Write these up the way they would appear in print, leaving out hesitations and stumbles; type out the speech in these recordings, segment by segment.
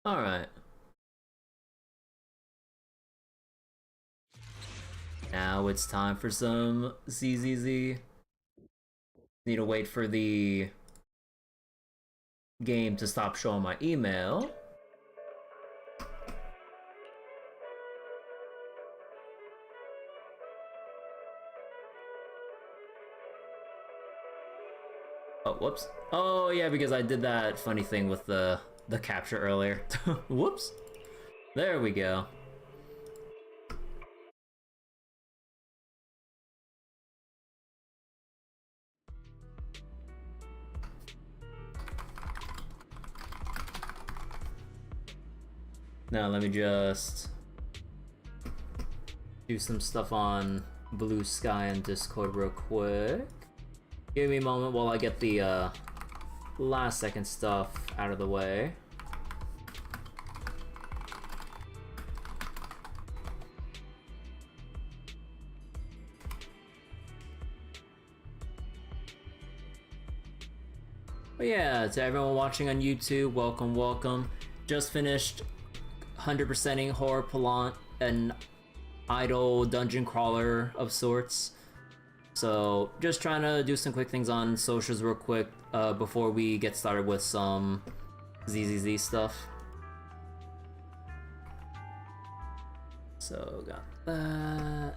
Alright. Now it's time for some ZZZ. Need to wait for the game to stop showing my email. Oh, whoops. Oh, yeah, because I did that funny thing with the capture earlier. Whoops. There we go. Now let me just do some stuff on Blue Sky and Discord real quick. Give me a moment while I get the last second stuff out of the way. But yeah, to everyone watching on YouTube, welcome, welcome. Just finished 100%ing Horror Palant, an idle dungeon crawler of sorts. So just trying to do some quick things on socials real quick before we get started with some ZZZ stuff. So got that.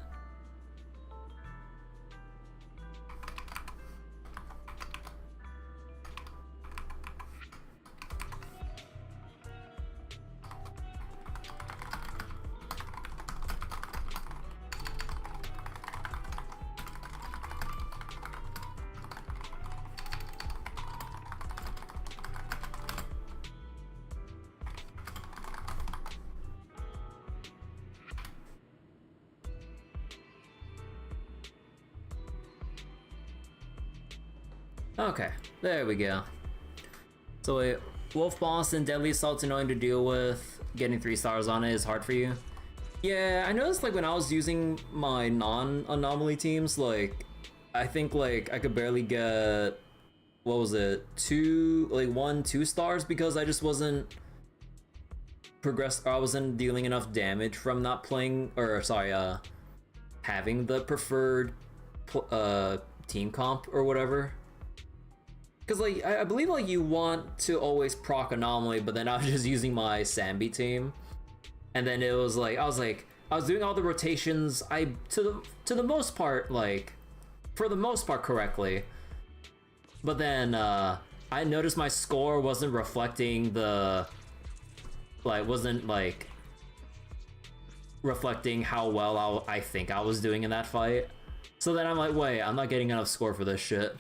Okay, there we go. So wait, Wolf Boss and Deadly Assault's annoying to deal with. Getting 3 stars on it is hard for you. Yeah, I noticed like when I was using my non-anomaly teams, like I think like I could barely get, what was it, 2 stars because I just wasn't I wasn't dealing enough damage from not playing, or sorry, having the preferred team comp or whatever. Because like I believe like you want to always proc anomaly, but then I was just using my Sambi team, and then it was like I was doing all the rotations to the most part, like for the most part correctly, but then I noticed my score wasn't reflecting reflecting how well I think I was doing in that fight. So then I'm like, wait, I'm not getting enough score for this shit.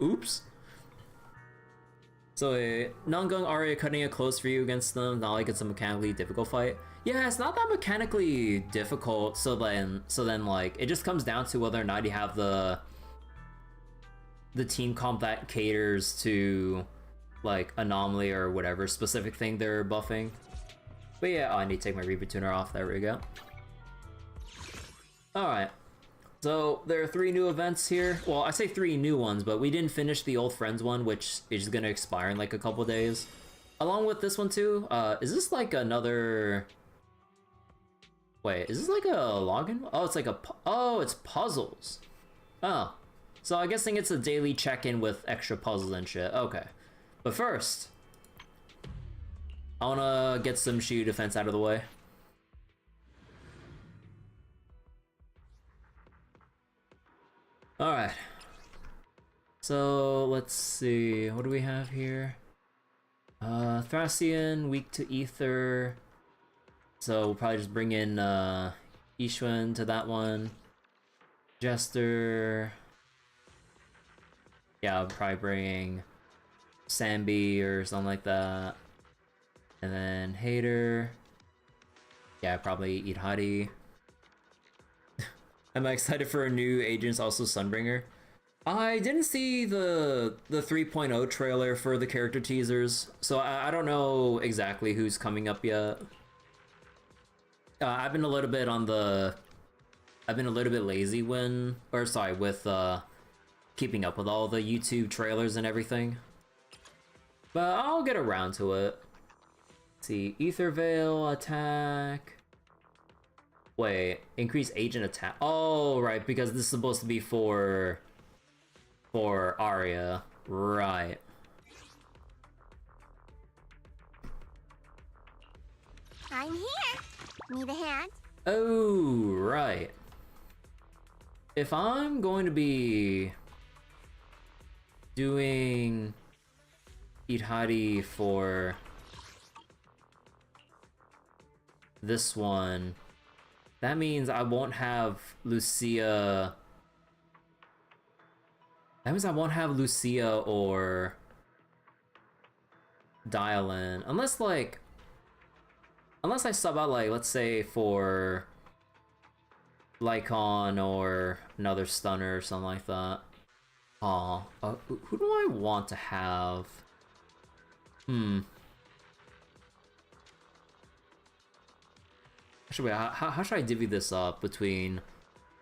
Oops. So non-gung Aria cutting it close for you against them, not like it's a mechanically difficult fight. Yeah, it's not that mechanically difficult, so then like it just comes down to whether or not you have the team comp that caters to like anomaly or whatever specific thing they're buffing. But yeah, oh, I need to take my Reaper Tuner off, there we go. Alright. So there are 3 new events here. Well, I say 3 new ones, but we didn't finish the Old Friends one, which is gonna expire in like a couple days. Along with this one too. Is this like another? Wait, is this like a login? Oh, it's like it's puzzles. Oh, so I guessing it's a daily check-in with extra puzzles and shit. Okay, but first, I wanna get some Shiyu Defense out of the way. Alright. So, let's see. What do we have here? Thracian, weak to Ether. So, we'll probably just bring in, Ishwan to that one. Jester. Yeah, I'll probably bring Sambi or something like that. And then Hater. Yeah, probably eat Hadi. I'm excited for a new Agents, also Sunbringer. I didn't see the 3.0 trailer for the character teasers, so I don't know exactly who's coming up yet. I've been a little bit lazy with keeping up with all the YouTube trailers and everything. But I'll get around to it. see, Ether Veil attack. Wait, increase agent attack. Oh, right, because this is supposed to be for Arya, right? I'm here. Need a hand? Oh, right. If I'm going to be doing Idhari for this one, that means I won't have Lucia. That means I won't have Lucia or Dial-In. Unless I sub out, like, let's say for Lycon or another stunner or something like that. Aw, who do I want to have? Actually, wait, how should I divvy this up between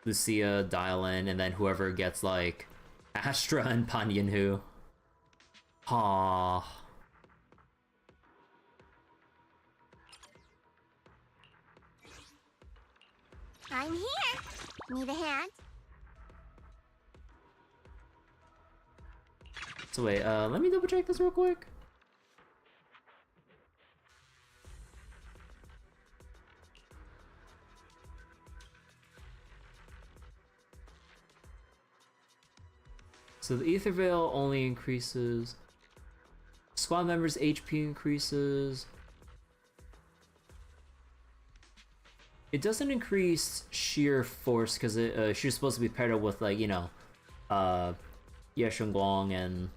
Lucia, Dial-In, and then whoever gets, like, Astra and Pan Yin-Hu? Aw. I'm here. Need a hand? So wait, let me double check this real quick. So the Ether Veil only increases. Squad members' HP increases. It doesn't increase sheer force because she's supposed to be paired up with, like, you know, Ye Guang and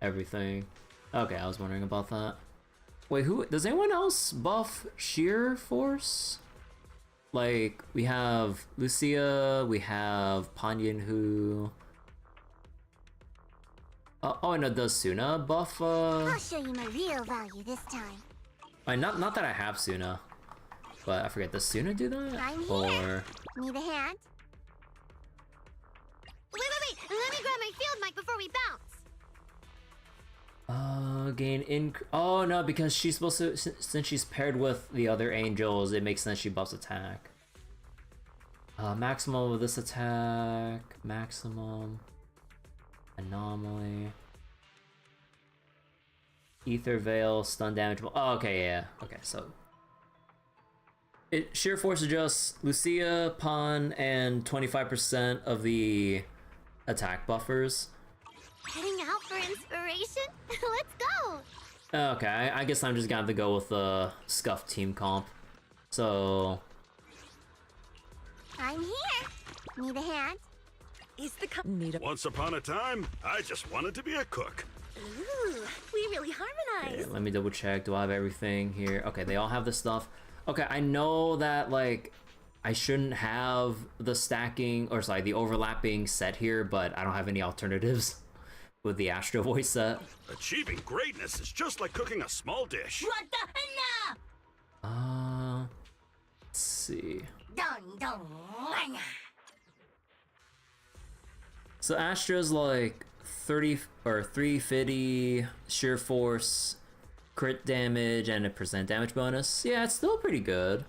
everything. Okay, I was wondering about that. Wait, who does anyone else buff sheer force? Like, we have Lucia, we have Pan Yin-Hu. Oh, and does Suna buff? I'll show you my real value this time. Not that I have Suna, but I forget. Does Suna do that? I'm here. Need a hand? Wait! Let me grab my field mic before we bounce. Gain oh no, because she's supposed to, since she's paired with the other angels, it makes sense she buffs attack. Maximum of this attack, maximum, anomaly, Ether Veil, stun damage. Oh, okay, yeah, okay, so it sheer force adjusts Lucia, Pan, and 25% of the attack buffers. Heading out for inspiration? Let's go! Okay, I guess I'm just gonna have to go with the scuffed team comp. So I'm here. Need a hand? Is the need a Once upon a time, I just wanted to be a cook. Ooh, we really harmonize. okay, let me double check. Do I have everything here? Okay, they all have the stuff. Okay, I know that, like, I shouldn't have the stacking, or sorry, the overlapping set here, but I don't have any alternatives with the Astro voice set. Achieving greatness is just like cooking a small dish. What the henna? Let's see. Dun. So Astra's like 30 or 350 sheer force, crit damage, and a percent damage bonus. Yeah, it's still pretty good.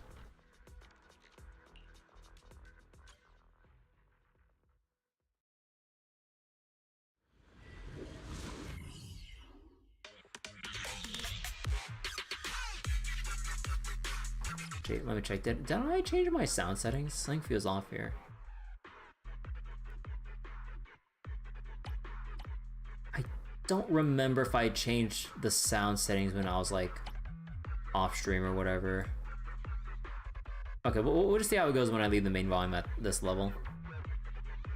Okay, let me check. Did I change my sound settings? Something feels off here. I don't remember if I changed the sound settings when I was, like, off stream or whatever. Okay, we'll just see how it goes when I leave the main volume at this level.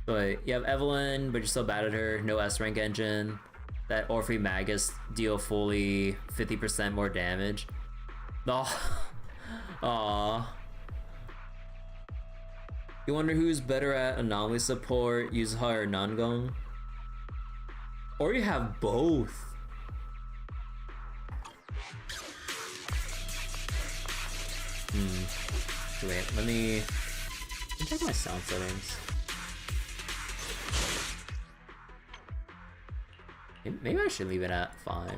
But you have Evelyn, but you're still bad at her. No S rank engine. That Orphe Magus deal fully 50% more damage. Oh. Aww. You wonder who's better at anomaly support, Yuzuha or Nangong? Or you have both. Wait, let me check my sound settings. Maybe I should leave it at 5.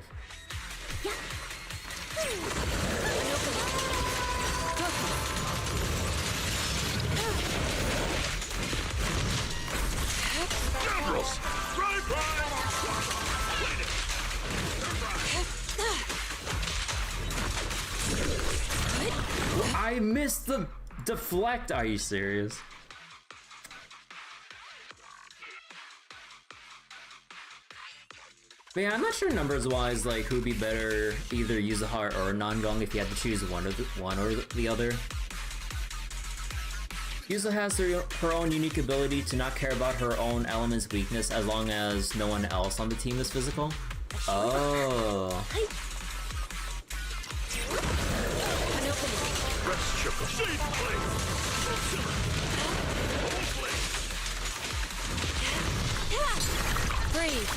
I missed the deflect. Are you serious? But yeah, I'm not sure numbers wise, like who'd be better, either Yuzuha or Nangong if you had to choose one or the other. Yuzuha has her own unique ability to not care about her own element's weakness as long as no one else on the team is physical. Oh. Breathe.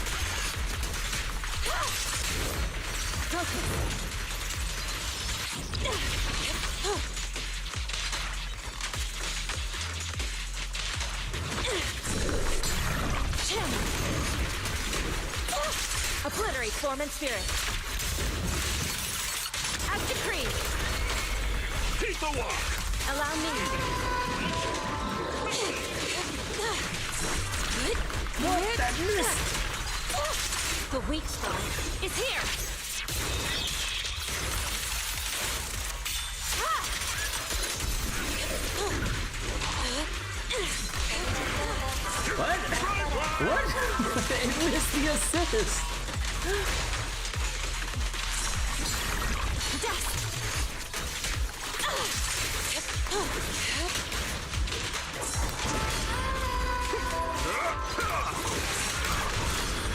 Focus. Obliterate form and spirit. As decreed. Keep the walk. Allow me. What? That missed! The weak spot is here. What? What? It missed the assist!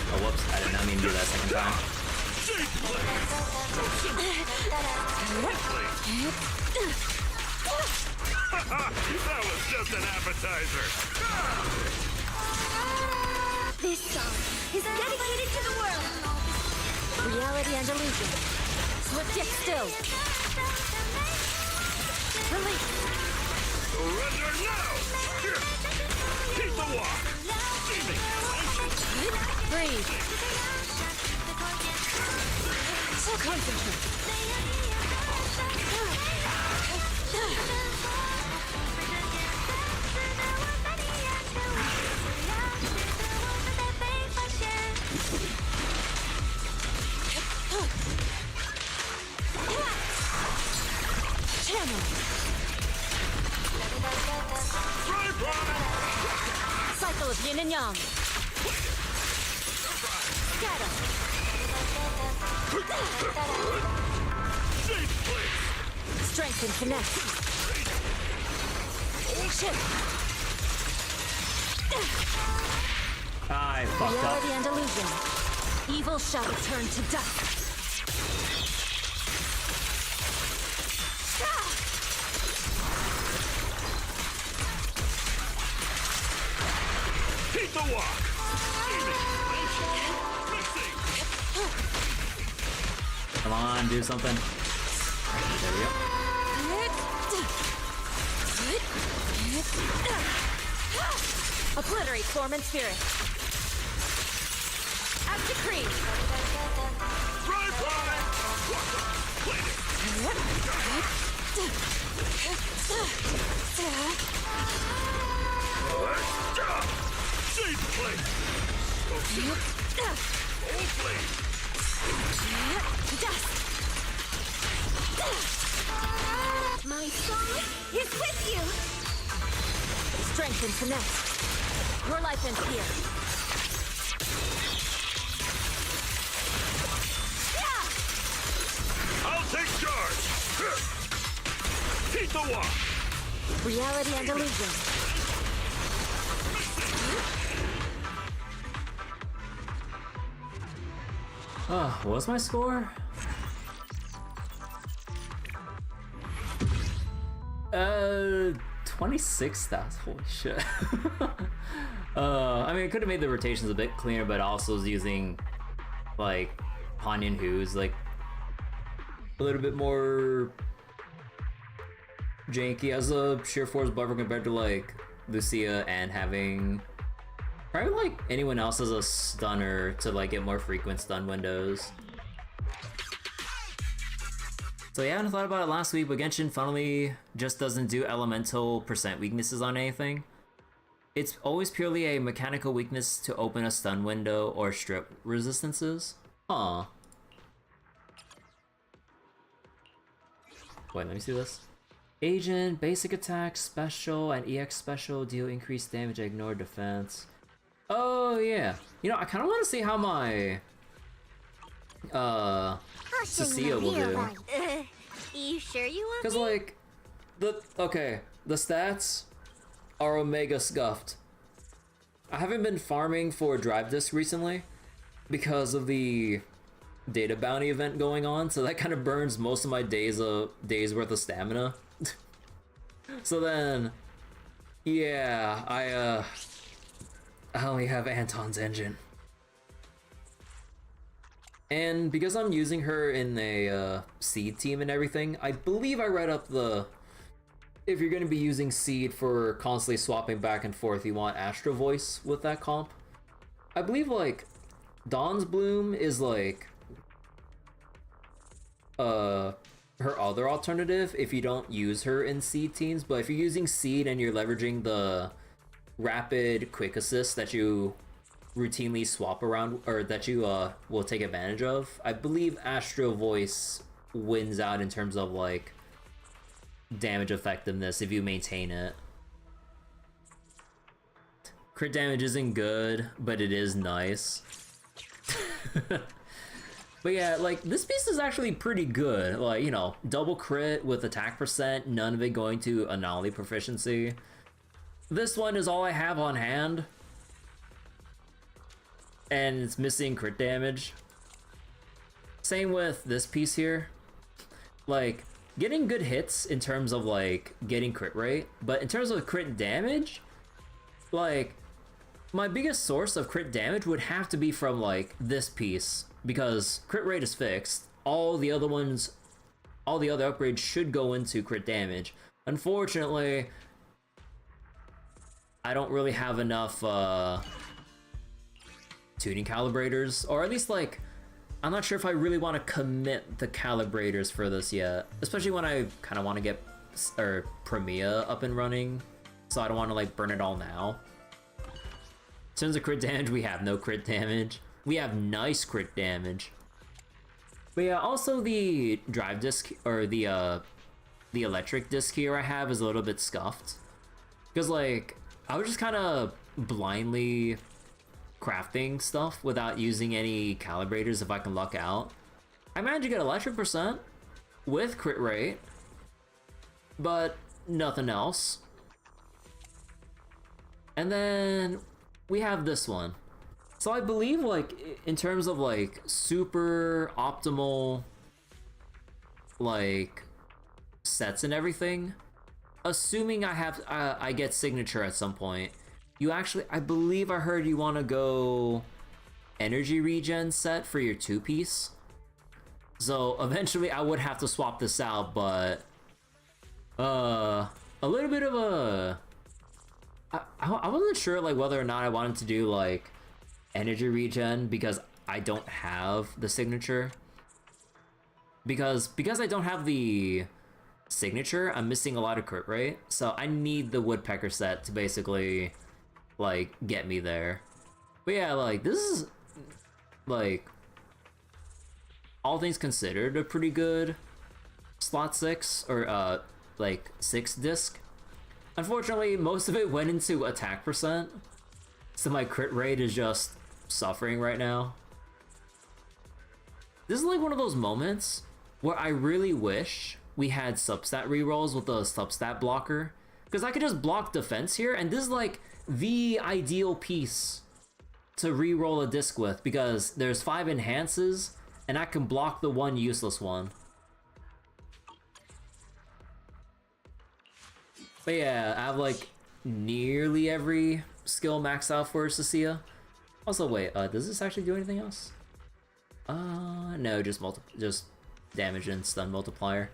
Oh, whoops, I did not mean to do that second time. That was just an appetizer. This song is dedicated to the world. Reality and illusion. Swift yet still. Release. Surrender now. Here. Keep the walk. Breathe. So concentrate. Channel. Cycle of yin and yang. Scatter. Strength and finesse. Shift. I fucked up. Reality and illusion. Evil shall return to dust. Keep the walk. Come on, do something. There we go. Obliterate form and spirit. As decreed. My soul is with you. Strength and finesse. Your life ends here. I'll take charge. Keep the walk. Reality and illusion. Oh, what was my score? 26,000. Holy shit. I mean, it could have made the rotations a bit cleaner, but also was using like Hanyan, who's like a little bit more janky as a sheer force buffer compared to like Lucia, and having probably like anyone else as a stunner to like get more frequent stun windows. So yeah, I hadn't thought about it last week, but Genshin finally just doesn't do elemental percent weaknesses on anything. It's always purely a mechanical weakness to open a stun window or strip resistances. Aw. Wait, let me see this. Agent, basic attack, special, and EX special deal increased damage, ignore defense. Oh yeah. You know, I kind of want to see how my I'll show you Cecilia my will real do. life. You sure you want Cause me? like the stats are omega scuffed. I haven't been farming for drive disc recently because of the data bounty event going on, so that kind of burns most of my days worth of stamina. So then, yeah, I only have Anton's engine. And because I'm using her in a seed team and everything, I believe I read up if you're going to be using seed for constantly swapping back and forth, you want Astro Voice with that comp. I believe like Dawn's Bloom is like her other alternative if you don't use her in seed teams, but if you're using seed and you're leveraging the rapid quick assist that you routinely swap around, or that you will take advantage of, I believe Astro Voice wins out in terms of like damage effectiveness if you maintain it. Crit damage isn't good, but it is nice. But yeah, like, this piece is actually pretty good. Like, you know, double crit with attack percent, none of it going to anomaly proficiency. This one is all I have on hand. And it's missing crit damage. Same with this piece here. Like, getting good hits in terms of, like, getting crit rate. But in terms of crit damage, like, my biggest source of crit damage would have to be from, like, this piece. Because crit rate is fixed, all the other upgrades should go into crit damage. Unfortunately, I don't really have enough tuning calibrators, or at least like, I'm not sure if I really want to commit the calibrators for this yet, especially when I kind of want to get Premia up and running, so I don't want to like burn it all now. In terms of crit damage, we have no crit damage. We have nice crit damage. But yeah, also the drive disc, or the electric disc here I have is a little bit scuffed. Because like, I was just kind of blindly crafting stuff without using any calibrators if I can luck out. I managed to get electric percent with crit rate, but nothing else. And then we have this one. So I believe, like, in terms of, like, super optimal, like, sets and everything, assuming I get signature at some point, you actually, I believe I heard you want to go energy regen set for your 2-piece. So eventually I would have to swap this out, but, a little bit of a, I wasn't sure, like, whether or not I wanted to do, like, energy regen because I don't have the signature. Because I don't have the signature, I'm missing a lot of crit rate. So I need the woodpecker set to basically like get me there. But yeah, like this is like, all things considered, a pretty good slot 6 or like 6 disc. Unfortunately, most of it went into attack percent, so my crit rate is just suffering right now. This is like one of those moments where I really wish we had substat rerolls with a substat blocker, because I could just block defense here, and this is like the ideal piece to reroll a disc with, because there's 5 enhances and I can block the one useless one. But yeah, I have like nearly every skill maxed out for Cecilia. Also, wait, does this actually do anything else? No, just damage and stun multiplier.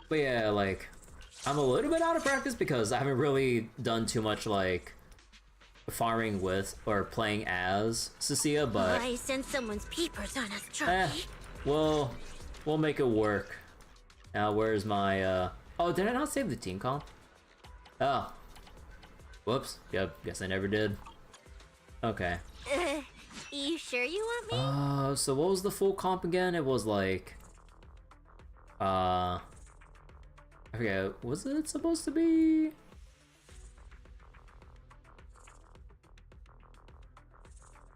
But yeah, like, I'm a little bit out of practice because I haven't really done too much, like, farming with or playing as Cecilia, but I sense someone's peepers on us, Trophy. we'll make it work. Now, where's my, oh, did I not save the team comp? Oh. Whoops. Yep, guess I never did. Okay. You sure you want me? So what was the full comp again? It was like, I forget, was it supposed to be?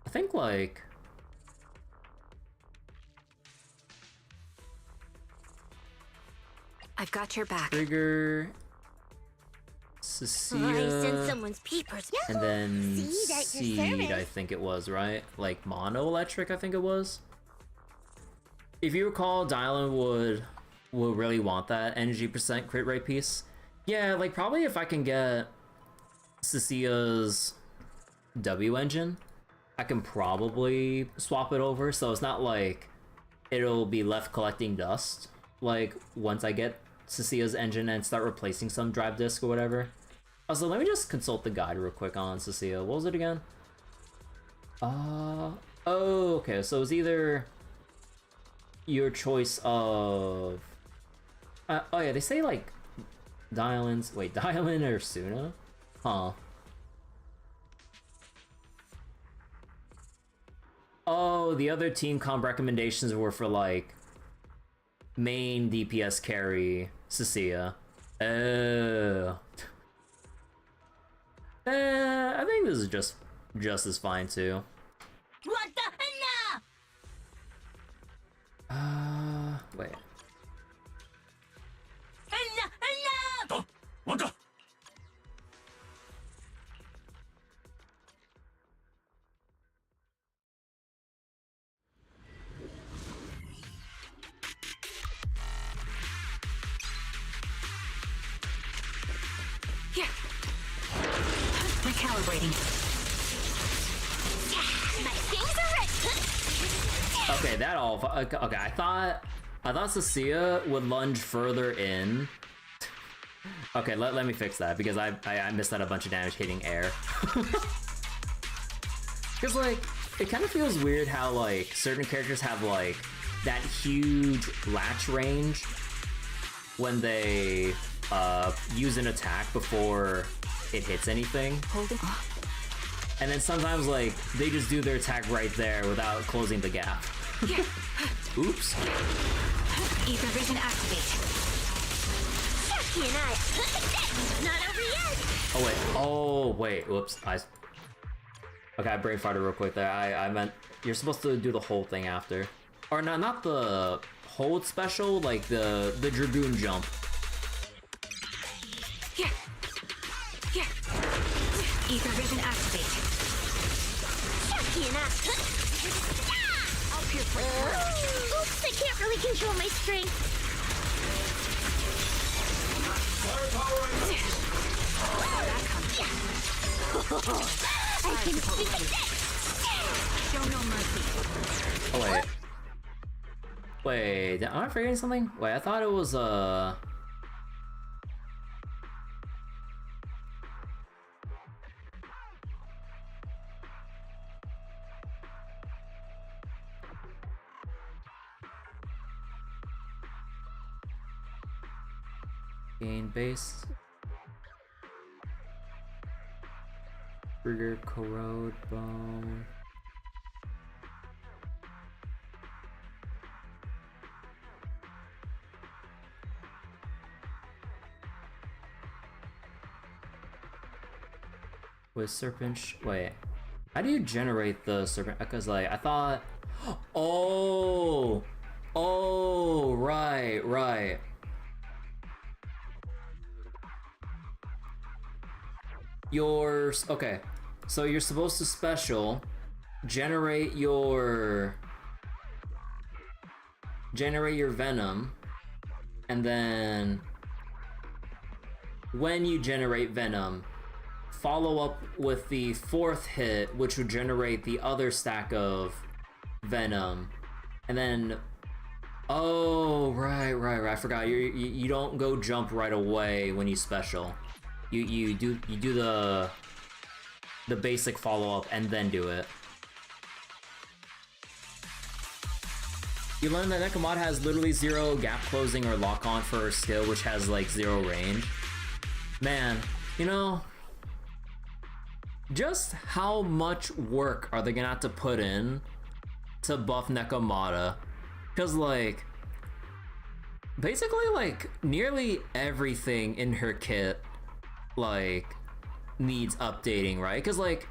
I think like I've got your back. Trigger, I Cecilia, sent someone's papers. and then Seed at your Seed, service. I think it was, right? Like Mono Electric, I think it was. If you recall, Dylan would really want that energy percent crit rate piece. Yeah, like probably if I can get Cecilia's W engine, I can probably swap it over, so it's not like it'll be left collecting dust. Like once I get Cecilia's engine and start replacing some drive disk or whatever. Also, let me just consult the guide real quick on Cecilia. What was it again? Oh, okay. So it's either your choice of. Oh yeah, they say like Dylan's. Wait, Dylan or Suna? Huh. Oh, the other team comp recommendations were for like main DPS carry Cecilia. Oh. I think this is just as fine too. What the enough? Wait. Enough! What the? Here. Recalibrating. My things are ready. Okay, that all. Okay, I thought Cecilia would lunge further in. Okay, let me fix that because I missed out a bunch of damage hitting air. Because like it kind of feels weird how like certain characters have like that huge latch range when they use an attack before it hits anything. Holding. And then sometimes like they just do their attack right there without closing the gap. Here. Oops. Ether vision activate. Chucky and I. Not over yet. Oh wait, whoops. Okay, I brain farted real quick there. I meant you're supposed to do the whole thing after. Or not the hold special, like the Dragoon jump. Here. Here. Ether vision activate. Chucky and I. I'll pierce for throat. Oops, I can't really control my strength. I can speak it. Show no mercy. Oh wait, am I forgetting something? Wait, I thought it was gain base. Trigger, corrode, bone. With serpent wait, how do you generate the serpent? Because like I thought, oh, right. Yours, okay. So you're supposed to special generate your venom, and then when you generate venom, follow up with the fourth hit, which would generate the other stack of venom, and then oh right, I forgot you don't go jump right away when you special. You do the basic follow-up and then do it. You learn that Nekomata has literally 0 gap closing or lock on for her skill, which has like 0 range. Man, you know, just how much work are they gonna have to put in to buff Nekomata? Because like basically like nearly everything in her kit like needs updating, right? Because like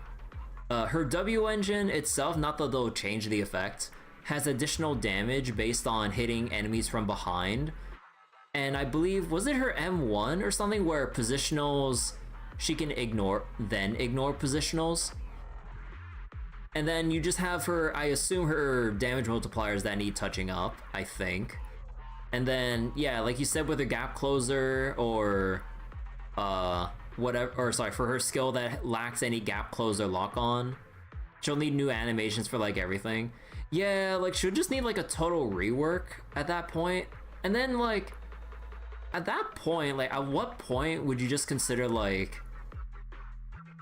her W engine itself, not that they'll change the effect, has additional damage based on hitting enemies from behind. And I believe, was it her M1 or something where positionals she can ignore positionals? And then you just have her, I assume her damage multipliers that need touching up, I think. And then, yeah, like you said with her gap closer or whatever, or sorry, for her skill that lacks any gap closer lock on, she'll need new animations for like everything. Yeah, like she'll just need like a total rework at that point. And then like, at that point, like at what point would you just consider like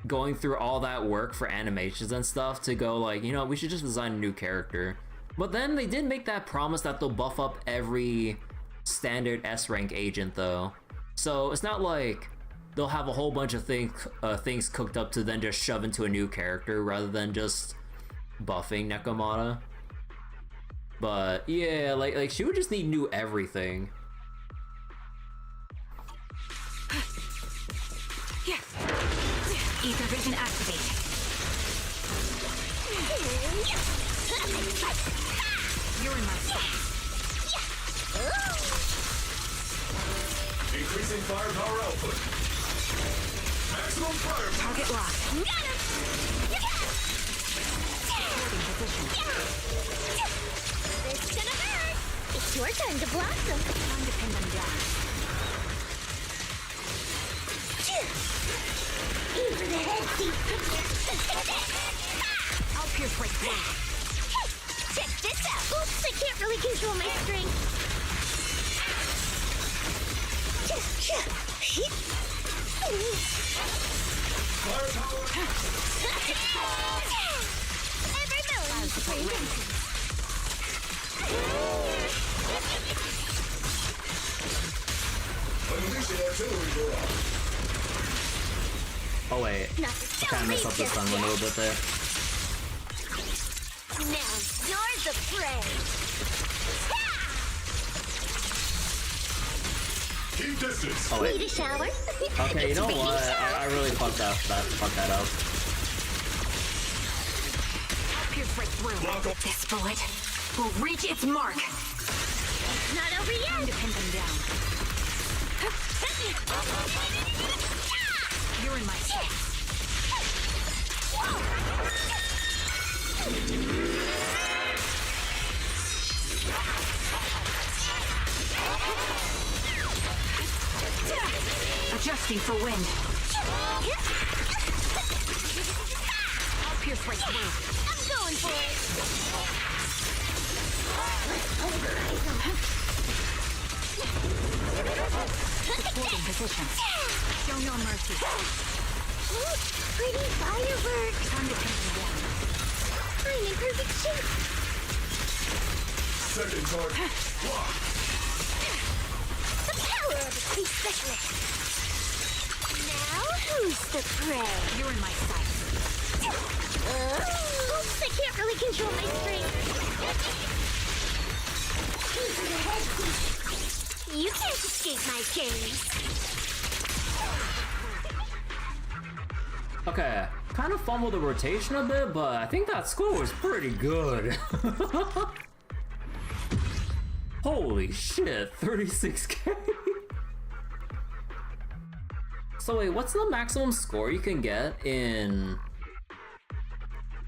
going through all that work for animations and stuff to go like, you know, we should just design a new character? But then they did make that promise that they'll buff up every standard S rank agent though. So it's not like they'll have a whole bunch of things cooked up to then just shove into a new character rather than just buffing Nekomata. But yeah, like she would just need new everything. Yeah. Ether vision activate. You're in my sight. Increasing firepower output. Maximum firepower. Target locked. Got him! Holding position. This is gonna hurt! It's your turn to blossom! Time to pin them down. Aim for the head, see? I'll pierce right through. Check this out! Oops, I can't really control my strength. Firepower. Everybody's free. Unleashing artillery barrage. Oh wait, I kind of messed up the stun one a little bit there. Now you're the prey. Keep distance. Oh wait. Need a shower? Okay, you know what? I really fucked that up. I'll pierce right through. Lock up. This bullet will reach its mark. Not over Time to yet. pin them down. You're in my sight. Adjusting for wind. I'll pierce right through. I'm going for it. Holding position. Show no mercy. Ooh, pretty fireworks. Time to pin them down. I'm in perfect shape. Second target. Lock. The power of a space specialist. Now who's the prey? You're in my sight. Oops, I can't really control my strength. You can't escape my gaze. Okay, kind of fumbled the rotation a bit, but I think that score was pretty good. Holy shit, 36k. So wait, what's the maximum score you can get in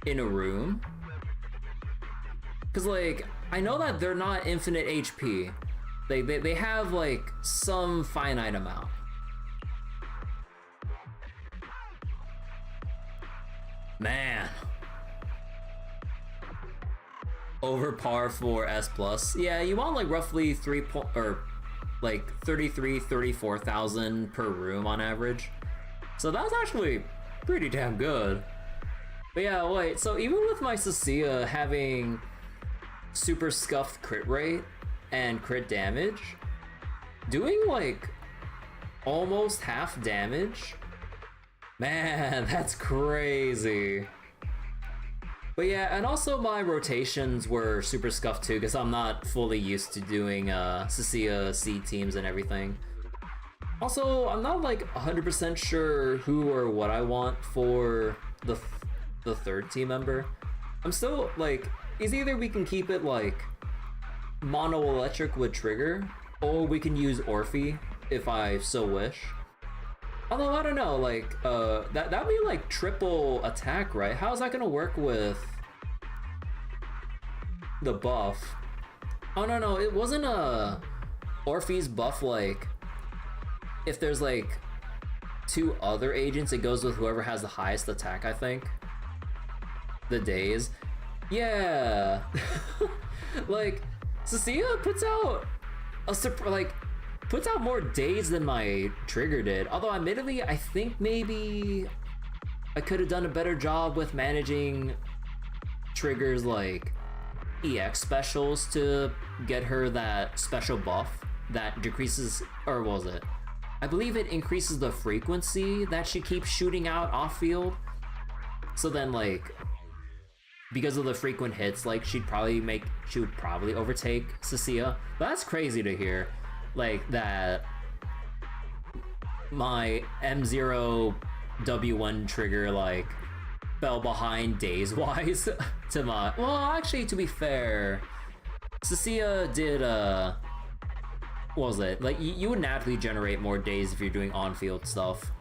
a room? Cause like, I know that they're not infinite HP. They have like some finite amount. Man. Over par for S plus. Yeah, you want like roughly 34,000 per room on average. So that's actually pretty damn good. But yeah, wait, so even with my Cecilia having super scuffed crit rate and crit damage, doing like almost half damage, man, that's crazy. But yeah, and also my rotations were super scuffed too, because I'm not fully used to doing Cecilia seed teams and everything. Also, I'm not like 100% sure who or what I want for the third team member. I'm still like, it's either we can keep it like mono electric with trigger, or we can use Orphe if I so wish. Although I don't know, like that'd be like triple attack, right? How's that gonna work with the buff? Oh no, it wasn't Orphe's buff like if there's like two other agents, it goes with whoever has the highest attack, I think. The days. Yeah. Like Cecilia puts out puts out more days than my trigger did. Although admittedly, I think maybe I could have done a better job with managing triggers like EX specials to get her that special buff that decreases, or what was it? I believe it increases the frequency that she keeps shooting out off field. So then like, because of the frequent hits, like she would probably overtake Cecilia. But that's crazy to hear. Like that my M0 W1 trigger like fell behind days wise to my, well actually to be fair, Cecilia did what was it? Like you would naturally generate more days if you're doing on-field stuff.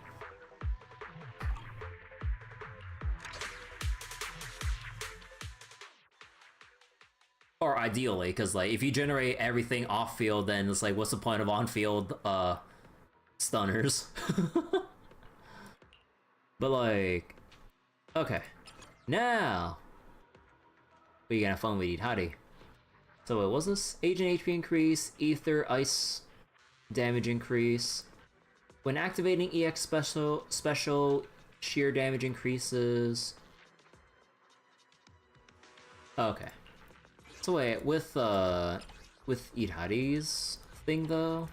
Or ideally, because like if you generate everything off field, then it's like what's the point of on field stunners? But like, okay, now we can have fun with Itari. So what was this? Agent HP increase, ether, ice damage increase. When activating EX special sheer damage increases. Okay. So wait, with Itari's thing though,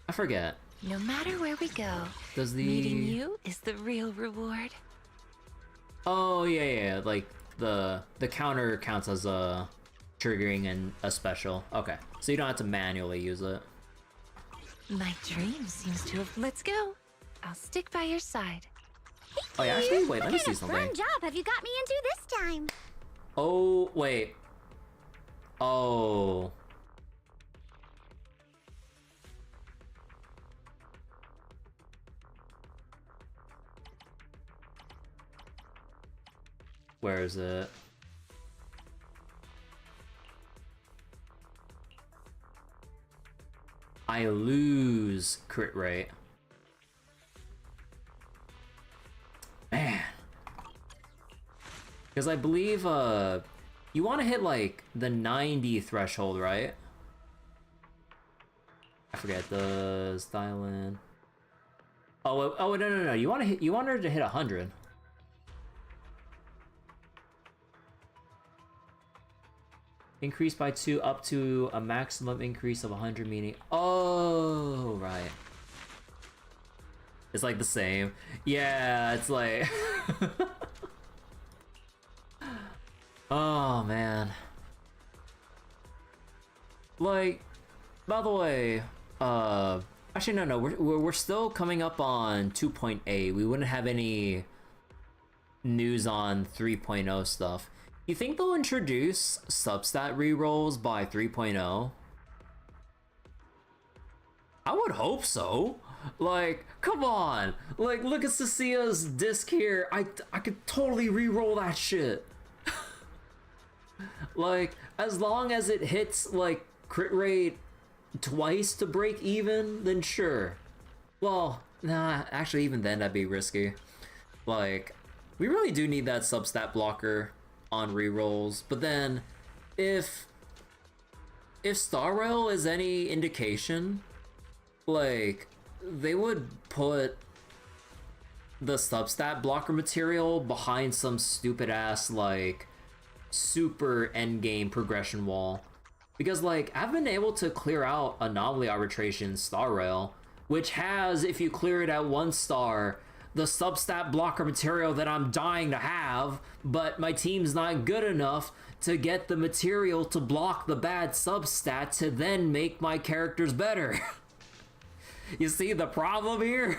I forget. No matter where we go, Does the meeting you is the real reward. Oh yeah, like the counter counts as a triggering and a special. Okay, so you don't have to manually use it. My dream seems to have. Let's go. I'll stick by your side. Oh yeah, actually, wait, let me What see kind of something. fun job have you got me into this time? Oh wait. Oh. Where is it? I lose crit rate. Man. Because I believe you want to hit like the 90 threshold, right? I forget the styling. Oh no. You want her to hit 100. Increase by 2 up to a maximum increase of 100, meaning... Oh, right. It's like the same. Yeah, it's like... Oh, man. Like, by the way, actually, no, we're still coming up on 2.8. We wouldn't have any news on 3.0 stuff. You think they'll introduce substat rerolls by 3.0? I would hope so. Like, come on. Like, look at Cecilia's disc here. I could totally reroll that shit. Like, as long as it hits, like, crit rate twice to break even, then sure. Well, nah, actually, even then, that'd be risky. Like, we really do need that substat blocker on rerolls, but then if Star Rail is any indication, like they would put the substat blocker material behind some stupid ass like super endgame progression wall, because like I've been able to clear out Anomaly Arbitration Star Rail, which has, if you clear it at 1 star, the substat blocker material that I'm dying to have, but my team's not good enough to get the material to block the bad substat to then make my characters better. You see the problem here?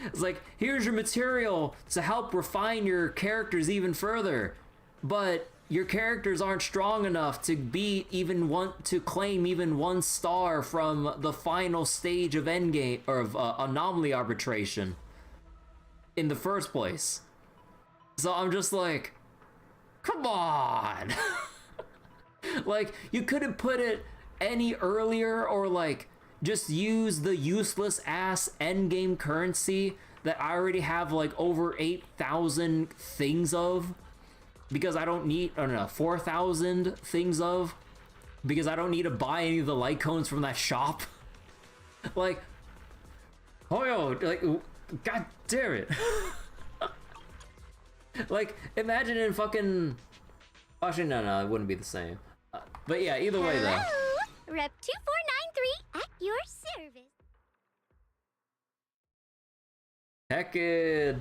It's like, here's your material to help refine your characters even further, but your characters aren't strong enough to to claim even 1 star from the final stage of endgame or of anomaly arbitration in the first place. So I'm just like, come on. Like, you could have put it any earlier, or like just use the useless ass endgame currency that I already have like over 8,000 things of, because I don't need, I don't know, 4,000 things of, because I don't need to buy any of the light cones from that shop. Like, oh yo, like, god damn it. Like, imagine in fucking, actually no, it wouldn't be the same. But yeah, either way though. Hello, Rep 2493 at your service. Heckin'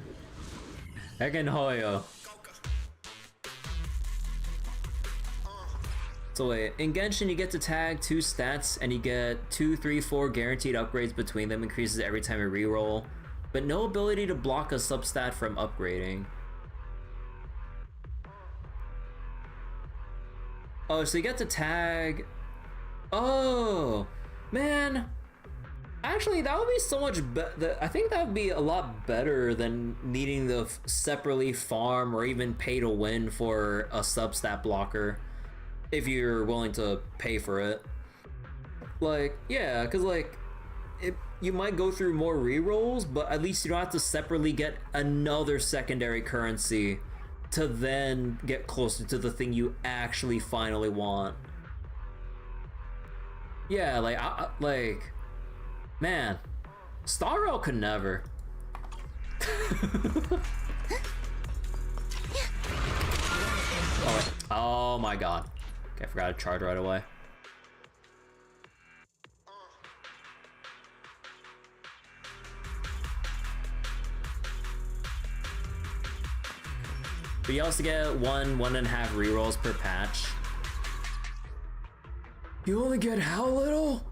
Hoyo. So wait, in Genshin you get to tag 2 stats and you get 2, 3, 4 guaranteed upgrades between them, increases every time you reroll, but no ability to block a substat from upgrading. Oh, so you get to tag... Oh, man. Actually, that would be so much better. I think that would be a lot better than needing to separately farm or even pay to win for a substat blocker, if you're willing to pay for it. Like, yeah, because like, you might go through more rerolls, but at least you don't have to separately get another secondary currency to then get closer to the thing you actually finally want. Yeah, like, man, Star Rail could never. Oh my god. Okay, I forgot to charge right away. But you also get 1.5 rerolls per patch. You only get how little?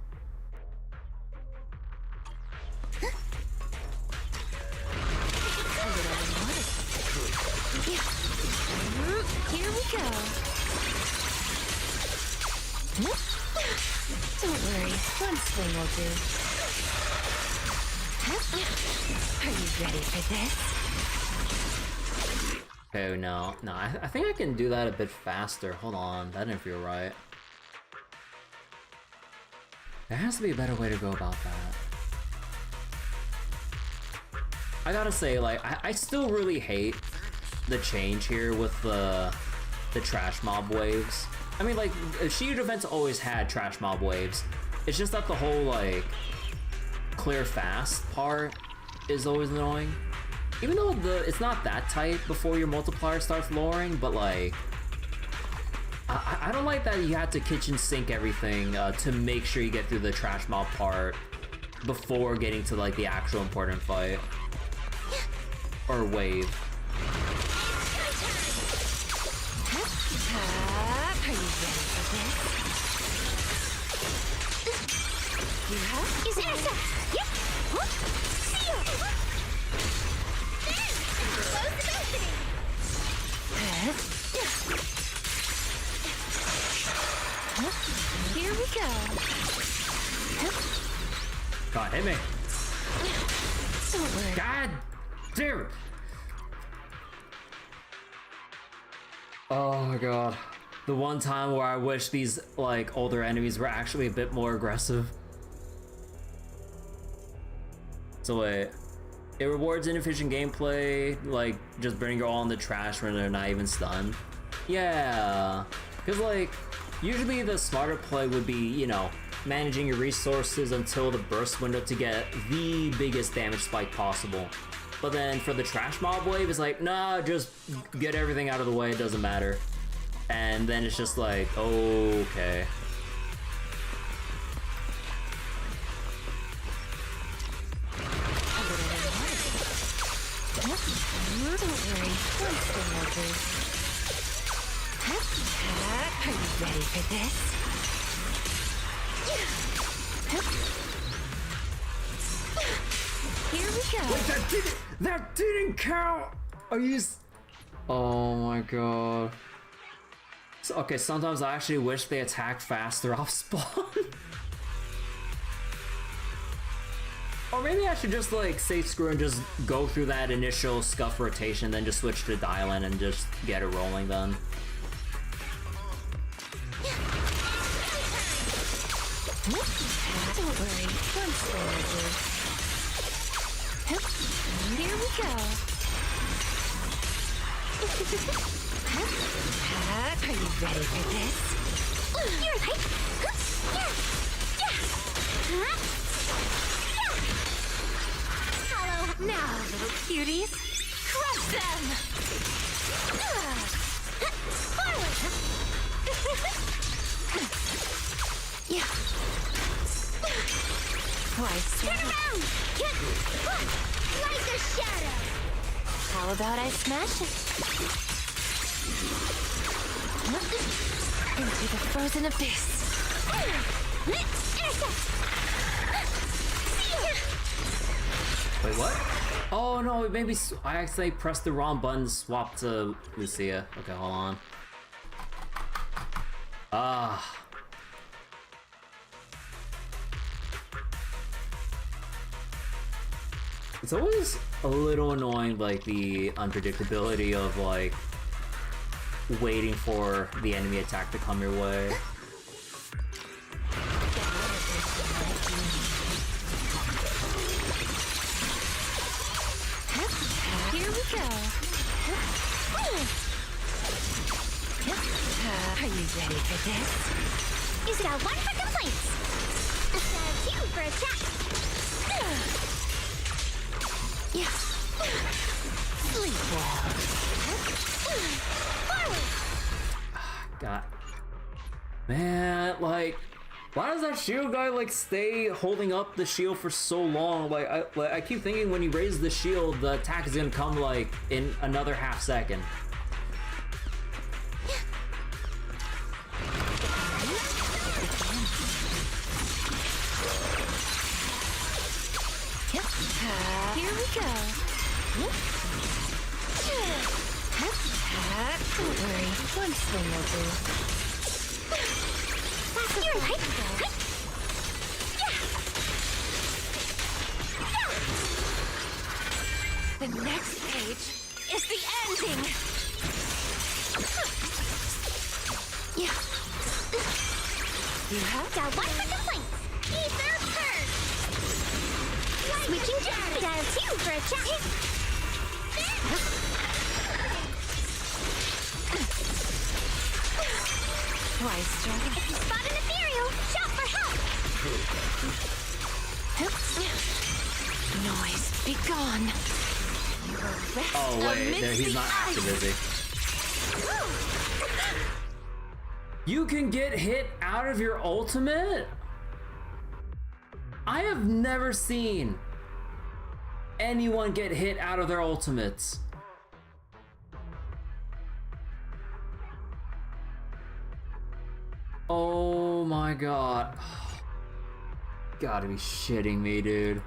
Here we go. Don't worry, 1 swing will do. Are you ready for this? Oh no, I think I can do that a bit faster. Hold on, that didn't feel right. There has to be a better way to go about that. I gotta say, like, I still really hate the change here with the trash mob waves. I mean, like, Shiyu Defense always had trash mob waves. It's just that the whole, like, clear fast part is always annoying. Even though it's not that tight before your multiplier starts lowering, but like, I don't like that you have to kitchen sink everything to make sure you get through the trash mob part before getting to like the actual important fight or wave. Are you ready for this? Is there a set? Yep. Huh? See ya. Close the opening. Here we go. God, hit me. Don't worry. God damn it. Oh my god. The one time where I wish these like older enemies were actually a bit more aggressive. So wait. It rewards inefficient gameplay, like just burning it all in the trash when they're not even stunned. Yeah, because like usually the smarter play would be, you know, managing your resources until the burst window to get the biggest damage spike possible. But then for the trash mob wave, it's like, nah, just get everything out of the way, it doesn't matter. And then it's just like, okay. for this? Here we go. That didn't count. Are you? Oh my god. So, okay, sometimes I actually wish they attacked faster off spawn. Or maybe I should just like say screw and just go through that initial scuff rotation, then just switch to dial-in and just get it rolling then. Don't worry, one thing will do. Here we go. Are you ready for this? You're right. Hello. Now, little cuties, crush them! Forward. Yeah. Twice. Turn around. Like a shadow. How about I smash it? Into the frozen abyss. Intercept. Wait, what? Oh no, maybe I actually pressed the wrong button to swap to Lucia. Okay, hold on. Ah. It's always a little annoying, like, the unpredictability of, like, waiting for the enemy attack to come your way. Here we go. Are you ready for this? Is it a 1 for complaints? A 2 for attack. Yeah. Sleep well. Forward. God. Man, like, why does that shield guy, like, stay holding up the shield for so long? Like, I keep thinking when you raise the shield, the attack is gonna come, like, in another half second. Here we go. Don't worry, one swing will do. You're right. The next page is the ending. Yeah. You have Got 1 for complaints. Ether purge. Switching to dial 2 for attack. twice strong. If you spot an ethereal, shout for help. Noise, be gone. You will rest Oh wait, amidst there, he's the not active, is he? You can get hit out of your ultimate? I have never seen anyone get hit out of their ultimates. Oh my god. Gotta be shitting me, dude.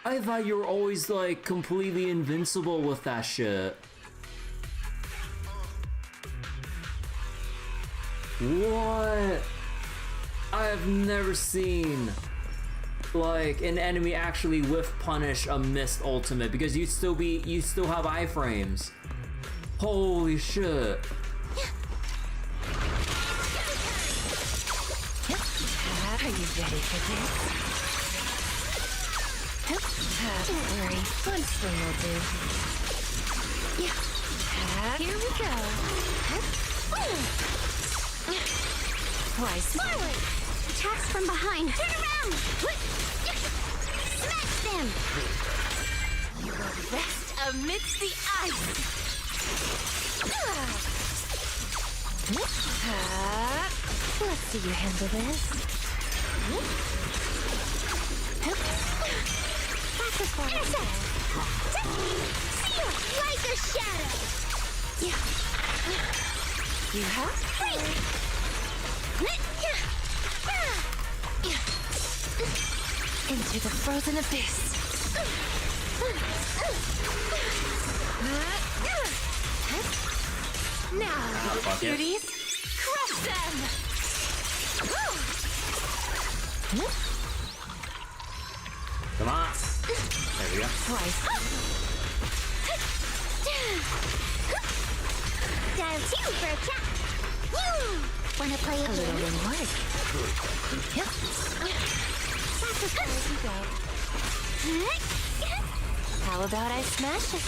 I thought you were always, like, completely invincible with that shit. What? I have never seen, like, an enemy actually whiff punish a missed ultimate because you still have iframes. Holy shit. Are you ready for this? Don't worry, one swing will do. Yeah. Here we go. Twice. Forward. Attacks from behind. Turn around. Smash them. You will rest amidst the ice. Let's see you handle this. Intercept. Seal like a shadow. Yeah. You have into the frozen abyss. Now, little fuck it. cuties, crush them! Come on. There we go. Twice. Dial 2 for a chat. Woo! Wanna play a A little game? reward. Yep. That's as far as you go. How about I smash it?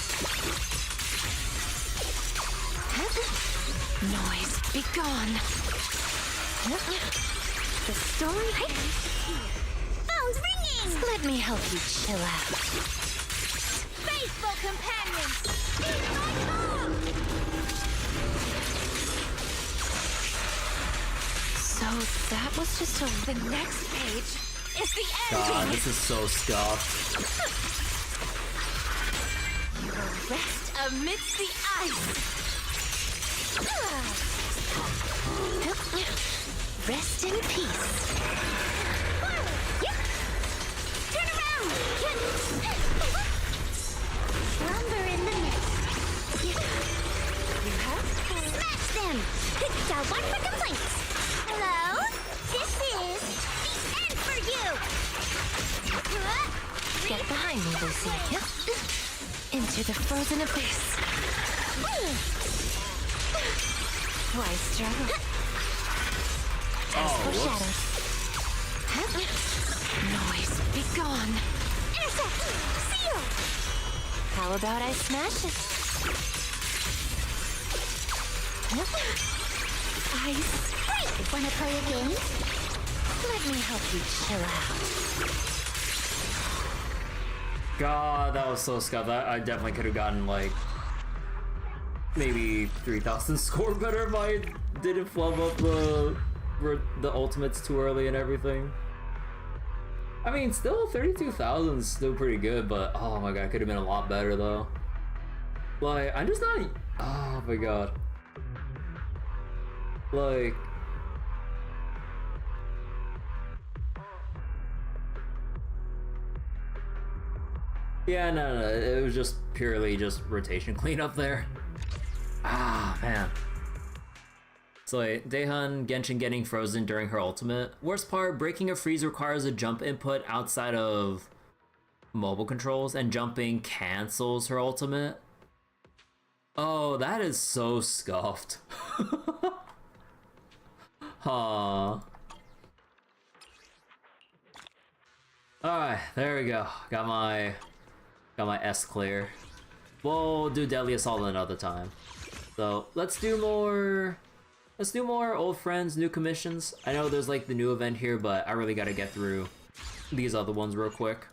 Noise, be gone. The story ends here. Phone's ringing! Let me help you chill out. Faithful companions! Be my mom! So that was just the next page is the God, ending. this is so scuffed. You will rest amidst the ice. Rest in peace. Turn around! Slumber in the mist. You have Smash them! Dial 1 for complaints. Hello? This is the end for you! Get behind me, Lucy. Into the frozen abyss. Why struggle? As for whoops. shadows. Noise, be gone. Intercept! Seal! How about I smash it? Ice. Great! Wanna play a game? Let me help you chill out. God, that was so scuffed. I definitely could have gotten like maybe 3,000 score better if I didn't flub up the ultimates too early and everything. I mean, still 32,000 is still pretty good, but oh my god, could have been a lot better though. Like, I'm just not. Oh my god. Like. Yeah, no, it was just purely just rotation cleanup there. Ah, man. So like, Daehan Genshin getting frozen during her ultimate. Worst part, breaking a freeze requires a jump input outside of mobile controls, and jumping cancels her ultimate. Oh, that is so scuffed. Huh. Alright, there we go. Got my S clear. We'll do Deadly Assault another time. So let's do more old friends, new commissions. I know there's like the new event here, but I really gotta get through these other ones real quick.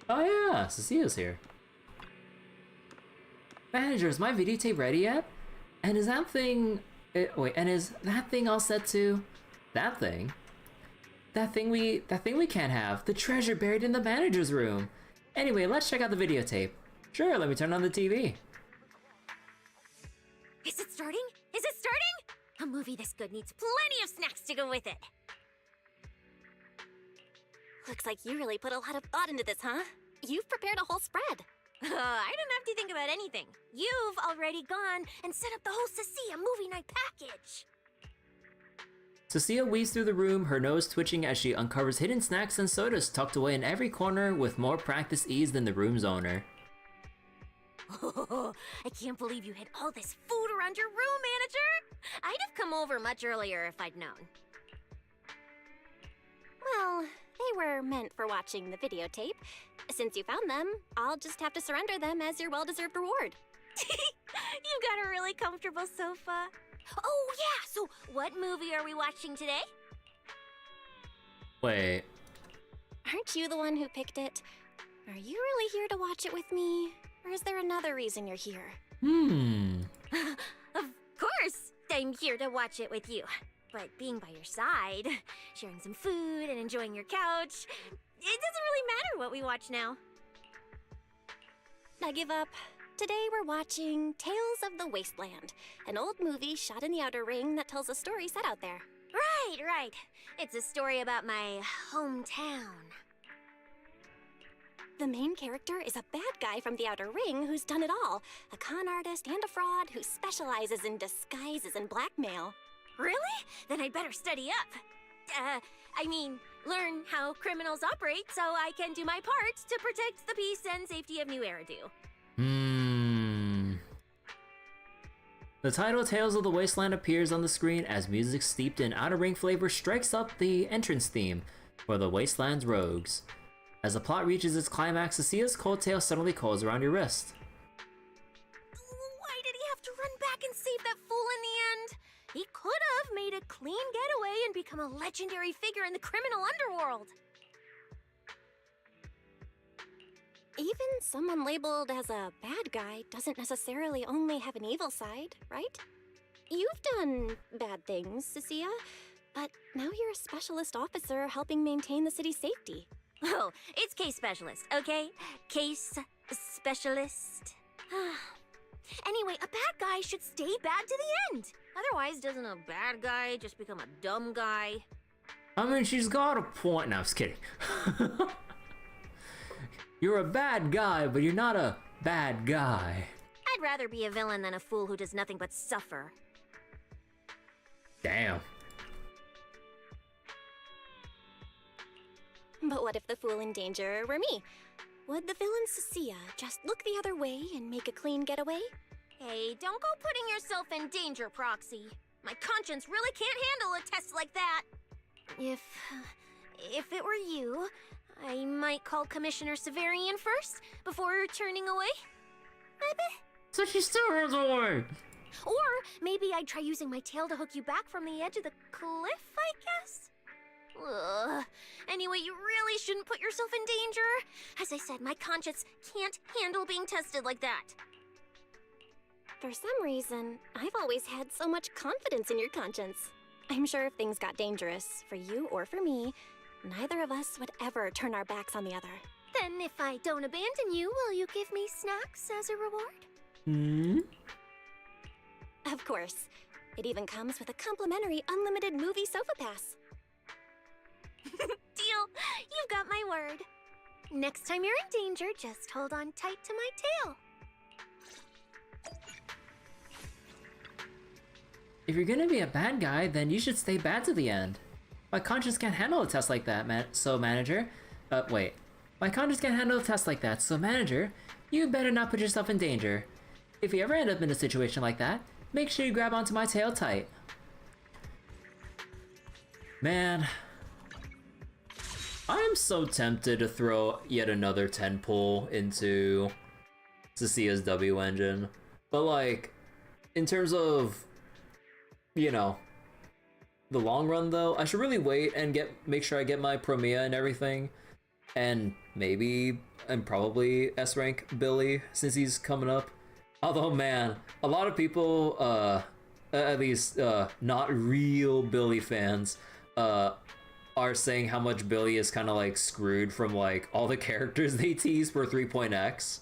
Oh yeah, Cecia's here. Manager, is my videotape ready yet? And is that thing... and is that thing all set too? That thing? That thing we can't have. The treasure buried in the manager's room. Anyway, let's check out the videotape. Sure, let me turn on the TV. Is it starting? Is it starting? A movie this good needs plenty of snacks to go with it. Looks like you really put a lot of thought into this, huh? You've prepared a whole spread. I don't have to think about anything. You've already gone and set up the whole Cecilia movie night package. Cecilia weaves through the room, her nose twitching as she uncovers hidden snacks and sodas tucked away in every corner with more practiced ease than the room's owner. Oh, I can't believe you hid all this food around your room, manager! I'd have come over much earlier if I'd known. Well, they were meant for watching the videotape. Since you found them, I'll just have to surrender them as your well-deserved reward. You got a really comfortable sofa. Oh, yeah, so what movie are we watching today? Wait. Aren't you the one who picked it? Are you really here to watch it with me? Or is there another reason you're here? Of course, I'm here to watch it with you. But being by your side, sharing some food and enjoying your couch, doesn't really matter what we watch now. I give up. Today we're watching Tales of the Wasteland, an old movie shot in the Outer Ring that tells a story set out there. Right. It's a story about my hometown. The main character is a bad guy from the Outer Ring who's done it all. A con artist and a fraud who specializes in disguises and blackmail. Really? Then I'd better study up. Learn how criminals operate so I can do my part to protect the peace and safety of New Eridu. The title Tales of the Wasteland appears on the screen as music steeped in Outer Ring flavor strikes up the entrance theme for the Wasteland's Rogues. As the plot reaches its climax, Cecia's coattail suddenly calls around your wrist. Why did he have to run back and save that fool in the end? He could have made a clean getaway and become a legendary figure in the criminal underworld. Even someone labeled as a bad guy doesn't necessarily only have an evil side, right? You've done bad things, Cecilia, but now you're a specialist officer helping maintain the city's safety. Oh, it's case specialist, okay? Case specialist. Anyway, a bad guy should stay bad to the end. Otherwise, doesn't a bad guy just become a dumb guy? I mean, she's got a point. No, I was kidding. You're a bad guy, but you're not a bad guy. I'd rather be a villain than a fool who does nothing but suffer. Damn. But what if the fool in danger were me? Would the villain Cecilia just look the other way and make a clean getaway? Hey, don't go putting yourself in danger, Proxy. My conscience really can't handle a test like that. If it were you, I might call Commissioner Severian first, before turning away. Maybe? So she still runs away! Or maybe I'd try using my tail to hook you back from the edge of the cliff, I guess? Ugh. Anyway, you really shouldn't put yourself in danger. As I said, my conscience can't handle being tested like that. For some reason, I've always had so much confidence in your conscience. I'm sure if things got dangerous, for you or for me, neither of us would ever turn our backs on the other. Then if I don't abandon you, will you give me snacks as a reward? Of course. It even comes with a complimentary unlimited movie sofa pass. Deal! You've got my word. Next time you're in danger, just hold on tight to my tail. If you're gonna be a bad guy, then you should stay bad to the end. My conscience can't handle a test like that, manager. My conscience can't handle a test like that, so manager, you better not put yourself in danger. If you ever end up in a situation like that, make sure you grab onto my tail tight. Man, I am so tempted to throw yet another 10 pull into Cecia's W engine. But like, in terms of, you know, the long run though, I should really wait and make sure I get my Promia and everything. And maybe, and probably S-rank Billy since he's coming up. Although man, a lot of people, at least not real Billy fans, are saying how much Billy is kind of like screwed from like all the characters they tease for 3.x.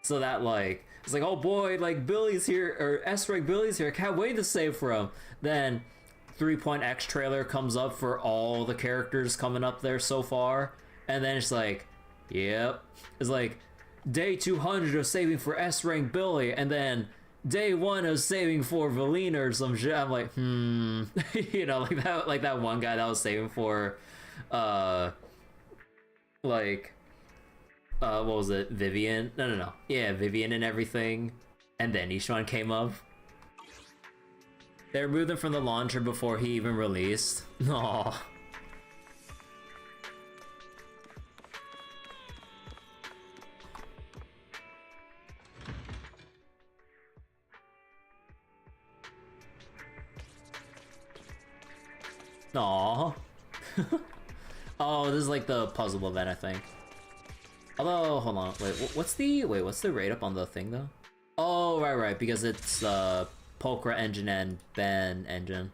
So that like, it's like, oh boy, like Billy's here, or S-rank Billy's here, can't wait to save for him. Then 3.x trailer comes up for all the characters coming up there so far. And then it's like, yep. It's like, day 200 of saving for S-rank Billy, and then day 1 of saving for Valina or some shit. I'm like, you know, like that one guy that was saving for, what was it, Vivian? No. Yeah, Vivian and everything. And then Ishan came up. They removed him from the launcher before he even released. Aww. Aww. Oh, this is like the puzzle event, I think. Although, hold on, what's the rate up on the thing though? Oh, right, because it's Pulchra engine and Ben engine.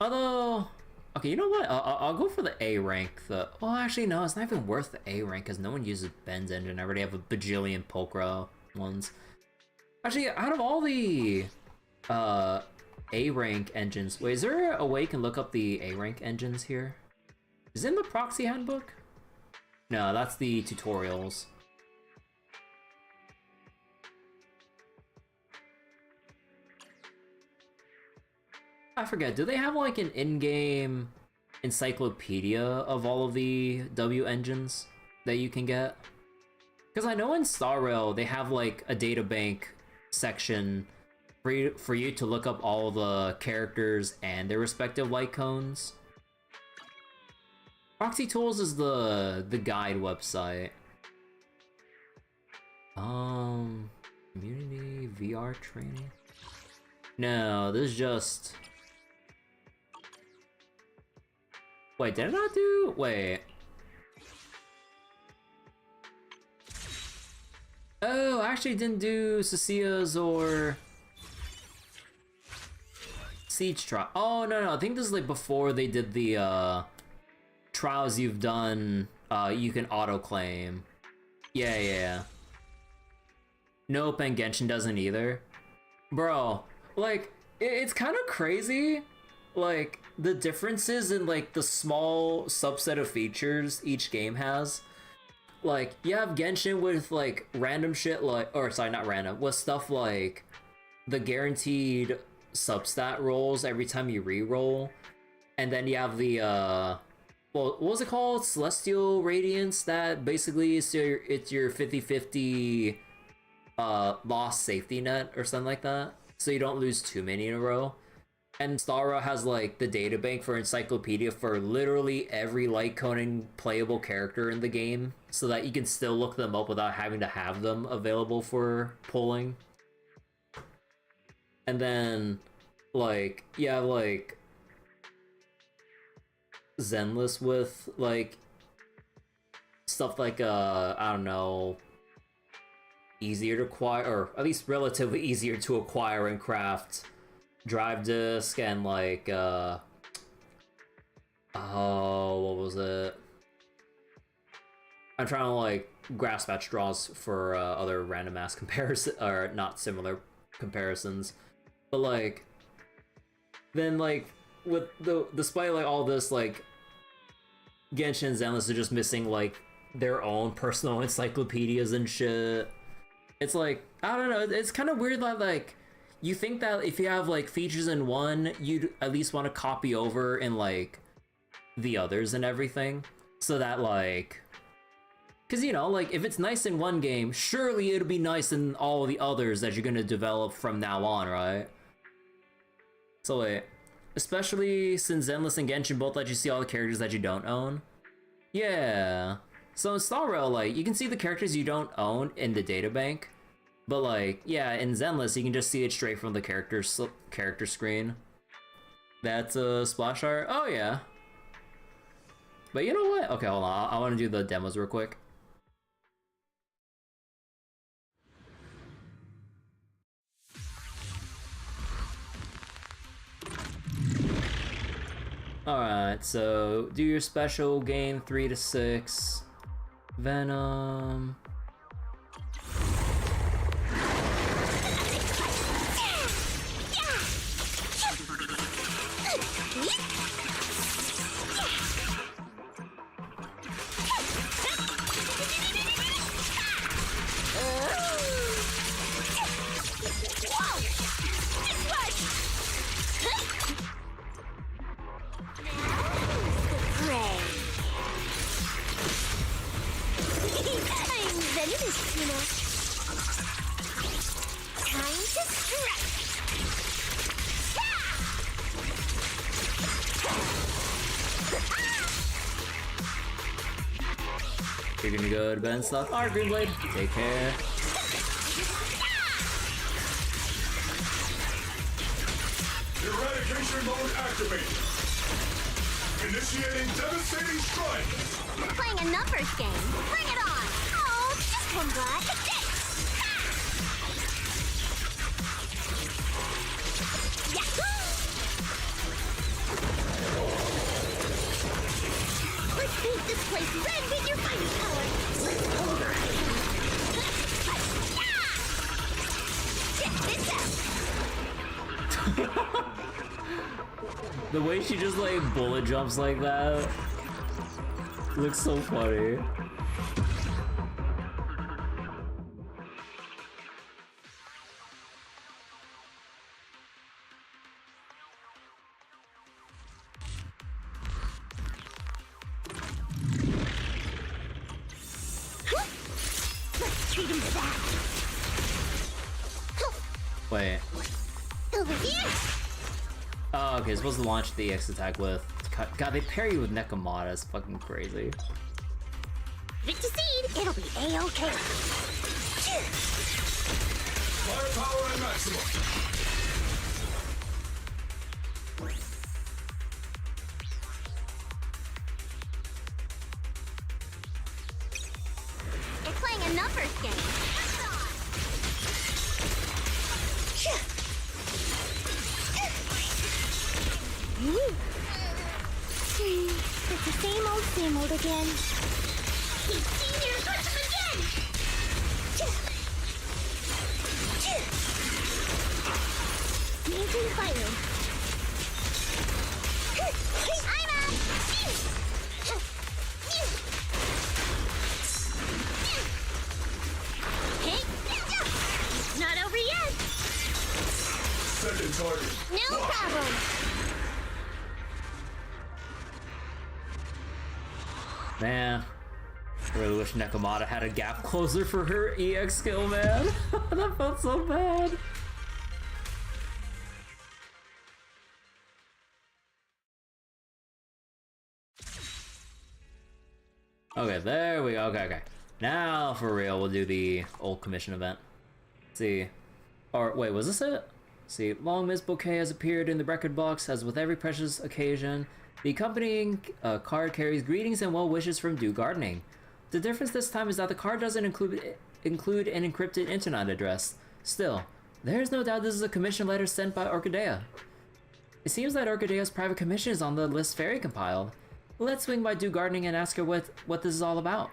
Although, Okay, you know what? I'll go for the A rank. Well, actually, no, it's not even worth the A rank because no one uses Ben's engine. I already have a bajillion Pokra ones. Actually, out of all the A rank engines, wait, is there a way you can look up the A rank engines here? Is it in the proxy handbook? No, that's the tutorials. I forget, do they have like an in-game encyclopedia of all of the W engines that you can get? Because I know in Star Rail they have like a databank section for you to look up all the characters and their respective light cones. Proxy Tools is the guide website. Community VR training? No, this is just... Wait, did I not do... Wait. Oh, I actually didn't do Cecia's or... Siege trial. Oh, no, I think this is like before they did the, trials you've done, you can auto-claim. Yeah. Nope, and Genshin doesn't either. Bro, like, it's kind of crazy, like, the differences in, like, the small subset of features each game has. Like, you have Genshin with, like, random shit, like, or, sorry, not random, with stuff like the guaranteed substat rolls every time you re-roll. And then you have the, well, what was it called? Celestial Radiance, that basically is it's your 50-50 lost safety net or something like that, so you don't lose too many in a row. And Star Rail has like the databank for encyclopedia for literally every light coning playable character in the game, so that you can still look them up without having to have them available for pulling. And then like you have like Zenless with like stuff like I don't know, easier to acquire, or at least relatively easier to acquire and craft drive disc, and like oh, what was it? I'm trying to like grasp at straws for other random ass comparison, or not similar comparisons, but like then like with despite like all this, like Genshin and Zenless are just missing like their own personal encyclopedias and shit. It's like, I don't know, it's kind of weird that like you think that if you have like features in one, you'd at least want to copy over in like the others and everything, so that like, because you know, like if it's nice in one game, surely it'll be nice in all the others that you're gonna develop from now on, right? So wait, especially since Zenless and Genshin both let you see all the characters that you don't own. Yeah. So in Star Rail, like, you can see the characters you don't own in the databank, but like, yeah, in Zenless, you can just see it straight from the character screen. That's a splash art. Oh yeah. But you know what? Okay, hold on. I want to do the demos real quick. Alright, so do your special, gain 3 to 6. Venom. You're gonna go to bed and stuff. Alright, Greenblade, take care. Eradication mode activated. Initiating devastating strike. Playing a numbers game. Bring it on! Oh, just come back. Yahoo! Red with your finest power! Let's pulverize him! Check this out! The way she just like bullet jumps like that looks so funny. Let's treat him to that! Wait. Over here! Oh, okay, supposed to launch the EX attack with... God, they pair you with Nekomata. It's fucking crazy. Victor Seed, it'll be A-okay. Firepower at maximum. You're playing a numbers game. It's the same old again. He's senior punch him again! Amazing fighting. I'm up! Hey, it's not over yet! Second target. No problem! Man, I really wish Nekomata had a gap closer for her EX skill, man. That felt so bad. Okay, there we go. Okay. Now, for real, we'll do the old commission event. Let's see. Or, wait, was this it? See, long mist bouquet has appeared in the record box, as with every precious occasion. The accompanying card carries greetings and well wishes from Dew Gardening. The difference this time is that the card doesn't include an encrypted internet address. Still, there is no doubt this is a commission letter sent by Orchidea. It seems that Orchidea's private commission is on the list Fairy compiled. Let's swing by Dew Gardening and ask her what this is all about.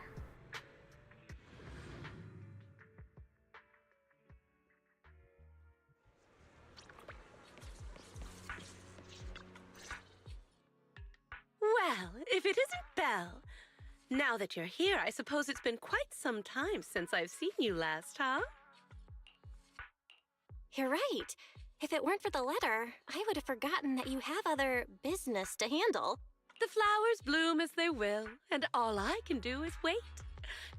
Well, if it isn't Belle. Now that you're here, I suppose it's been quite some time since I've seen you last, huh? You're right. If it weren't for the letter, I would have forgotten that you have other business to handle. The flowers bloom as they will, and all I can do is wait.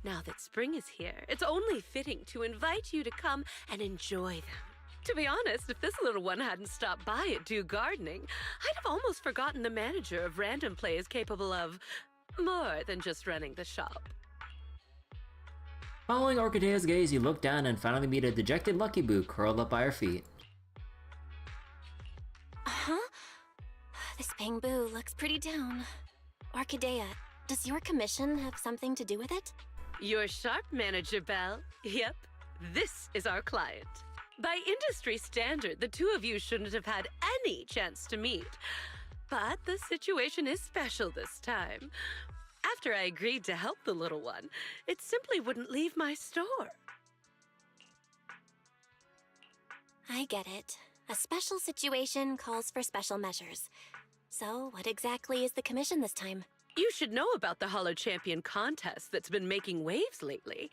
Now that spring is here, it's only fitting to invite you to come and enjoy them. To be honest, if this little one hadn't stopped by at Dew Gardening, I'd have almost forgotten the manager of Random Play is capable of more than just running the shop. Following Orchidea's gaze, you look down and finally meet a dejected Lucky Boo curled up by her feet. Huh? This Bangbu looks pretty down. Orchidea, does your commission have something to do with it? You're sharp, Manager Belle. Yep, this is our client. By industry standard, the two of you shouldn't have had any chance to meet. But the situation is special this time. After I agreed to help the little one, it simply wouldn't leave my store. I get it. A special situation calls for special measures. So, what exactly is the commission this time? You should know about the Hollow Champion contest that's been making waves lately.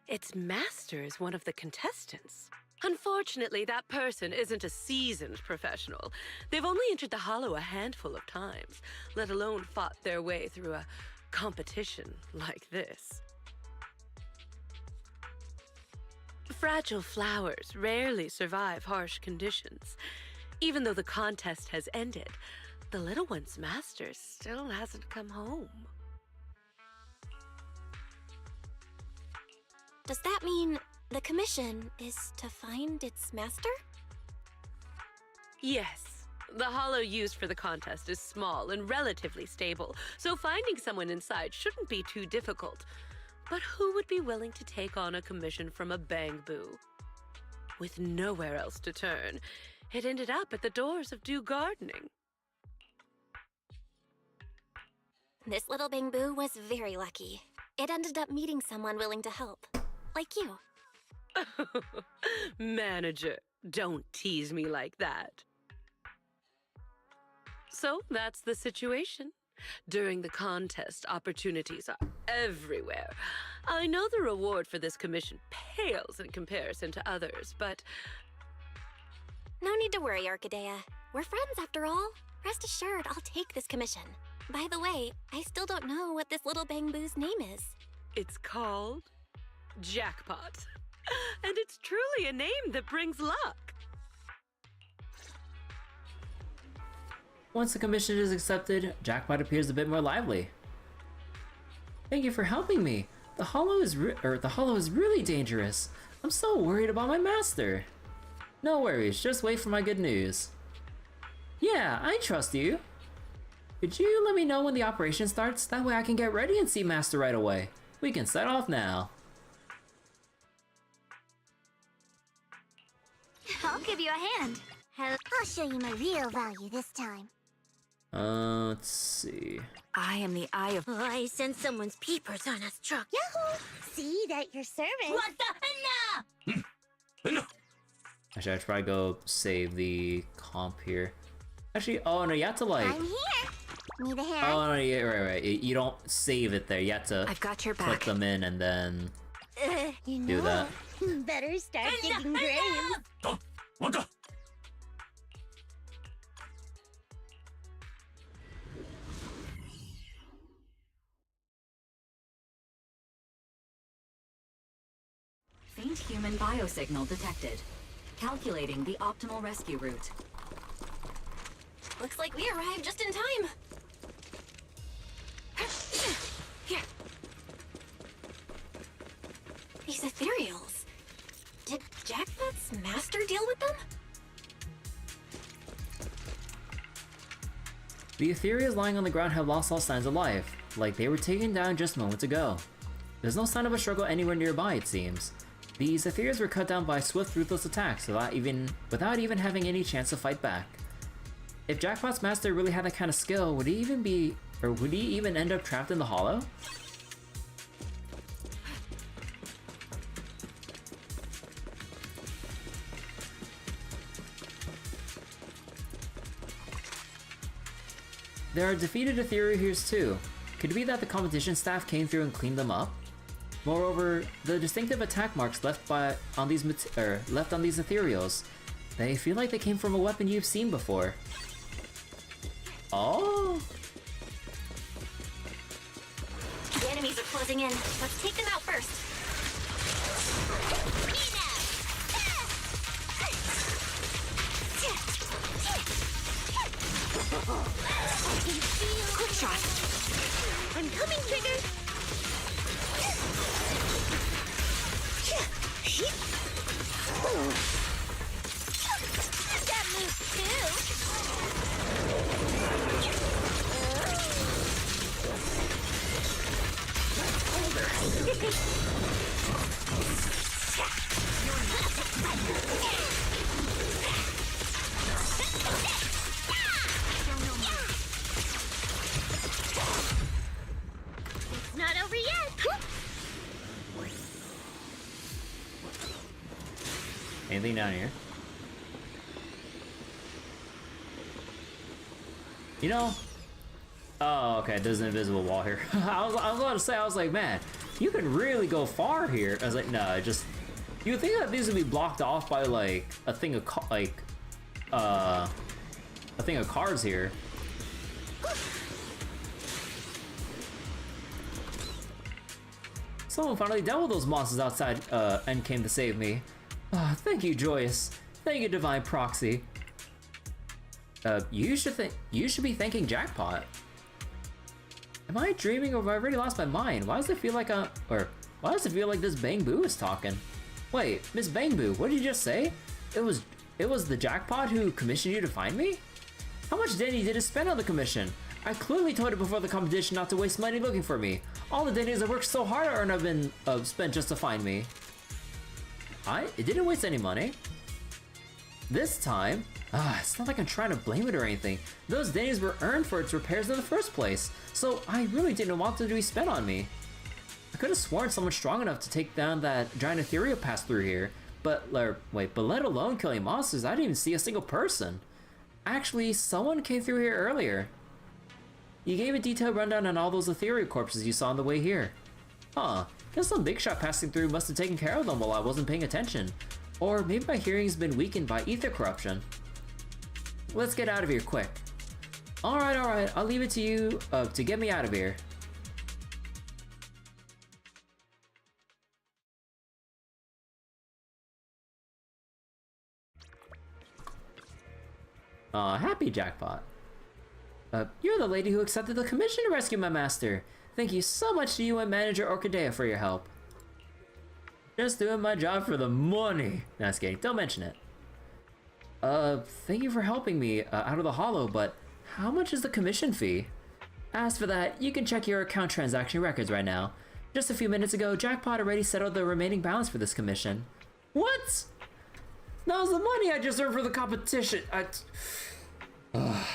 Its master is one of the contestants. Unfortunately, that person isn't a seasoned professional. They've only entered the Hollow a handful of times, let alone fought their way through a competition like this. Fragile flowers rarely survive harsh conditions. Even though the contest has ended, the little one's master still hasn't come home. Does that mean the commission is to find its master? Yes. The hollow used for the contest is small and relatively stable, so finding someone inside shouldn't be too difficult. But who would be willing to take on a commission from a Bangbu? With nowhere else to turn, it ended up at the doors of Dew Gardening. This little bamboo was very lucky. It ended up meeting someone willing to help. Like you. Manager, don't tease me like that. So that's the situation. During the contest, opportunities are everywhere. I know the reward for this commission pales in comparison to others, but No need to worry, Orchidea. We're friends after all. Rest assured, I'll take this commission. By the way, I still don't know what this little bamboo's name is. it's called Jackpot. And it's truly a name that brings luck. Once the commission is accepted, Jackpot appears a bit more lively. Thank you for helping me. The hollow is really dangerous. I'm so worried about my master. No worries, just wait for my good news. Yeah, I trust you. Could you let me know when the operation starts? That way I can get ready and see Master right away. We can set off now. I'll give you a hand. I'll show you my real value this time. Let's see. I am the eye of... Oh, I sense someone's peepers on us truck. Yahoo! See that your service. What the henna? Actually, I should probably go save the comp here. Actually, oh no, you have to like... I'm here. Need a hand? Oh no, yeah, right. You don't save it there. You have to I've got your put back. them in and then You know, do that. better start digging graves. Faint human biosignal detected. Calculating the optimal rescue route. Looks like we arrived just in time. Here. These ethereals. Did Jackpot's master deal with them? The ethereals lying on the ground have lost all signs of life, like they were taken down just moments ago. There's no sign of a struggle anywhere nearby, it seems. These ethereals were cut down by swift, ruthless attacks without even having any chance to fight back. If Jackpot's master really had that kind of skill, would he even end up trapped in the hollow? There are defeated ethereal here too. Could it be that the competition staff came through and cleaned them up? Moreover, the distinctive attack marks left on these ethereals, they feel like they came from a weapon you've seen before. Oh! The enemies are closing in. Let's take them out first. Quick shot. I'm coming, Trigger. That moves too. It's not over yet. Anything down here? You know? Oh, okay, there's an invisible wall here. I was about to say, I was like, man, you can really go far here. I was like, no, you would think that these would be blocked off by like a thing of a thing of cards here. Someone finally dealt with those monsters outside and came to save me. Ah, thank you, Joyous. Thank you, Divine Proxy. You should be thanking Jackpot. Am I dreaming or have I already lost my mind? Why does it feel like why does it feel like this Bangbu is talking? Wait, Miss Bangbu, what did you just say? It was the Jackpot who commissioned you to find me? How much did it spend on the commission? I clearly told it before the competition not to waste money looking for me. All the days I worked so hard to earn have been spent just to find me. It didn't waste any money. This time, It's not like I'm trying to blame it or anything. Those days were earned for its repairs in the first place, so I really didn't want them to be spent on me. I could have sworn someone strong enough to take down that giant ethereal passed through here, but let alone killing monsters, I didn't even see a single person. Actually, someone came through here earlier. You gave a detailed rundown on all those ethereal corpses you saw on the way here. Huh, guess some big shot passing through must have taken care of them while I wasn't paying attention. Or maybe my hearing's been weakened by ether corruption. Let's get out of here quick. Alright, I'll leave it to you to get me out of here. Happy jackpot. You're the lady who accepted the commission to rescue my master. Thank you so much to you and Manager Orchidea for your help. Just doing my job for the money. No, just kidding. Don't mention it. Thank you for helping me out of the hollow, but how much is the commission fee? As for that, you can check your account transaction records right now. Just a few minutes ago, Jackpot already settled the remaining balance for this commission. What? That was the money I just earned for the competition. Oh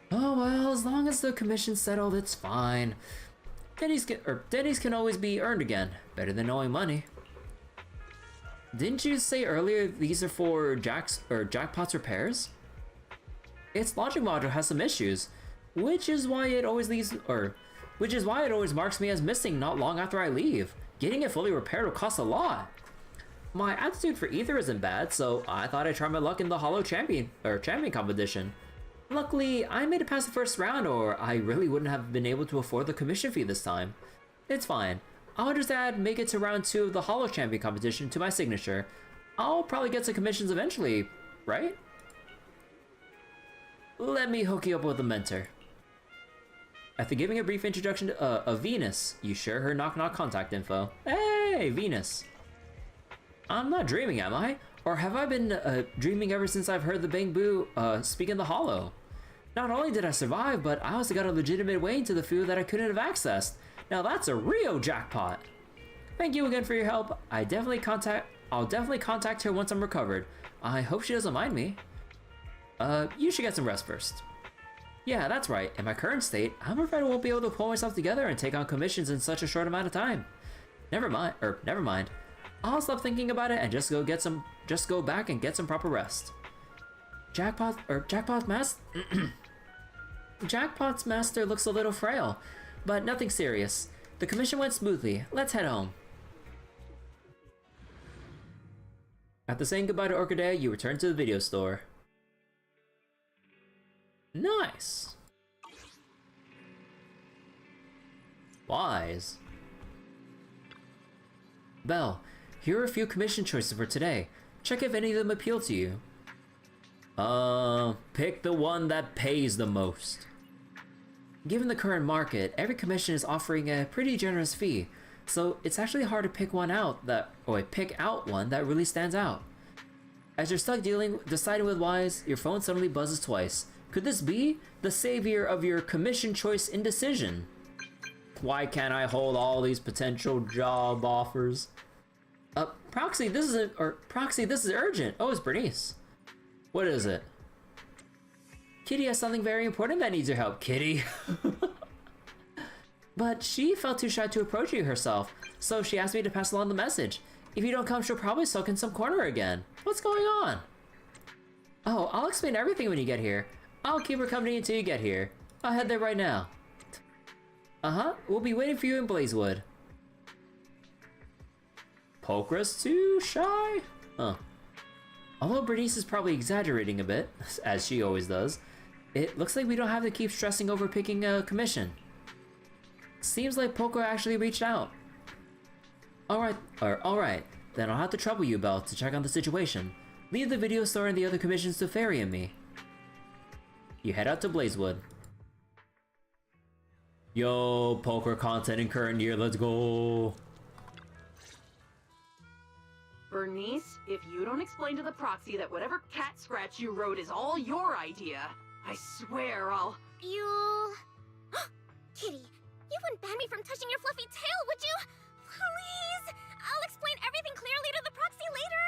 well, as long as the commission's settled, it's fine. Denny's can always be earned again. Better than owing money. Didn't you say earlier these are for Jackpot's repairs? Its logic module has some issues, which is why it always marks me as missing not long after I leave. Getting it fully repaired will cost a lot. My attitude for ether isn't bad, so I thought I'd try my luck in the Hollow champion competition. Luckily, I made it past the first round, or I really wouldn't have been able to afford the commission fee this time. It's fine. I'll just make it to round 2 of the Hollow Champion competition to my signature. I'll probably get some commissions eventually, right? Let me hook you up with a mentor. After giving a brief introduction to Venus, you share her knock-knock contact info. Hey, Venus. I'm not dreaming, am I? Or have I been dreaming ever since I've heard the Bang Boo speak in the Hollow? Not only did I survive, but I also got a legitimate way into the field that I couldn't have accessed. Now that's a real jackpot. Thank you again for your help. I'll definitely contact her once I'm recovered. I hope she doesn't mind me. You should get some rest first. Yeah, that's right. In my current state, I'm afraid I won't be able to pull myself together and take on commissions in such a short amount of time. Never mind. I'll stop thinking about it and just go back and get some proper rest. Jackpot's master looks a little frail, but nothing serious. The commission went smoothly. Let's head home. After saying goodbye to Orchidea, you return to the video store. Nice. Wise. Belle, here are a few commission choices for today. Check if any of them appeal to you. Pick the one that pays the most. Given the current market, every commission is offering a pretty generous fee, so it's actually hard to pick out one that really stands out. As you're stuck deciding with Wise, your phone suddenly buzzes twice. Could this be the savior of your commission choice indecision? Why can't I hold all these potential job offers? Proxy, this is urgent. Oh, it's Bernice. What is it? Kitty has something very important that needs your help, Kitty. But she felt too shy to approach you herself, so she asked me to pass along the message. If you don't come, she'll probably sulk in some corner again. What's going on? Oh, I'll explain everything when you get here. I'll keep her company until you get here. I'll head there right now. We'll be waiting for you in Blazewood. Pokra's too shy? Huh. Although Bernice is probably exaggerating a bit, as she always does, it looks like we don't have to keep stressing over picking a commission. Seems like Pokra actually reached out. Alright, then I'll have to trouble you, Belle, to check on the situation. Leave the video store and the other commissions to Fairy and me. You head out to Blazewood. Yo, Pokra content in current year, let's go! Bernice, if you don't explain to the proxy that whatever cat scratch you wrote is all your idea, I swear I'll... You... Kitty, you wouldn't ban me from touching your fluffy tail, would you? Please! I'll explain everything clearly to the proxy later!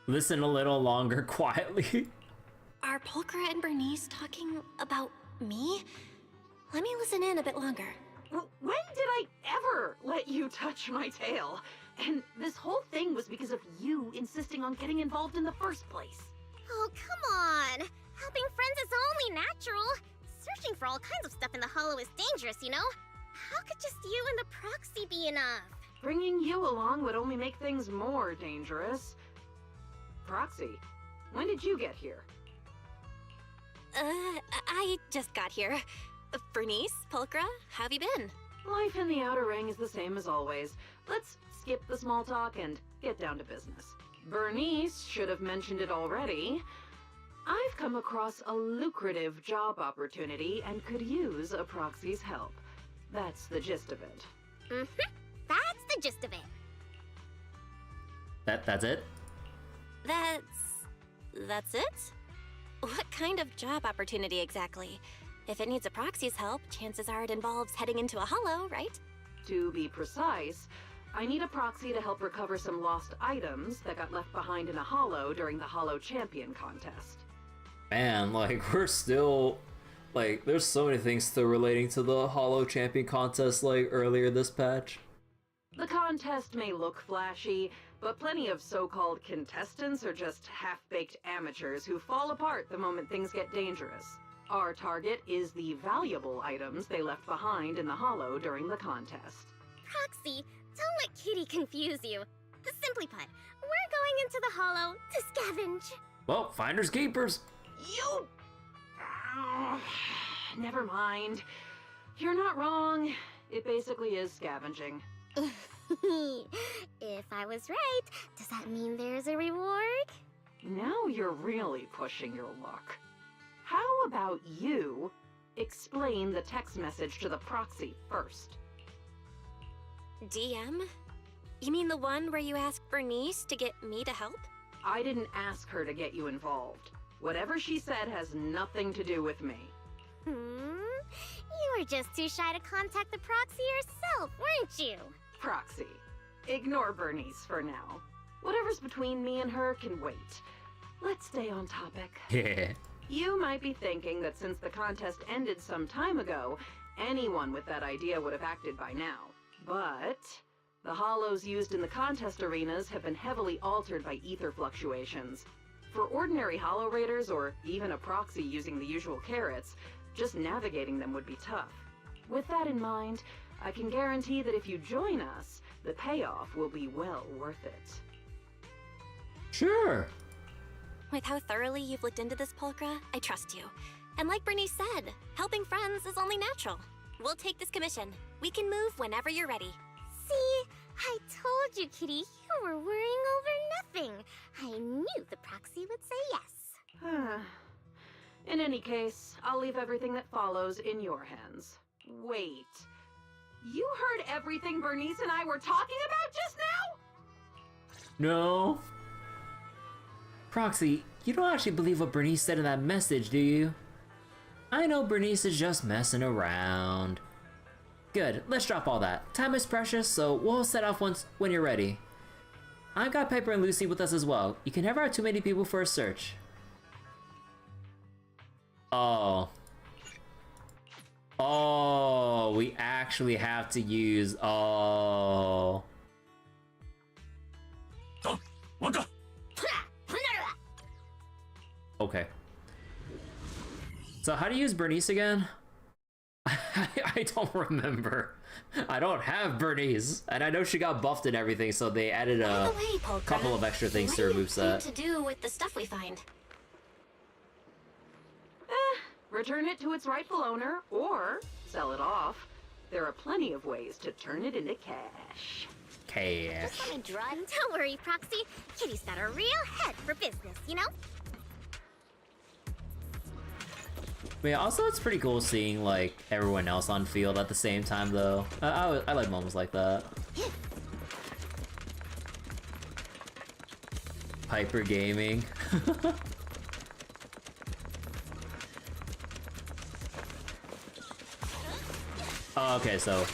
Listen a little longer quietly. Are Pulchra and Bernice talking about me? Let me listen in a bit longer. When did I ever let you touch my tail? And this whole thing was because of you insisting on getting involved in the first place. Oh, come on. Helping friends is only natural. Searching for all kinds of stuff in the Hollow is dangerous, you know? How could just you and the proxy be enough? Bringing you along would only make things more dangerous. Proxy, when did you get here? I just got here. Bernice, Pulchra, how have you been? Life in the Outer Ring is the same as always. Let's skip the small talk and get down to business. Bernice should have mentioned it already. I've come across a lucrative job opportunity and could use a proxy's help. That's the gist of it. That's the gist of it. That's it? That's it? What kind of job opportunity exactly? If it needs a proxy's help, chances are it involves heading into a hollow, right? To be precise, I need a proxy to help recover some lost items that got left behind in a hollow during the Hollow Champion contest. Man, like, we're still... Like, there's so many things still relating to the Hollow Champion contest, like, earlier this patch. The contest may look flashy, but plenty of so-called contestants are just half-baked amateurs who fall apart the moment things get dangerous. Our target is the valuable items they left behind in the hollow during the contest. Proxy, don't let Kitty confuse you. Simply put, we're going into the Hollow to scavenge. Well, finders keepers. You... Never mind. You're not wrong. It basically is scavenging. If I was right, does that mean there's a reward? Now you're really pushing your luck. How about you explain the text message to the proxy first? DM? You mean the one where you asked Bernice to get me to help? I didn't ask her to get you involved. Whatever she said has nothing to do with me. You were just too shy to contact the proxy yourself, weren't you? Proxy. Ignore Bernice for now. Whatever's between me and her can wait. Let's stay on topic. Yeah. You might be thinking that since the contest ended some time ago, anyone with that idea would have acted by now. But the hollows used in the contest arenas have been heavily altered by ether fluctuations. For ordinary hollow raiders, or even a proxy using the usual carrots, just navigating them would be tough. With that in mind, I can guarantee that if you join us, the payoff will be well worth it. Sure. With how thoroughly you've looked into this, Pulchra, I trust you. And like Bernice said, helping friends is only natural. We'll take this commission. We can move whenever you're ready. See? I told you, Kitty, you were worrying over nothing. I knew the proxy would say yes. In any case, I'll leave everything that follows in your hands. Wait. You heard everything Bernice and I were talking about just now? No. Proxy, you don't actually believe what Bernice said in that message, do you? I know Bernice is just messing around. Good, let's drop all that. Time is precious, so we'll set off when you're ready. I've got Piper and Lucy with us as well. You can never have too many people for a search. Oh. Oh, we actually have to use... Oh. Okay. So how do you use Bernice again? I don't remember. I don't have Bernice, and I know she got buffed and everything, so they added a couple of extra things to her moveset. To do with the stuff we find. Return it to its rightful owner, or sell it off. There are plenty of ways to turn it into cash. Cash. Just want to draw. Don't worry, Proxy. Kitty's got a real head for business, you know? But yeah, also it's pretty cool seeing like everyone else on field at the same time though. I like moments like that. Piper Gaming. Oh, okay, so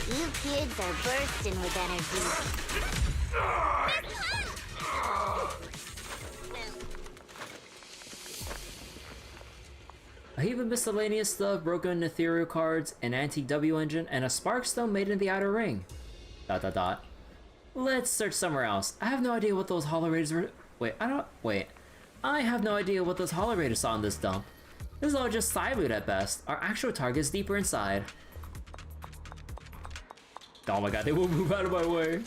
You kids are bursting with energy. A heap of miscellaneous stuff, broken ethereal cards, an antique W engine, and a spark stone made in the outer ring. ... Let's search somewhere else. I have no idea what those hollow raiders were. I have no idea what those hollow raiders saw in this dump. This is all just side loot at best. Our actual target is deeper inside. Oh my god, they will move out of my way.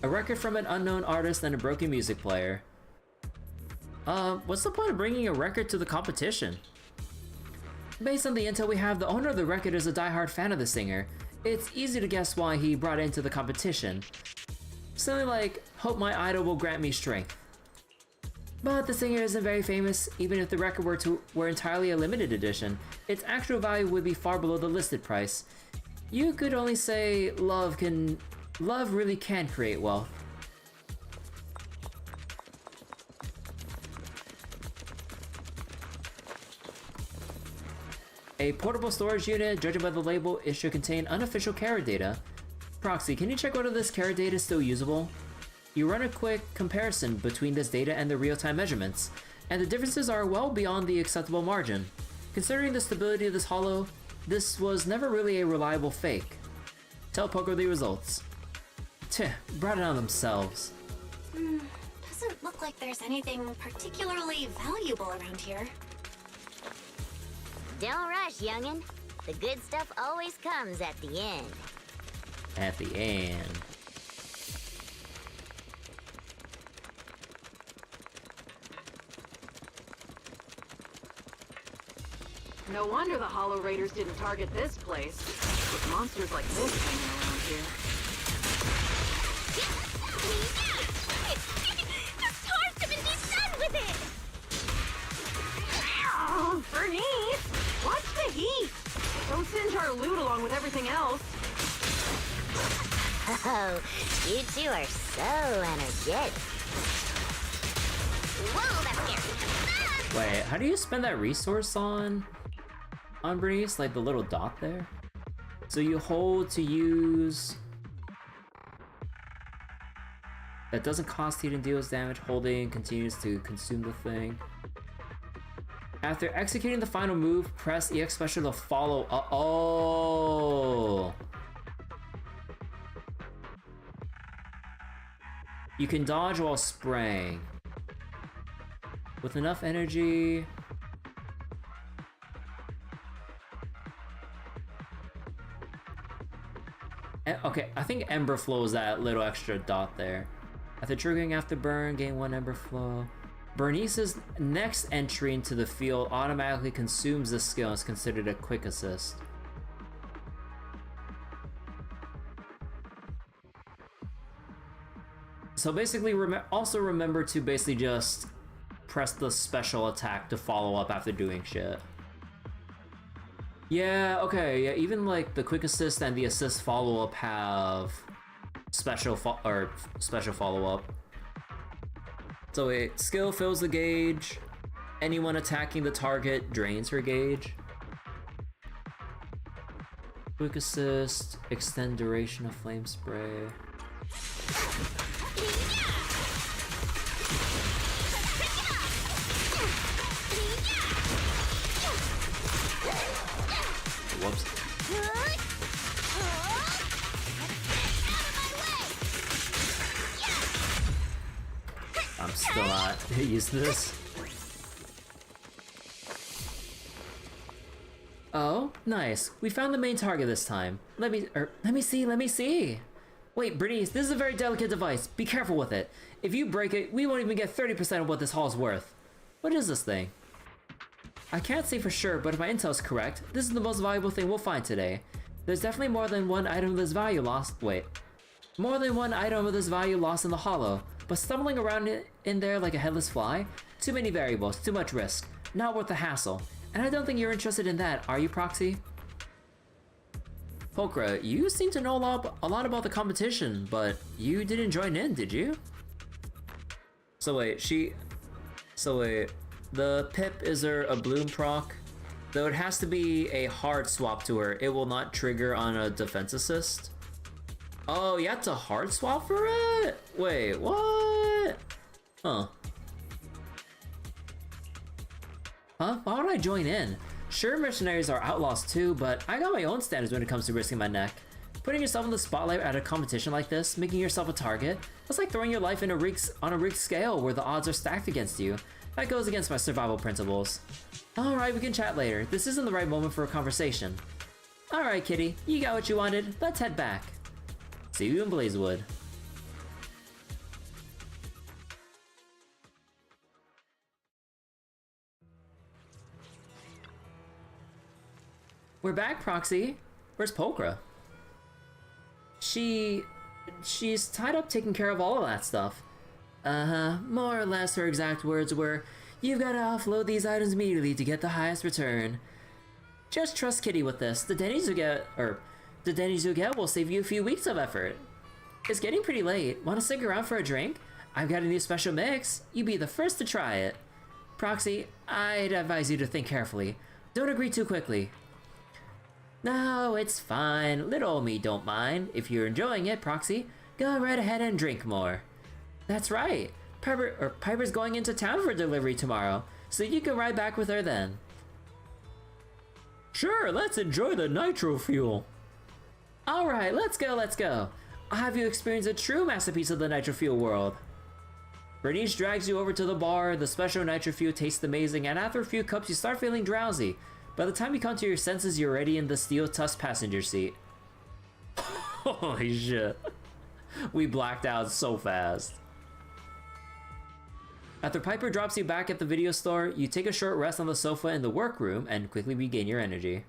A record from an unknown artist and a broken music player. What's the point of bringing a record to the competition? Based on the intel we have, the owner of the record is a diehard fan of the singer. It's easy to guess why he brought it into the competition. Something like, hope my idol will grant me strength. But the singer isn't very famous. Even if the record were entirely a limited edition, its actual value would be far below the listed price. You could only say love really can create wealth. A portable storage unit, judging by the label, it should contain unofficial carrier data. Proxy, can you check whether this carrier data is still usable? You run a quick comparison between this data and the real-time measurements, and the differences are well beyond the acceptable margin. Considering the stability of this hollow, this was never really a reliable fake. Tell Poker the results. Brought it on themselves. Doesn't look like there's anything particularly valuable around here. Don't rush, youngin'. The good stuff always comes at the end. At the end. No wonder the Hollow Raiders didn't target this place. With monsters like this hanging around here. The stars have been done with it! Oh, Bernice! Watch the heat! Don't singe our loot along with everything else. Oh, you two are so energetic. Whoa, that's scary. Wait, how do you spend that resource on Bernice? Like the little dot there? So you hold to use... That doesn't cost heat and deals damage. Holding continues to consume the thing. After executing the final move, press EX special to follow up. Oh! You can dodge while spraying. With enough energy... Okay, I think Ember Flow is that little extra dot there. After triggering after burn, gain 1 Ember Flow. Bernice's next entry into the field automatically consumes this skill and is considered a quick assist. So basically, also remember to basically just press the special attack to follow up after doing shit. Yeah, okay, yeah, even like the quick assist and the assist follow-up have special follow-up. So it skill fills the gauge, anyone attacking the target drains her gauge. Quick assist, extend duration of flame spray. Whoops. I'm still not used to this. Oh, nice. We found the main target this time. Let me see. Wait, Bernice, this is a very delicate device. Be careful with it. If you break it, we won't even get 30% of what this haul's worth. What is this thing? I can't say for sure, but if my intel is correct, this is the most valuable thing we'll find today. There's definitely more than one item of this value lost. More than one item of this value lost in the hollow, but stumbling around in there like a headless fly? Too many variables, too much risk. Not worth the hassle. And I don't think you're interested in that, are you, Proxy? Pokra, you seem to know a lot about the competition, but you didn't join in, did you? So wait, the Pip is her a Bloom proc? Though it has to be a hard swap to her, it will not trigger on a defense assist. Oh, you have to hard swap for it? Wait, what? Huh. Huh? Why would I join in? Sure, mercenaries are outlaws too, but I got my own standards when it comes to risking my neck. Putting yourself in the spotlight at a competition like this, making yourself a target, it's like throwing your life in on a rigged scale where the odds are stacked against you. That goes against my survival principles. Alright, we can chat later. This isn't the right moment for a conversation. Alright, kitty, you got what you wanted. Let's head back. See you in Blazewood. We're back, Proxy. Where's Pokra? She's tied up taking care of all of that stuff. More or less her exact words were, "You've got to offload these items immediately to get the highest return. Just trust Kitty with this. The Denny's you get will save you a few weeks of effort. It's getting pretty late. Want to stick around for a drink? I've got a new special mix. You'd be the first to try it. Proxy, I'd advise you to think carefully. Don't agree too quickly." "No, it's fine. Little old me don't mind. If you're enjoying it, Proxy, go right ahead and drink more." "That's right. Piper's going into town for delivery tomorrow, so you can ride back with her then." "Sure, let's enjoy the nitro fuel." "Alright, let's go. I'll have you experience a true masterpiece of the nitro fuel world." Bernice drags you over to the bar. The special nitro fuel tastes amazing, and after a few cups you start feeling drowsy. By the time you come to your senses, you're already in the steel-tusked passenger seat. Holy shit. We blacked out so fast. After Piper drops you back at the video store, you take a short rest on the sofa in the workroom and quickly regain your energy.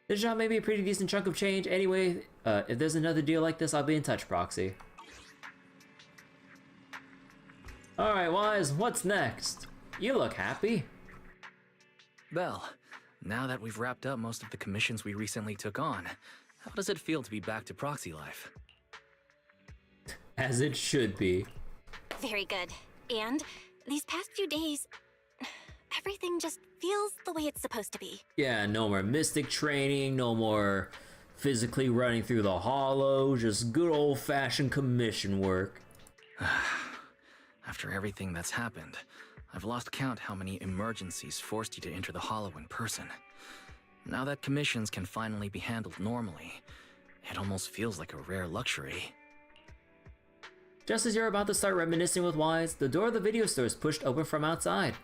This job may be a pretty decent chunk of change. Anyway, if there's another deal like this, I'll be in touch, Proxy. Alright, Wise, what's next? You look happy. Belle, now that we've wrapped up most of the commissions we recently took on, how does it feel to be back to proxy life? As it should be. Very good. And these past few days, everything just feels the way it's supposed to be. Yeah, no more mystic training, no more physically running through the hollow, just good old-fashioned commission work. After everything that's happened, I've lost count how many emergencies forced you to enter the hollow in person. Now that commissions can finally be handled normally, it almost feels like a rare luxury. Just as you're about to start reminiscing with Wise, the door of the video store is pushed open from outside.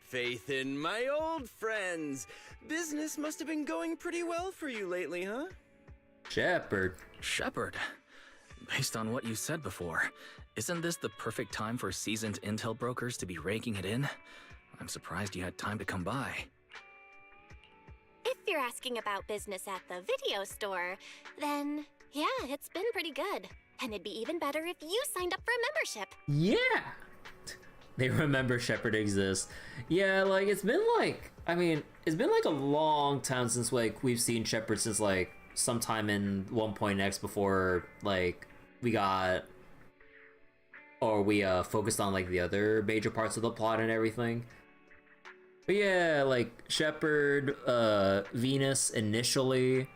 Faith in my old friends. Business must have been going pretty well for you lately, huh? Shepard. Shepard? Based on what you said before, isn't this the perfect time for seasoned intel brokers to be raking it in? I'm surprised you had time to come by. If you're asking about business at the video store, then yeah, it's been pretty good. And it'd be even better if you signed up for a membership. Yeah! They remember Shepard exists. Yeah, like, it's been like a long time since, like, we've seen Shepard since, like, sometime in 1.x before, like, we focused on, like, the other major parts of the plot and everything. But yeah, like, Shepard, Venus initially,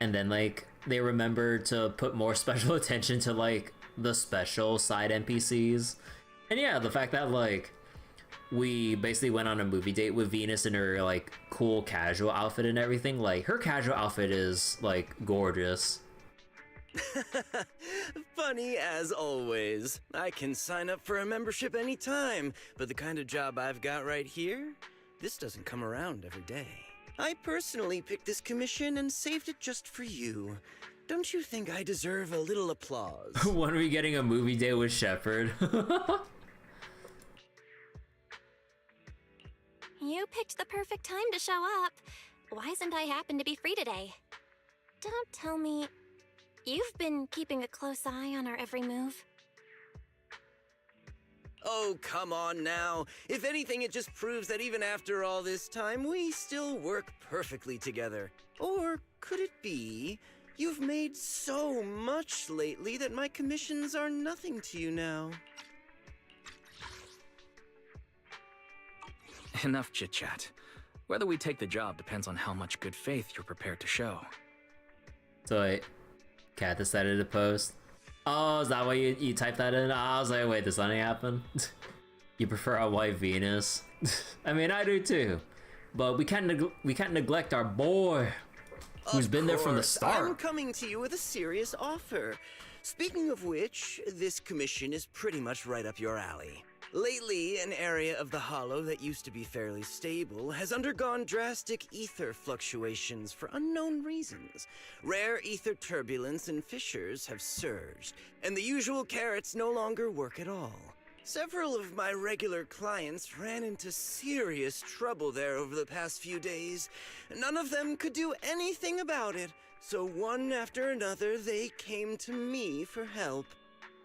and then, like, they remembered to put more special attention to, like, the special side NPCs. And yeah, the fact that, like, we basically went on a movie date with Venus in her, like, cool casual outfit and everything. Like, her casual outfit is, like, gorgeous. Funny as always. I can sign up for a membership anytime, but the kind of job I've got right here, this doesn't come around every day. I personally picked this commission and saved it just for you. Don't you think I deserve a little applause? When are we getting a movie date with Shepard? You picked the perfect time to show up. Why isn't I happen to be free today? Don't tell me you've been keeping a close eye on our every move. Oh, come on now. If anything, it just proves that even after all this time, we still work perfectly together. Or could it be you've made so much lately that my commissions are nothing to you now? Enough chit-chat. Whether we take the job depends on how much good faith you're prepared to show. So wait, Cat decided to post. Oh, is that why you typed that in? I was like, wait, does something happen? You prefer a white Venus? I mean, I do too. But we can't neglect our boy, who's been there from the start. I'm coming to you with a serious offer. Speaking of which, this commission is pretty much right up your alley. Lately, an area of the Hollow that used to be fairly stable has undergone drastic ether fluctuations for unknown reasons. Rare ether turbulence and fissures have surged, and the usual carrots no longer work at all. Several of my regular clients ran into serious trouble there over the past few days. None of them could do anything about it, so one after another they came to me for help.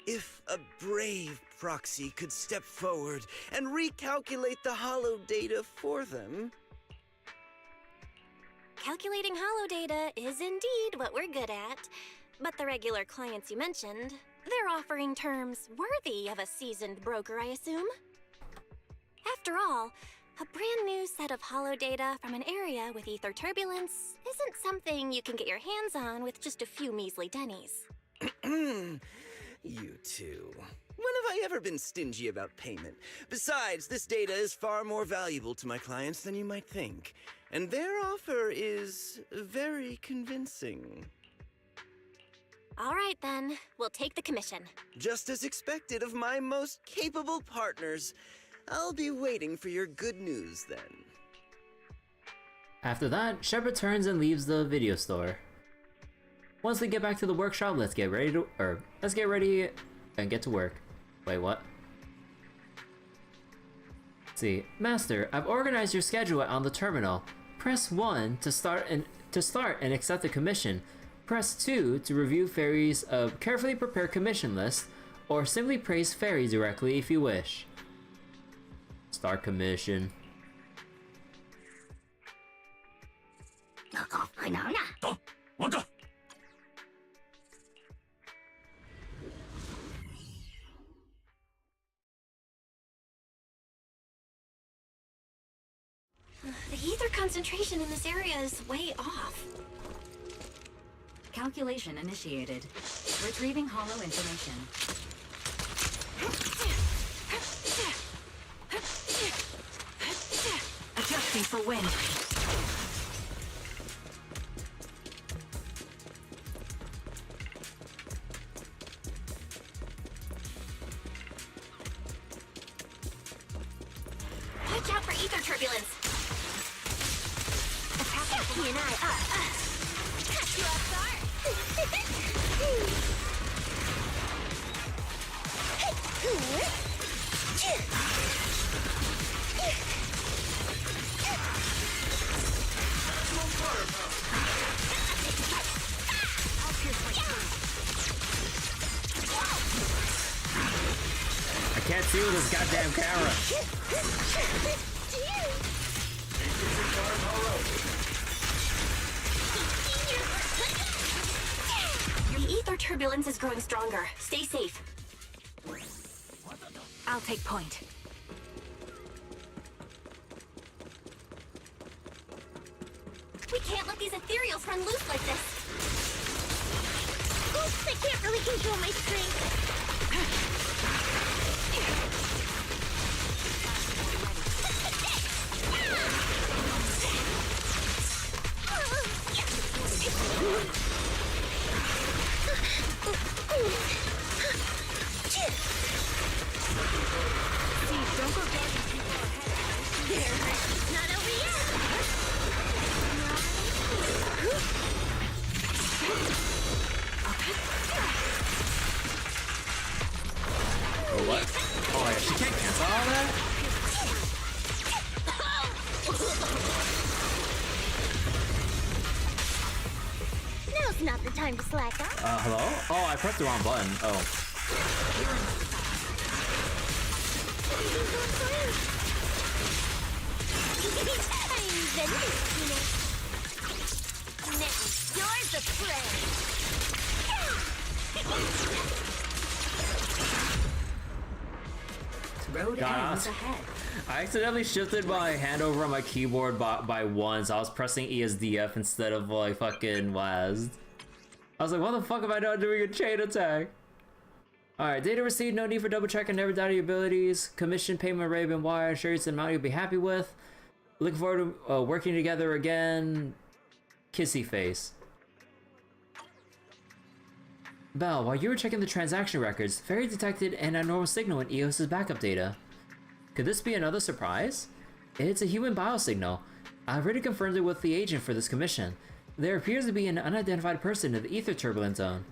If a brave proxy could step forward and recalculate the Hollow data for them... Calculating hollow data is indeed what we're good at. But the regular clients you mentioned, they're offering terms worthy of a seasoned broker, I assume? After all, a brand new set of hollow data from an area with ether turbulence isn't something you can get your hands on with just a few measly pennies. You two. When have I ever been stingy about payment? Besides, this data is far more valuable to my clients than you might think. And their offer is very convincing. All right, then. We'll take the commission. Just as expected of my most capable partners. I'll be waiting for your good news then. After that, Shepard turns and leaves the video store. Once we get back to the workshop, let's get ready and get to work. Wait, what? Let's see, Master, I've organized your schedule on the terminal. Press 1 to start and accept the commission. Press 2 to review Fairy's carefully prepared commission list, or simply praise Fairy directly if you wish. Start commission. The ether concentration in this area is way off. Calculation initiated. Retrieving hollow information. Adjusting for wind. Watch out for ether turbulence. Attacking he and I catch you off guard. I can't see with this goddamn camera. The ether turbulence is growing stronger. Stay safe. I'll take point. We can't let these ethereals run loose like this. Oops, I can't really control my strength. Don't go getting too far ahead. Not over yet. Oh, what? Oh, yeah, she can't cancel all that? Now's not the time to slack off. Hello? Oh, I pressed the wrong button. Oh. Zenless, you know. Now, you're the prey. Road God, ends ahead. I accidentally shifted my hand over on my keyboard by one, so I was pressing ESDF instead of like fucking WASD. I was like, what the fuck am I not doing a chain attack? Alright, data received, no need for double check and never doubt your abilities. Commission payment rate been wired, sure it's an amount you'll be happy with. Looking forward to working together again. Kissy face. Belle, while you were checking the transaction records, Fairy detected an abnormal signal in EOS's backup data. Could this be another surprise? It's a human biosignal. I've already confirmed it with the agent for this commission. There appears to be an unidentified person in the ether turbulence zone.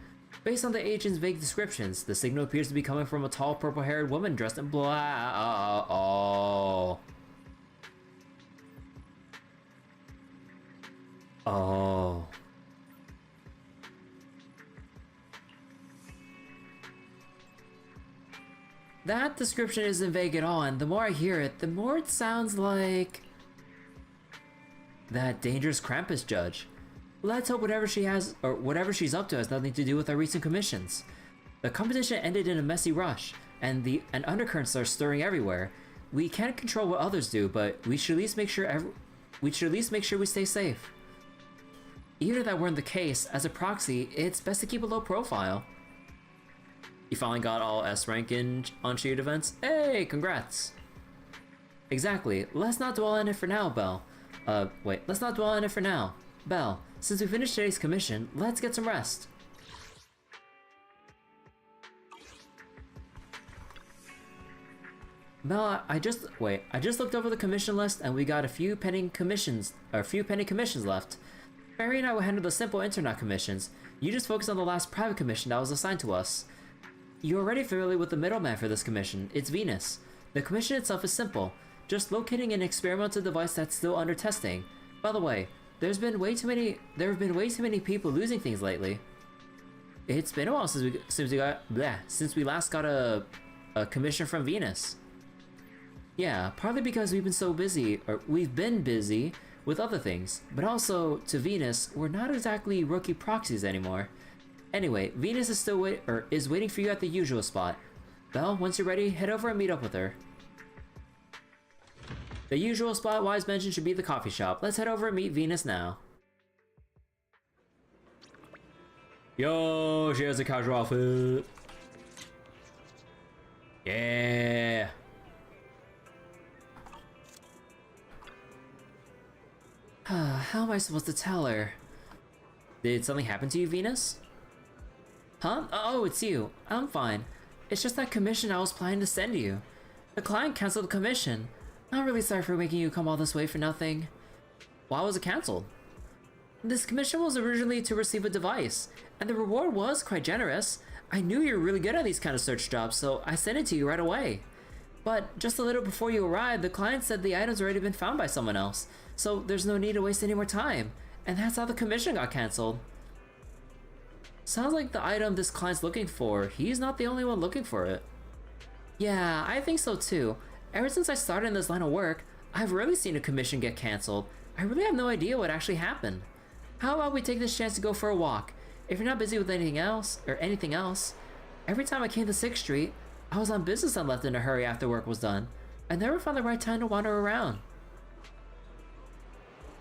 Based on the agent's vague descriptions, the signal appears to be coming from a tall purple-haired woman dressed in black. Oh. Oh. That description isn't vague at all, and the more I hear it, the more it sounds like that dangerous Krampus judge. Let's hope whatever she has, or whatever she's up to, has nothing to do with our recent commissions. The competition ended in a messy rush, and undercurrents are stirring everywhere. We can't control what others do, but we should at least make sure we stay safe. Even if that weren't the case, as a proxy, it's best to keep a low profile. You finally got all S rank on Shiyu Defense? Hey, congrats! Exactly. Let's not dwell on it for now, Belle. Let's not dwell on it for now. Belle, since we finished today's commission, let's get some rest. Belle, I just looked over the commission list and we got a few pending commissions left. Fairy and I will handle the simple internet commissions. You just focus on the last private commission that was assigned to us. You're already familiar with the middleman for this commission. It's Venus. The commission itself is simple, just locating an experimental device that's still under testing. By the way, there have been way too many people losing things lately. It's been a while since we last got a commission from Venus. Yeah, partly because we've been busy with other things, but also to Venus, we're not exactly rookie proxies anymore. Anyway, Venus is still waiting for you at the usual spot. Belle, once you're ready, head over and meet up with her. The usual spot Wise mentioned should be the coffee shop. Let's head over and meet Venus now. Yo, she has a casual outfit. Yeah. How am I supposed to tell her? Did something happen to you, Venus? Huh? Oh, it's you. I'm fine. It's just that commission I was planning to send you. The client canceled the commission. I'm really sorry for making you come all this way for nothing. Why was it canceled? This commission was originally to receive a device, and the reward was quite generous. I knew you were really good at these kind of search jobs, so I sent it to you right away. But just a little before you arrived, the client said the item's already been found by someone else, so there's no need to waste any more time. And that's how the commission got canceled. Sounds like the item this client's looking for, he's not the only one looking for it. Yeah, I think so too. Ever since I started in this line of work, I've rarely seen a commission get canceled. I really have no idea what actually happened. How about we take this chance to go for a walk? If you're not busy with anything else, every time I came to 6th Street, I was on business and left in a hurry after work was done. I never found the right time to wander around.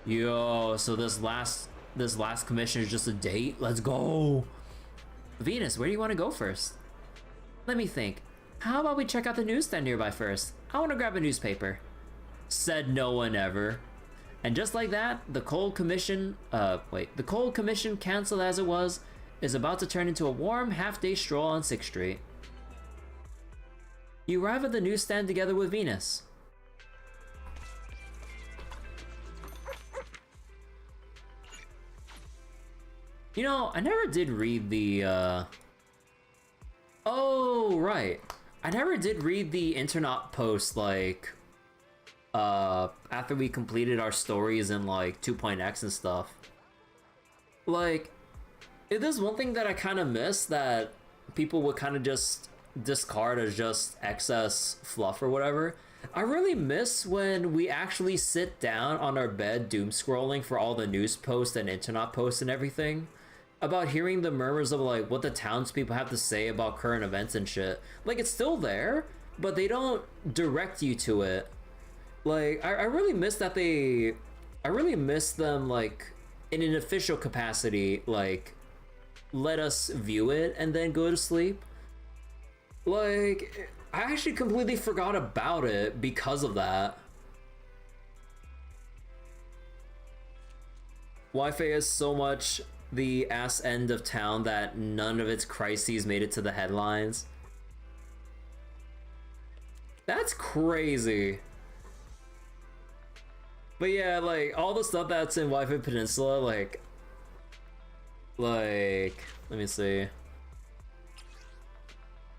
Yo, so this last commission is just a date? Let's go! Venus, where do you want to go first? Let me think. How about we check out the newsstand nearby first? I want to grab a newspaper. Said no one ever. And just like that, the cold commission, canceled as it was, is about to turn into a warm half-day stroll on 6th Street. You arrive at the newsstand together with Venus. You know, I never did read the, Oh, right. I never did read the internet post, like, after we completed our stories in, like, 2.x and stuff. Like, it is one thing that I kind of miss, that people would kind of just discard as just excess fluff or whatever. I really miss when we actually sit down on our bed doom scrolling for all the news posts and internet posts and everything about hearing the murmurs of like what the townspeople have to say about current events and shit. Like, it's still there, but they don't direct you to it. Like, I really miss that I really miss them, like, in an official capacity, like, let us view it and then go to sleep. Like, I actually completely forgot about it because of that. Wi-Fi is so much the ass end of town that none of its crises made it to the headlines. That's crazy. But yeah, like, all the stuff that's in Wi-Fi Peninsula, like, let me see.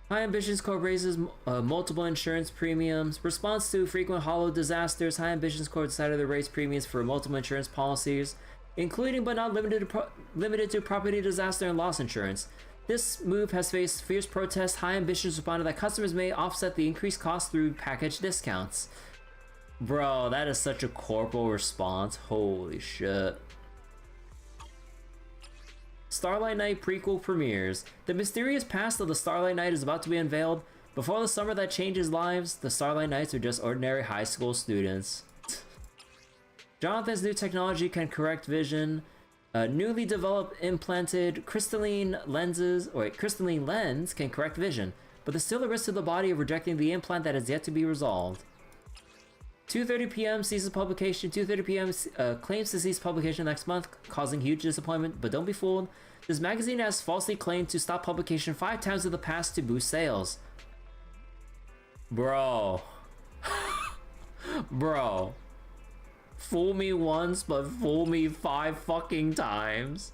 High Ambitions Corp raises multiple insurance premiums. Response to frequent hollow disasters, High Ambitions Corp decided to raise premiums for multiple insurance policies, including but not limited to property disaster and loss insurance. This move has faced fierce protests. High Ambitions responded that customers may offset the increased cost through package discounts. Bro, that is such a corporal response. Holy shit. Starlight Knight prequel premieres. The mysterious past of the Starlight Knight is about to be unveiled. Before the summer that changes lives, the Starlight Knights are just ordinary high school students. Jonathan's new technology can correct vision. Newly developed implanted crystalline lens can correct vision, but there's still a risk to the body of rejecting the implant that is yet to be resolved. 2:30 p.m. ceases publication. 2:30 p.m. Claims to cease publication next month, causing huge disappointment. But don't be fooled. This magazine has falsely claimed to stop publication 5 times in the past to boost sales. Bro. Bro. Fool me once, but fool me 5 fucking times.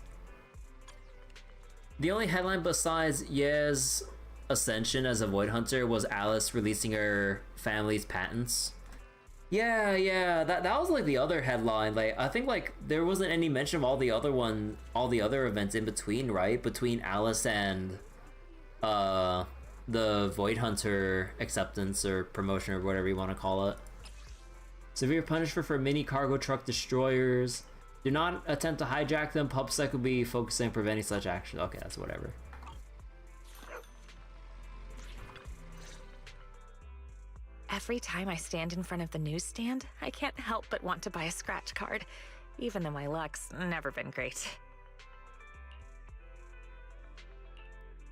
The only headline besides Ye's ascension as a Void Hunter was Alice releasing her family's patents. Yeah, that was like the other headline. Like, I think like there wasn't any mention of all the other events in between, right? Between Alice and the Void Hunter acceptance or promotion or whatever you want to call it. Severe punishment for mini cargo truck destroyers. Do not attempt to hijack them. PubSec will be focusing on preventing such action. Okay, that's whatever. Every time I stand in front of the newsstand, I can't help but want to buy a scratch card, even though my luck's never been great.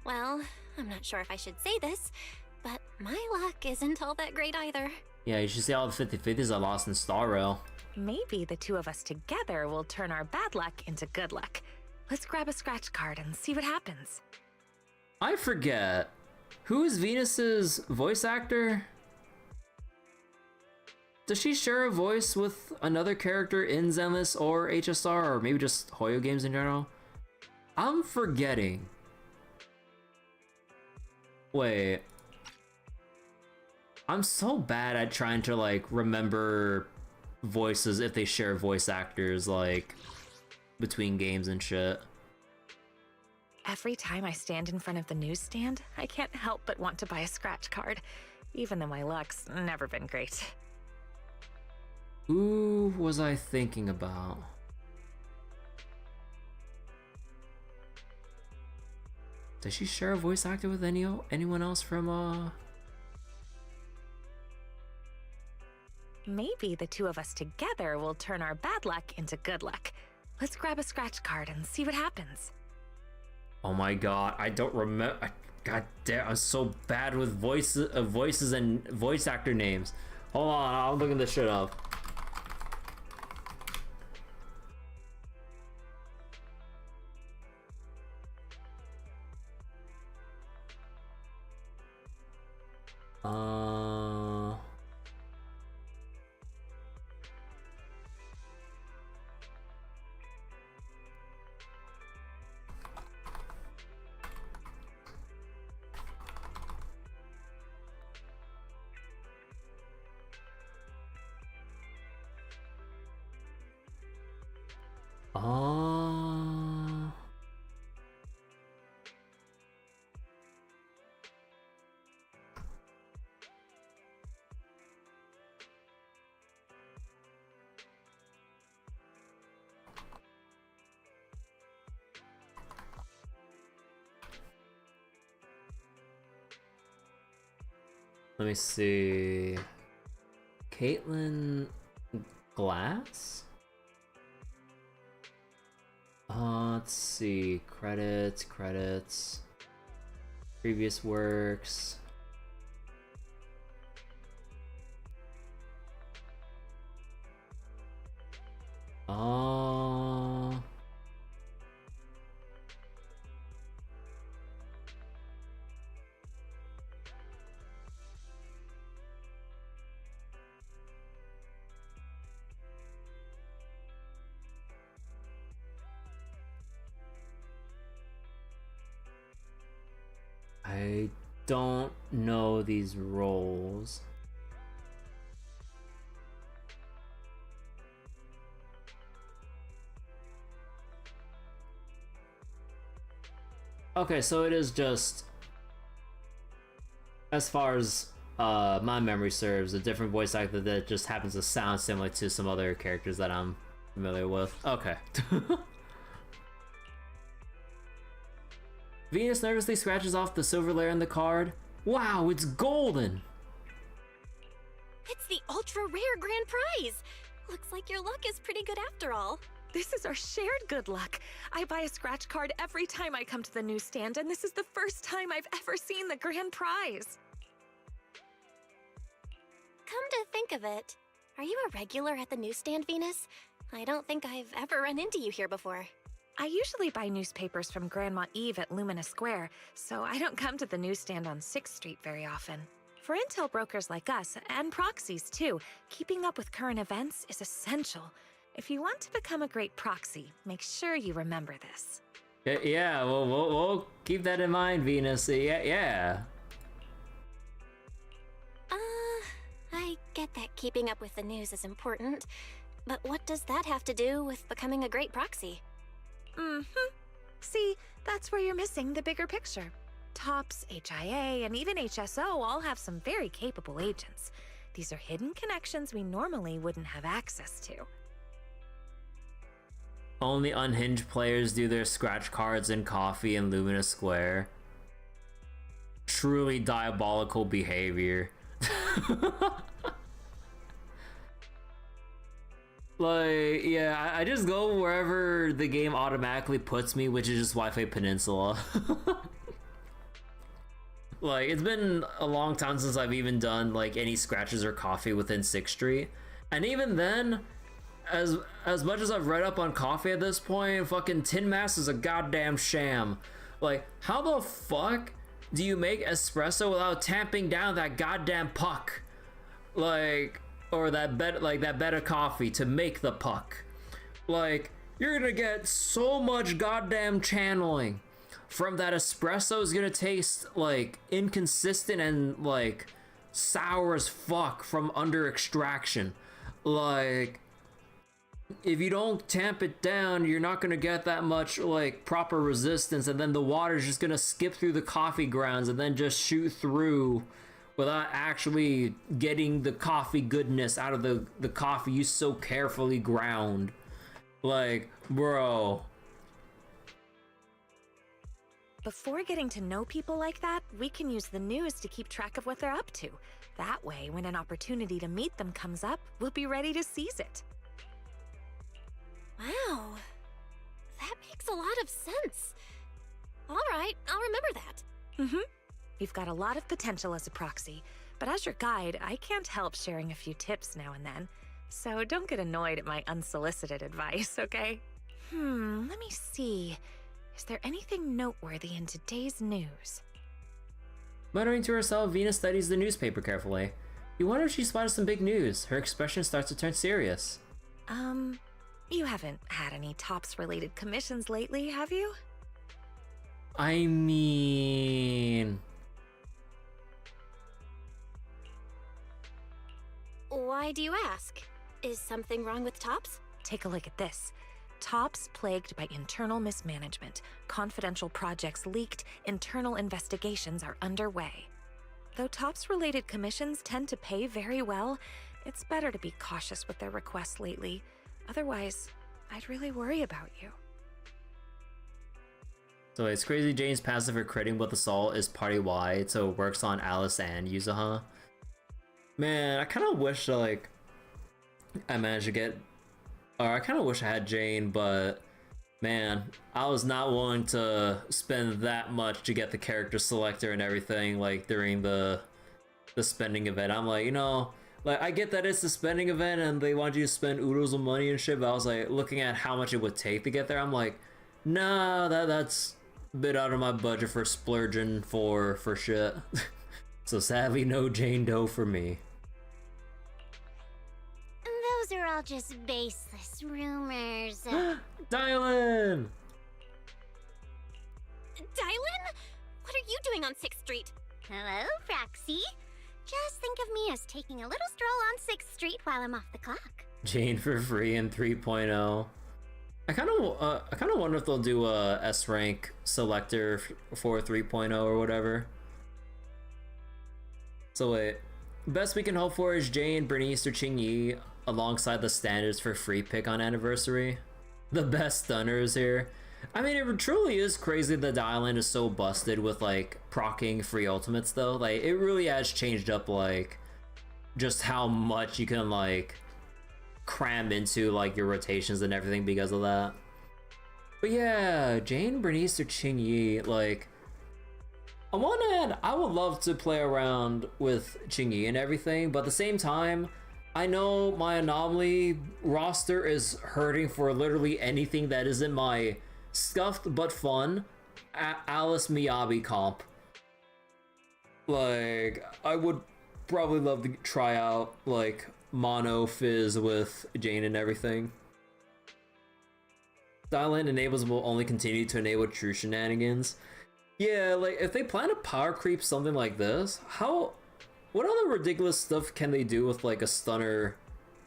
Well, I'm not sure if I should say this, but my luck isn't all that great either. Yeah, you should see all the 50/50s I lost in Star Rail. Maybe the two of us together will turn our bad luck into good luck. Let's grab a scratch card and see what happens. I forget. Who is Venus's voice actor? Does she share a voice with another character in Zenless or HSR, or maybe just Hoyo games in general? I'm forgetting. Wait. I'm so bad at trying to like remember voices if they share voice actors like between games and shit. Every time I stand in front of the newsstand, I can't help but want to buy a scratch card, even though my luck's never been great. Who was I thinking about? Does she share a voice actor with anyone else from Maybe the two of us together will turn our bad luck into good luck. Let's grab a scratch card and see what happens. Oh my god, I don't remember. God damn, I'm so bad with voices and voice actor names. Hold on, I'm looking this shit up. Let me see. Caitlin Glass? Let's see. Credits. Previous works. I don't know these roles. Okay, so it is just, as far as my memory serves, a different voice actor that just happens to sound similar to some other characters that I'm familiar with. Okay. Venus nervously scratches off the silver layer on the card. Wow, it's golden! It's the ultra rare grand prize! Looks like your luck is pretty good after all. This is our shared good luck. I buy a scratch card every time I come to the newsstand, and this is the first time I've ever seen the grand prize. Come to think of it, are you a regular at the newsstand, Venus? I don't think I've ever run into you here before. I usually buy newspapers from Grandma Eve at Lumina Square, so I don't come to the newsstand on 6th Street very often. For intel brokers like us, and proxies too, keeping up with current events is essential. If you want to become a great proxy, make sure you remember this. Yeah, well, we'll keep that in mind, Venus. Yeah. I get that keeping up with the news is important, but what does that have to do with becoming a great proxy? See, that's where you're missing the bigger picture. TOPS, HIA, and even HSO all have some very capable agents. These are hidden connections we normally wouldn't have access to. Only unhinged players do their scratch cards and coffee in Lumina Square. Truly diabolical behavior. Like, yeah, I just go wherever the game automatically puts me, which is just Wi-Fi Peninsula. Like, it's been a long time since I've even done, like, any scratches or coffee within 6th Street. And even then, as much as I've read up on coffee at this point, fucking Tin Mass is a goddamn sham. Like, how the fuck do you make espresso without tamping down that goddamn puck? Like, or that better coffee to make the puck. Like, you're gonna get so much goddamn channeling from that espresso is gonna taste like inconsistent and like sour as fuck from under extraction. Like, if you don't tamp it down, you're not gonna get that much like proper resistance, and then the water's just gonna skip through the coffee grounds and then just shoot through without actually getting the coffee goodness out of the coffee you so carefully ground. Like, bro. Before getting to know people like that, we can use the news to keep track of what they're up to. That way, when an opportunity to meet them comes up, we'll be ready to seize it. Wow, that makes a lot of sense. All right, I'll remember that. You've got a lot of potential as a proxy, but as your guide, I can't help sharing a few tips now and then. So don't get annoyed at my unsolicited advice, okay? Let me see. Is there anything noteworthy in today's news? Muttering to herself, Venus studies the newspaper carefully. You wonder if she spotted some big news. Her expression starts to turn serious. You haven't had any TOPS-related commissions lately, have you? I mean... Why do you ask? Is something wrong with TOPS? Take a look at this. TOPS plagued by internal mismanagement. Confidential projects leaked. Internal investigations are underway. Though TOPS-related commissions tend to pay very well, it's better to be cautious with their requests lately. Otherwise, I'd really worry about you. So it's Crazy Jane's passive for critting with assault is party-wide, so it works on Alice and Yuzuha. Man, I kind of wish like I managed to get, or I kind of wish I had Jane, but man, I was not willing to spend that much to get the character selector and everything like during the spending event. I'm like, you know, like I get that it's the spending event and they want you to spend oodles of money and shit, but I was like looking at how much it would take to get there. I'm like, nah, that's a bit out of my budget for splurging for shit. So sadly, no Jane Doe for me. Those are all just baseless rumors. Dylan! Dylan? What are you doing on 6th Street? Hello, Roxy. Just think of me as taking a little stroll on 6th Street while I'm off the clock. Jane for free in 3.0. I kind of wonder if they'll do a S rank selector for 3.0 or whatever. So wait, best we can hope for is Jane, Bernice, or Qingyi alongside the standards for free pick on anniversary. The best stunners here. I mean, it truly is crazy that the island is so busted with like proccing free ultimates though. Like it really has changed up like just how much you can like cram into like your rotations and everything because of that. But yeah, Jane, Bernice, or Qingyi, like on one hand, I would love to play around with Qingyi and everything, but at the same time, I know my anomaly roster is hurting for literally anything that isn't my scuffed but fun Alice Miyabi comp. Like, I would probably love to try out like Mono Fizz with Jane and everything. Silent enables will only continue to enable true shenanigans. Yeah, like if they plan to power creep something like this, what other ridiculous stuff can they do with like a stunner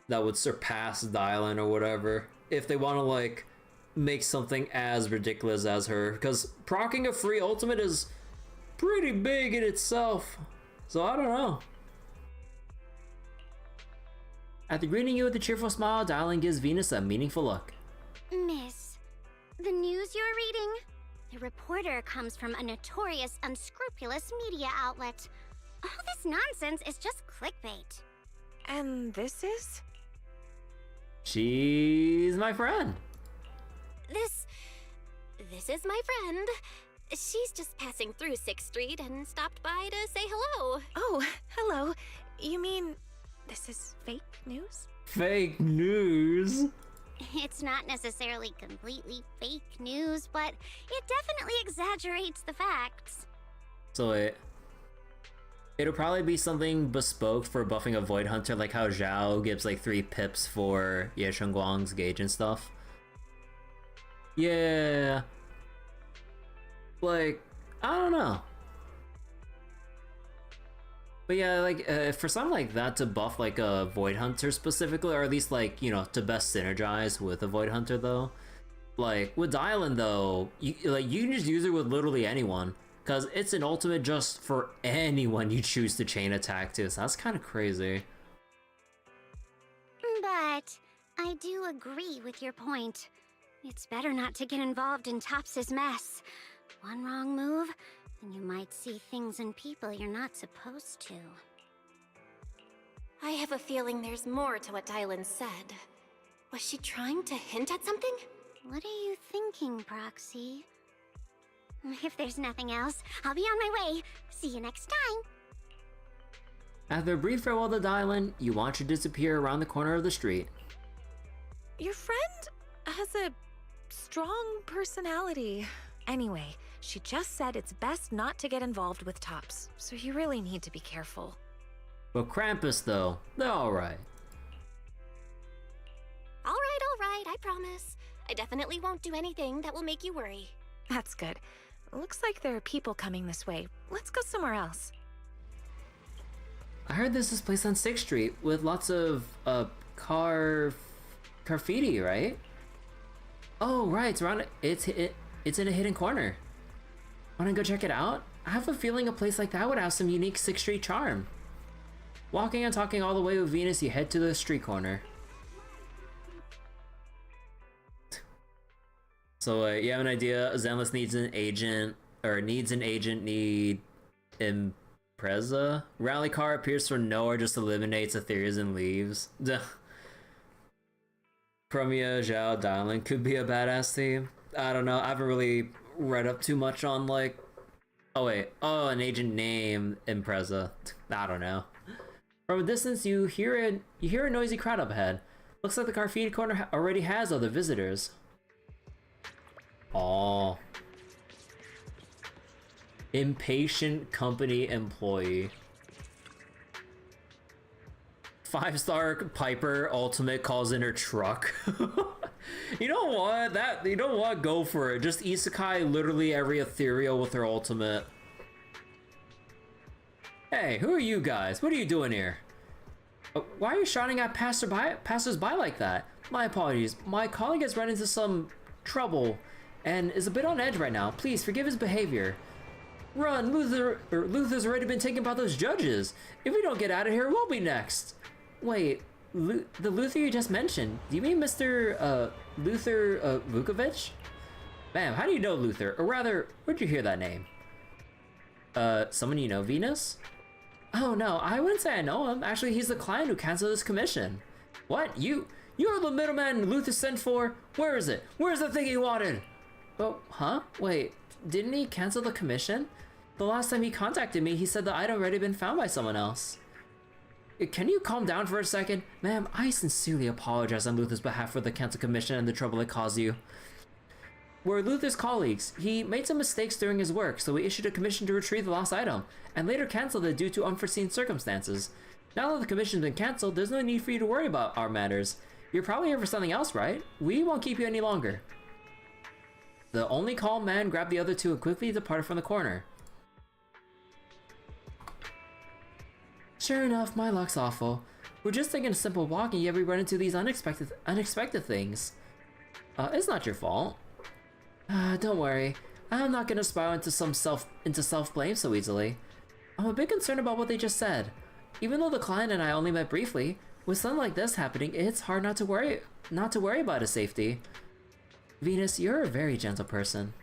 that would surpass Dylan or whatever if they want to like make something as ridiculous as her? Because proccing a free ultimate is pretty big in itself, so I don't know. After greeting you with a cheerful smile, Dylan gives Venus a meaningful look. Miss, the news you're reading? The reporter comes from a notorious, unscrupulous media outlet. All this nonsense is just clickbait. And this is? She's my friend. This is my friend. She's just passing through 6th Street and stopped by to say hello. Oh, hello. You mean this is fake news? Fake news? It's not necessarily completely fake news, but it definitely exaggerates the facts. So it'll probably be something bespoke for buffing a Void Hunter, like how Zhao gives like 3 pips for Ye Shengguang's gauge and stuff. Yeah. Like, I don't know. But yeah, like, for something like that to buff like a Void Hunter specifically, or at least like, you know, to best synergize with a Void Hunter though. Like, with Dylan though, you can just use it with literally anyone. Because it's an ultimate just for anyone you choose to chain attack to, so that's kind of crazy. But I do agree with your point. It's better not to get involved in Tops's mess. One wrong move, and you might see things and people you're not supposed to. I have a feeling there's more to what Dylan said. Was she trying to hint at something? What are you thinking, Proxy? If there's nothing else, I'll be on my way. See you next time. After a brief farewell to Dylan, you watch her disappear around the corner of the street. Your friend has a strong personality. Anyway, she just said it's best not to get involved with Tops, so you really need to be careful. But Krampus though, they're alright. All right, I promise. I definitely won't do anything that will make you worry. That's good. Looks like there are people coming this way. Let's go somewhere else. I heard there's this place on 6th Street with lots of graffiti, right? Oh, right, it's in a hidden corner. Wanna go check it out? I have a feeling a place like that would have some unique 6th Street charm. Walking and talking all the way with Venus, you head to the street corner. So you have an idea, Zenless needs an agent, need Preza? Rally car appears from nowhere, just eliminates Aetherius and leaves. Duh. Chromia, Zhao, Dylan could be a badass team. I don't know. I haven't really read up too much on like... Oh wait. Oh, an agent named Impreza. I don't know. From a distance, you hear a noisy crowd up ahead. Looks like the graffiti corner already has other visitors. Oh. Impatient company employee. 5-star Piper Ultimate calls in her truck. You know what? Go for it. Just isekai literally every ethereal with her ultimate. Hey, who are you guys? What are you doing here? Why are you shouting at passers-by like that? My apologies. My colleague has run into some trouble and is a bit on edge right now. Please forgive his behavior. Run, Luther's already been taken by those judges. If we don't get out of here, we'll be next. Wait, the Luther you just mentioned, do you mean Mr. Luther Vukovic? Ma'am, how do you know Luther? Or rather, where'd you hear that name? Someone you know, Venus? Oh no, I wouldn't say I know him. Actually, he's the client who canceled his commission. What? You're the middleman Luther sent for? Where is it? Where's the thing he wanted? Oh, huh? Wait, didn't he cancel the commission? The last time he contacted me, he said the item had already been found by someone else. Can you calm down for a second? Ma'am, I sincerely apologize on Luther's behalf for the canceled commission and the trouble it caused you. We're Luther's colleagues. He made some mistakes during his work, so we issued a commission to retrieve the lost item, and later canceled it due to unforeseen circumstances. Now that the commission's been canceled, there's no need for you to worry about our matters. You're probably here for something else, right? We won't keep you any longer. The only calm man grabbed the other two and quickly departed from the corner. Sure enough, my luck's awful. We're just taking a simple walk and yet we run into these unexpected things. It's not your fault. Don't worry. I'm not gonna spiral into self-blame so easily. I'm a bit concerned about what they just said. Even though the client and I only met briefly, with something like this happening, it's hard not to worry about his safety. Venus, you're a very gentle person.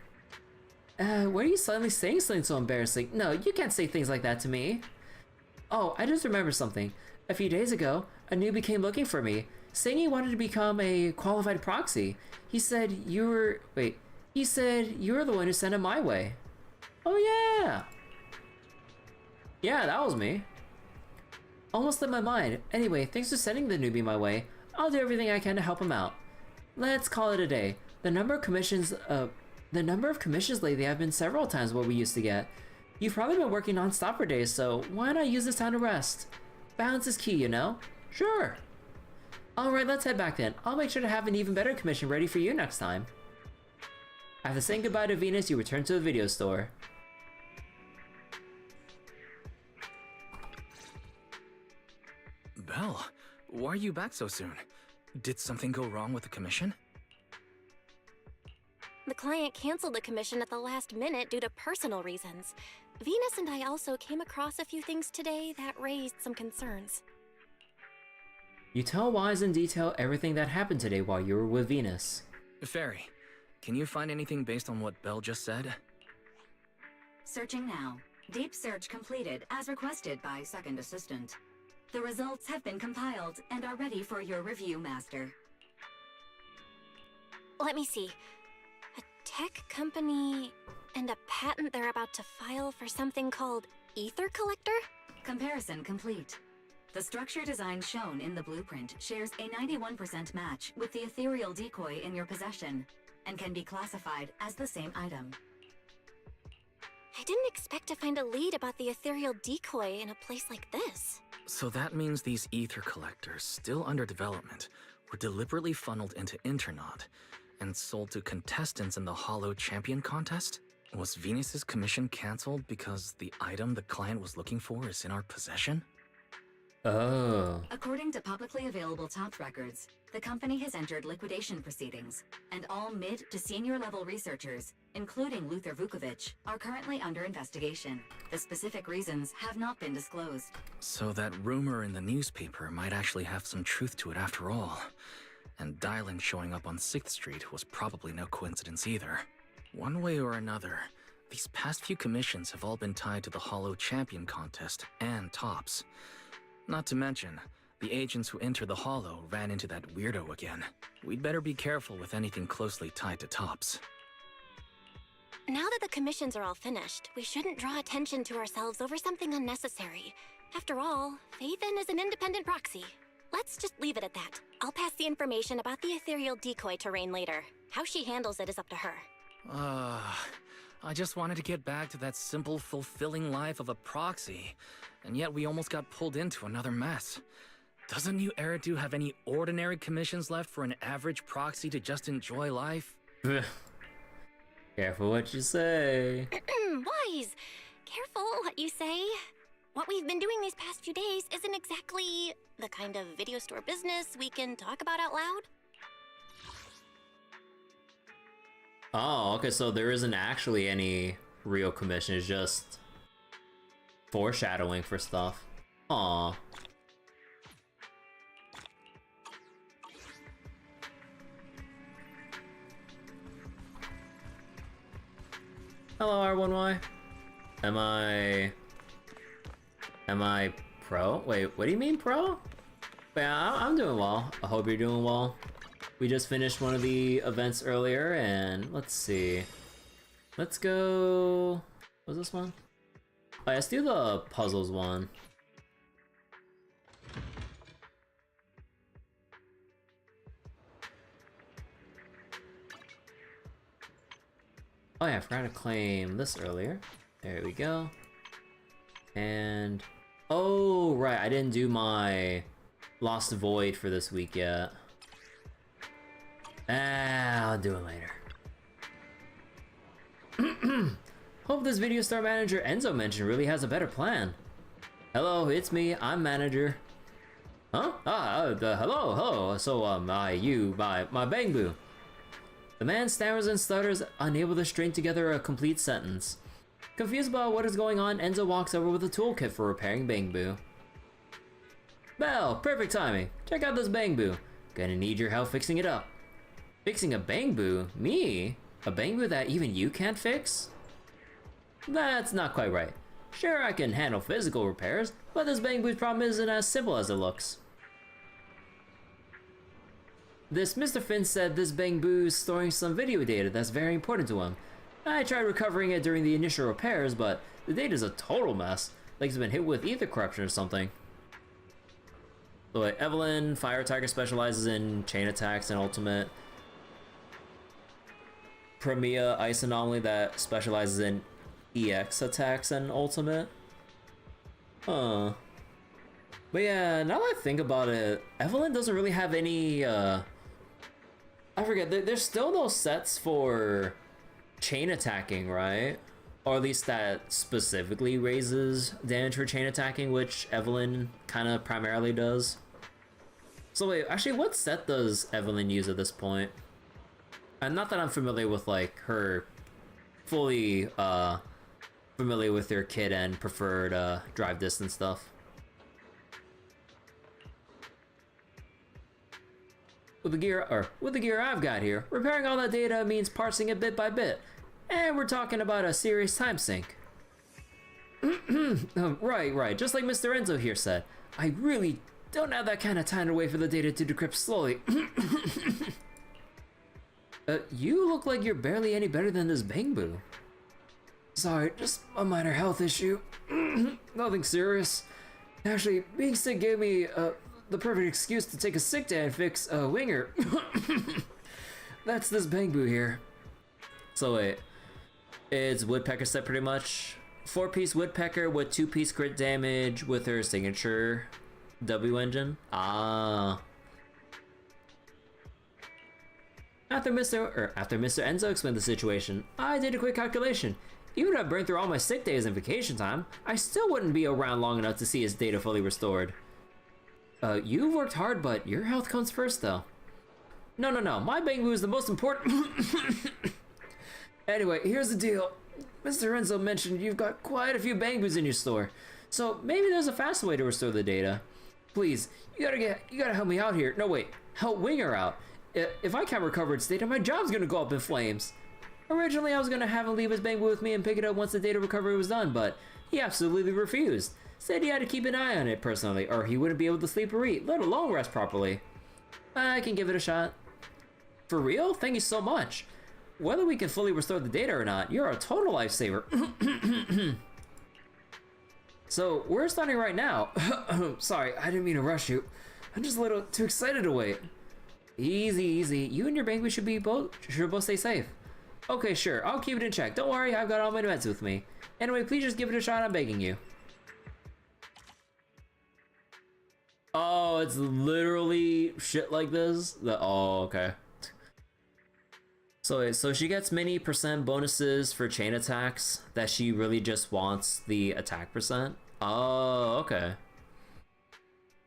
Why are you suddenly saying something so embarrassing? No, you can't say things like that to me. Oh, I just remembered something. A few days ago, a newbie came looking for me, saying he wanted to become a qualified proxy. He said you were the one who sent him my way. Oh yeah! Yeah, that was me. Almost slipped my mind. Anyway, thanks for sending the newbie my way. I'll do everything I can to help him out. Let's call it a day. The number of commissions lately have been several times what we used to get. You've probably been working non-stop for days, so why not use this time to rest? Balance is key, you know? Sure. Alright, let's head back then. I'll make sure to have an even better commission ready for you next time. After saying goodbye to Venus, you return to the video store. Belle, why are you back so soon? Did something go wrong with the commission? The client canceled the commission at the last minute due to personal reasons. Venus and I also came across a few things today that raised some concerns. You tell Wise in detail everything that happened today while you were with Venus. Fairy, can you find anything based on what Belle just said? Searching now. Deep search completed as requested by Second Assistant. The results have been compiled and are ready for your review, Master. Let me see. A tech company and a patent they're about to file for something called Ether Collector? Comparison complete. The structure design shown in the blueprint shares a 91% match with the ethereal decoy in your possession and can be classified as the same item. I didn't expect to find a lead about the ethereal decoy in a place like this. So that means these ether collectors, still under development, were deliberately funneled into Internaut and sold to contestants in the Hollow Champion contest? Was Venus's commission cancelled because the item the client was looking for is in our possession? Oh. According to publicly available TOPS records, the company has entered liquidation proceedings, and all mid to senior level researchers, including Luther Vukovic, are currently under investigation. The specific reasons have not been disclosed. So that rumor in the newspaper might actually have some truth to it after all. And Dylan showing up on 6th Street was probably no coincidence either. One way or another, These past few commissions have all been tied to the Hollow Champion contest and Tops. Not to mention, the agents who enter the Hollow ran into that weirdo again. We'd better be careful with anything closely tied to Tops. Now that the commissions are all finished, we shouldn't draw attention to ourselves over something unnecessary. After all, Faithin is an independent proxy. Let's just leave it at that. I'll pass the information about the ethereal decoy terrain later. How she handles it is up to her. I just wanted to get back to that simple, fulfilling life of a proxy, and yet we almost got pulled into another mess. Doesn't New Eridu have any ordinary commissions left for an average proxy to just enjoy life? Careful what you say. Wise! Careful what you say. What we've been doing these past few days isn't exactly the kind of video store business we can talk about out loud. Oh, okay, so there isn't actually any real commission, it's just foreshadowing for stuff. Aw. Hello, R1Y. Am I pro? Wait, what do you mean pro? Yeah, I'm doing well. I hope you're doing well. We just finished one of the events earlier, and let's see. Let's go... What was this one? Oh, let's do the puzzles one. Oh yeah, I forgot to claim this earlier. There we go. And... Oh, right, I didn't do my Lost Void for this week yet. I'll do it later. Hope this video store manager Enzo mentioned really has a better plan. Hello, it's me, I'm manager. Huh? Hello. So, my Bangbu. The man stammers and stutters, unable to string together a complete sentence. Confused about what is going on, Enzo walks over with a toolkit for repairing Bangbu. Belle, perfect timing. Check out this Bangbu. Gonna need your help fixing it up. Fixing a Bangbu? Me? A Bangbu that even you can't fix? That's not quite right. Sure, I can handle physical repairs, but this Bangbu's problem isn't as simple as it looks. This Mr. Finn said this Bangbu's storing some video data that's very important to him. I tried recovering it during the initial repairs, but the data's a total mess. Like it's been hit with ether corruption or something. So like Evelyn, Fire Tiger specializes in chain attacks and ultimate. Premia, Ice Anomaly that specializes in EX attacks and ultimate. Huh. But yeah, now that I think about it, Evelyn doesn't really have any, I forget, there's still no sets for chain attacking, right? Or at least that specifically raises damage for chain attacking, which Evelyn kind of primarily does. So wait, actually what set does Evelyn use at this point? And not that I'm familiar with like her fully familiar with her kit and preferred drive distance stuff. With the gear I've got here, repairing all that data means parsing it bit by bit. And we're talking about a serious time sink. Right, just like Mr. Enzo here said. I really don't have that kind of time to wait for the data to decrypt slowly. You look like you're barely any better than this Bangbu. Sorry, just a minor health issue. Nothing serious. Actually, being sick gave me the perfect excuse to take a sick day and fix a winger. That's this Bangbu here. So wait, it's Woodpecker set pretty much. 4-piece Woodpecker with 2-piece crit damage with her signature W engine. Ah. After Mr. Enzo explained the situation, I did a quick calculation. Even if I burned through all my sick days and vacation time, I still wouldn't be around long enough to see his data fully restored. You worked hard, but your health comes first, though. No, my Bangbu is the most important. Anyway, here's the deal. Mr. Enzo mentioned you've got quite a few Bangbus in your store, so maybe there's a faster way to restore the data. Please, you gotta help me out here. No, wait, help Winger out. If I can't recover its data, my job's gonna go up in flames. Originally, I was gonna have him leave his bank with me and pick it up once the data recovery was done, but he absolutely refused. Said he had to keep an eye on it personally, or he wouldn't be able to sleep or eat, let alone rest properly. I can give it a shot. For real? Thank you so much. Whether we can fully restore the data or not, you're a total lifesaver. So, we're starting right now. Sorry, I didn't mean to rush you. I'm just a little too excited to wait. Easy, easy. You and your baby should both stay safe. Okay, sure. I'll keep it in check. Don't worry, I've got all my meds with me. Anyway, please just give it a shot. I'm begging you. Oh, it's literally shit like this? Oh, okay. So she gets many % bonuses for chain attacks that she really just wants the attack %. Oh, okay.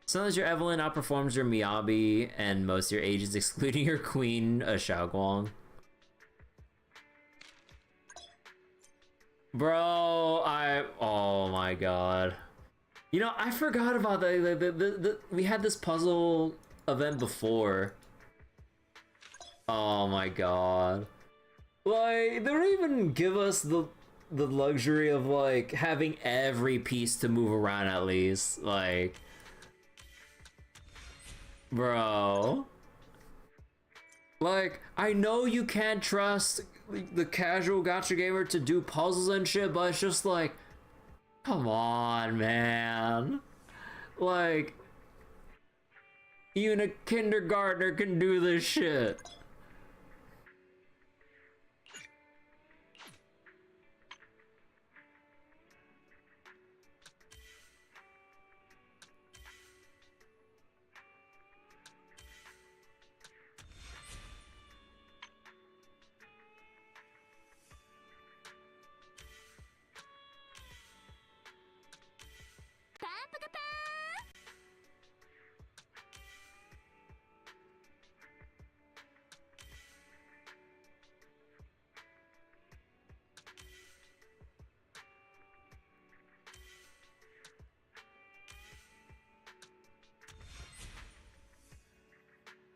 Sometimes your Evelyn outperforms your Miyabi and most of your agents, excluding your queen, Xiaoguang. Bro, oh my god. You know, I forgot about we had this puzzle event before. Oh my god. Like, they don't even give us the luxury of, like, having every piece to move around at least. Like, bro. Like, I know you can't trust the casual gacha gamer to do puzzles and shit, but it's just like, come on, man. Like, even a kindergartner can do this shit.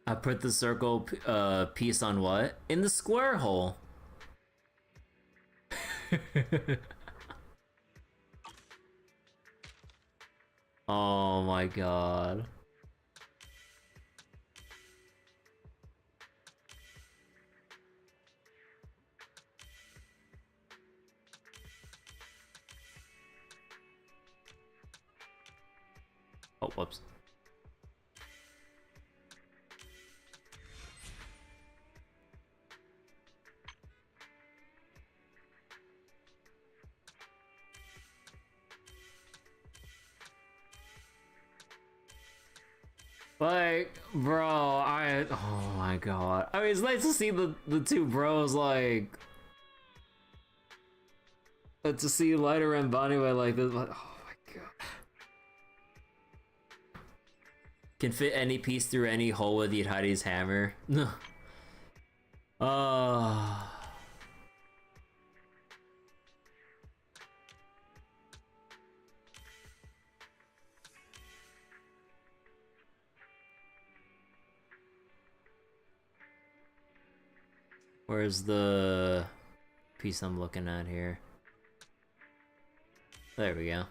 I put the circle piece on what? In the square hole. Oh my god. Oh, whoops. Like, bro, oh my god. I mean, it's nice to see the two bros, like, to see Lighter and Bonnie like this, like, oh my god. Can fit any piece through any hole with Yidhari's hammer. Where's the piece I'm looking at here? There we go.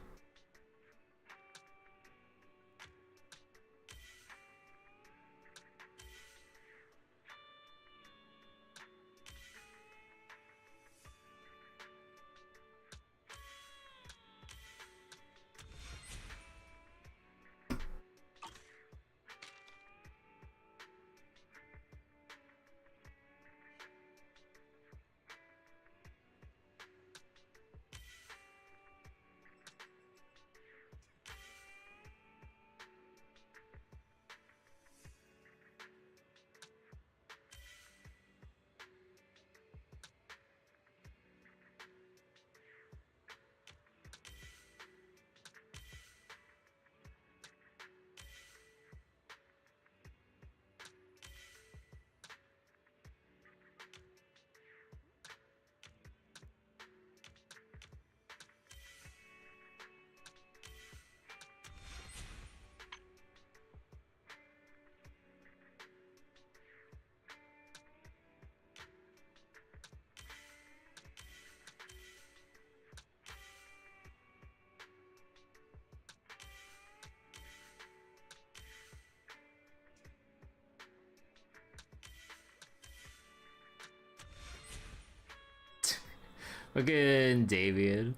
Fucking David.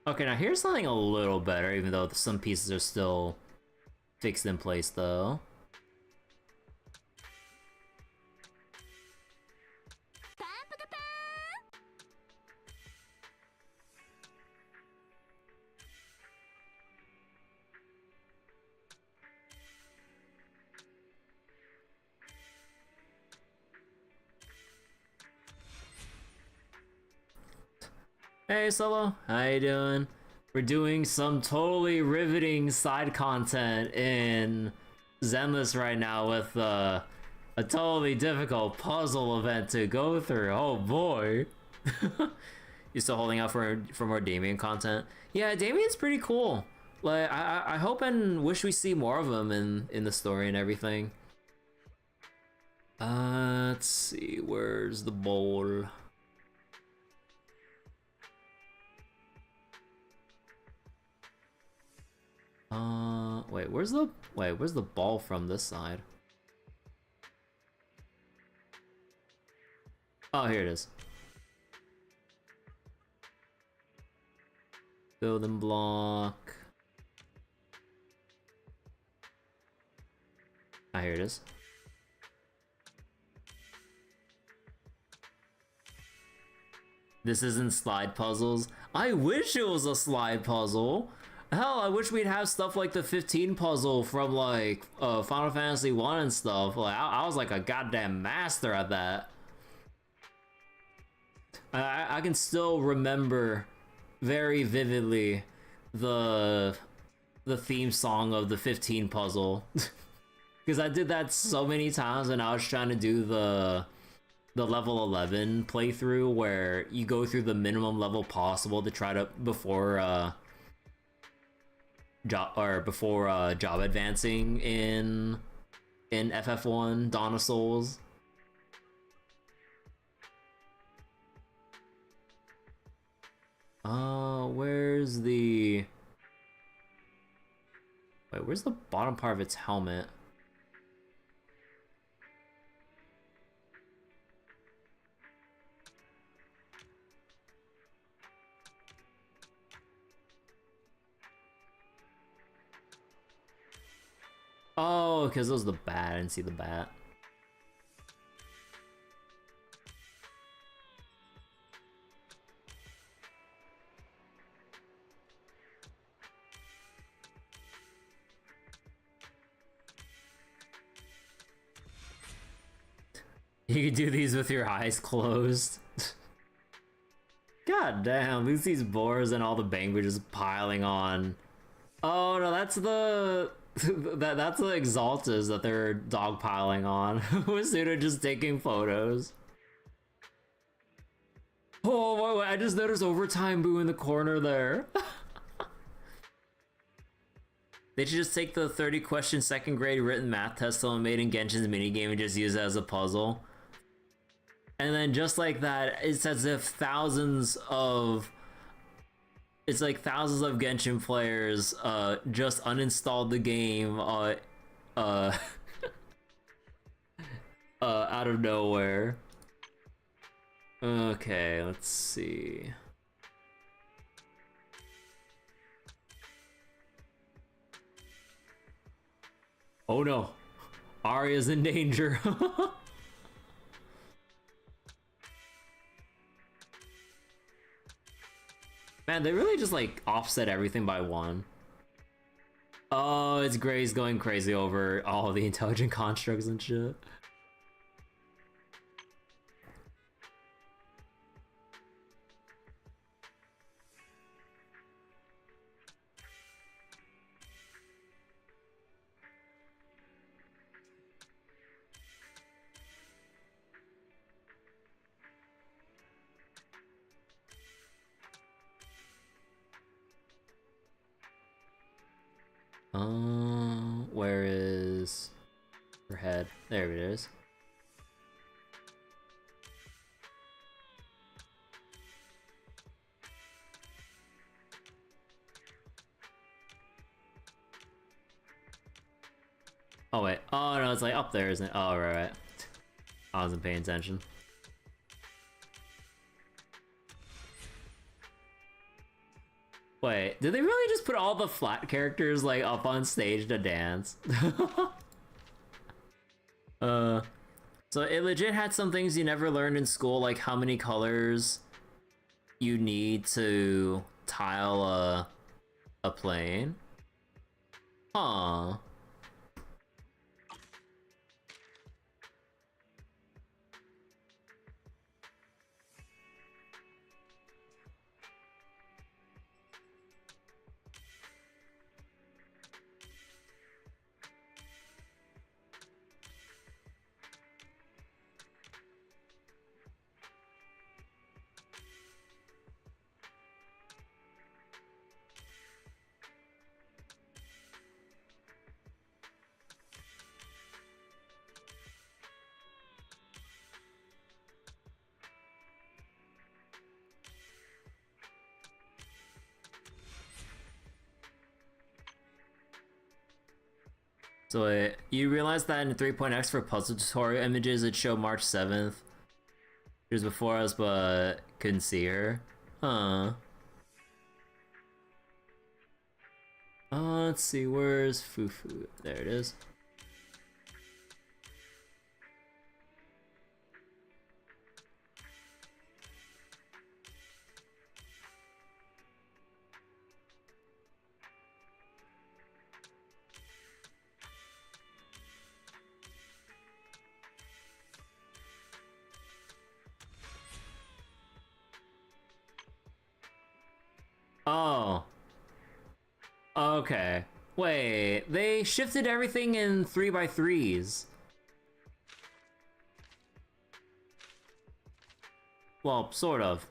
Okay, now here's something a little better, even though some pieces are still fixed in place, though. Hey Solo, how you doing? We're doing some totally riveting side content in Zenless right now with a totally difficult puzzle event to go through. Oh boy. You still holding out for more Damien content? Yeah, Damien's pretty cool. Like I hope and wish we see more of him in the story and everything. Let's see, where's the bowl? Where's the ball from this side? Oh, here it is. Building block. Ah, here it is. This isn't slide puzzles. I wish it was a slide puzzle. Hell, I wish we'd have stuff like the 15 puzzle from like Final Fantasy 1 and stuff. Like I was like a goddamn master at that. I can still remember very vividly the theme song of the 15 puzzle. Because I did that so many times when I was trying to do the level 11 playthrough where you go through the minimum level possible to try to before job advancing in FF1 Dawn of Souls. Where's the where's the bottom part of its helmet? Oh, because it was the bat. I didn't see the bat. You could do these with your eyes closed. God damn, look at these boars and all the bangbridge just piling on. Oh no, that's the... that's the Exaltas that they're dogpiling on. Wasuda just taking photos. Oh, I just noticed Overtime Boo in the corner there. They should just take the 30 question second grade written math test someone made in Genshin's minigame and just use it as a puzzle. And then just like that, it's as if thousands of Genshin players just uninstalled the game out of nowhere. Okay, let's see. Oh no, Arya's in danger. Man, they really just like offset everything by one. Oh, it's Gray's going crazy over all the intelligent constructs and shit. Where is her head? There it is. Oh wait, oh no, it's like up there, isn't it? Oh right. I wasn't paying attention. Wait, did they really just put all the flat characters like up on stage to dance? So it legit had some things you never learned in school, like how many colors you need to tile a plane. Huh. So you realize that in 3.x for puzzle tutorial images it showed March 7th. She was before us but couldn't see her. Huh. Let's see, where's Fufu? There it is. Oh. Okay. Wait, they shifted everything in 3x3s. Well, sort of.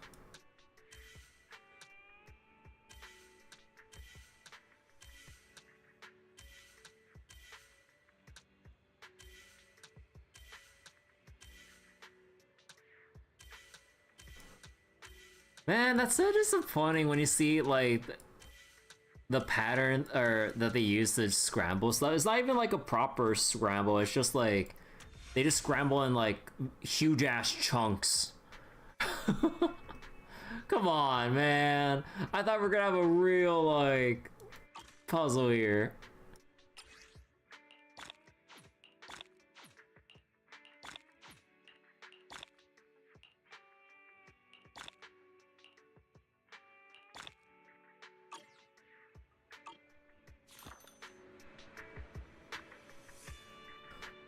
Man, that's so disappointing when you see, like, the pattern or that they use to scramble stuff. It's not even like a proper scramble, it's just like they just scramble in like huge ass chunks. Come on, man. I thought we were gonna have a real like puzzle here.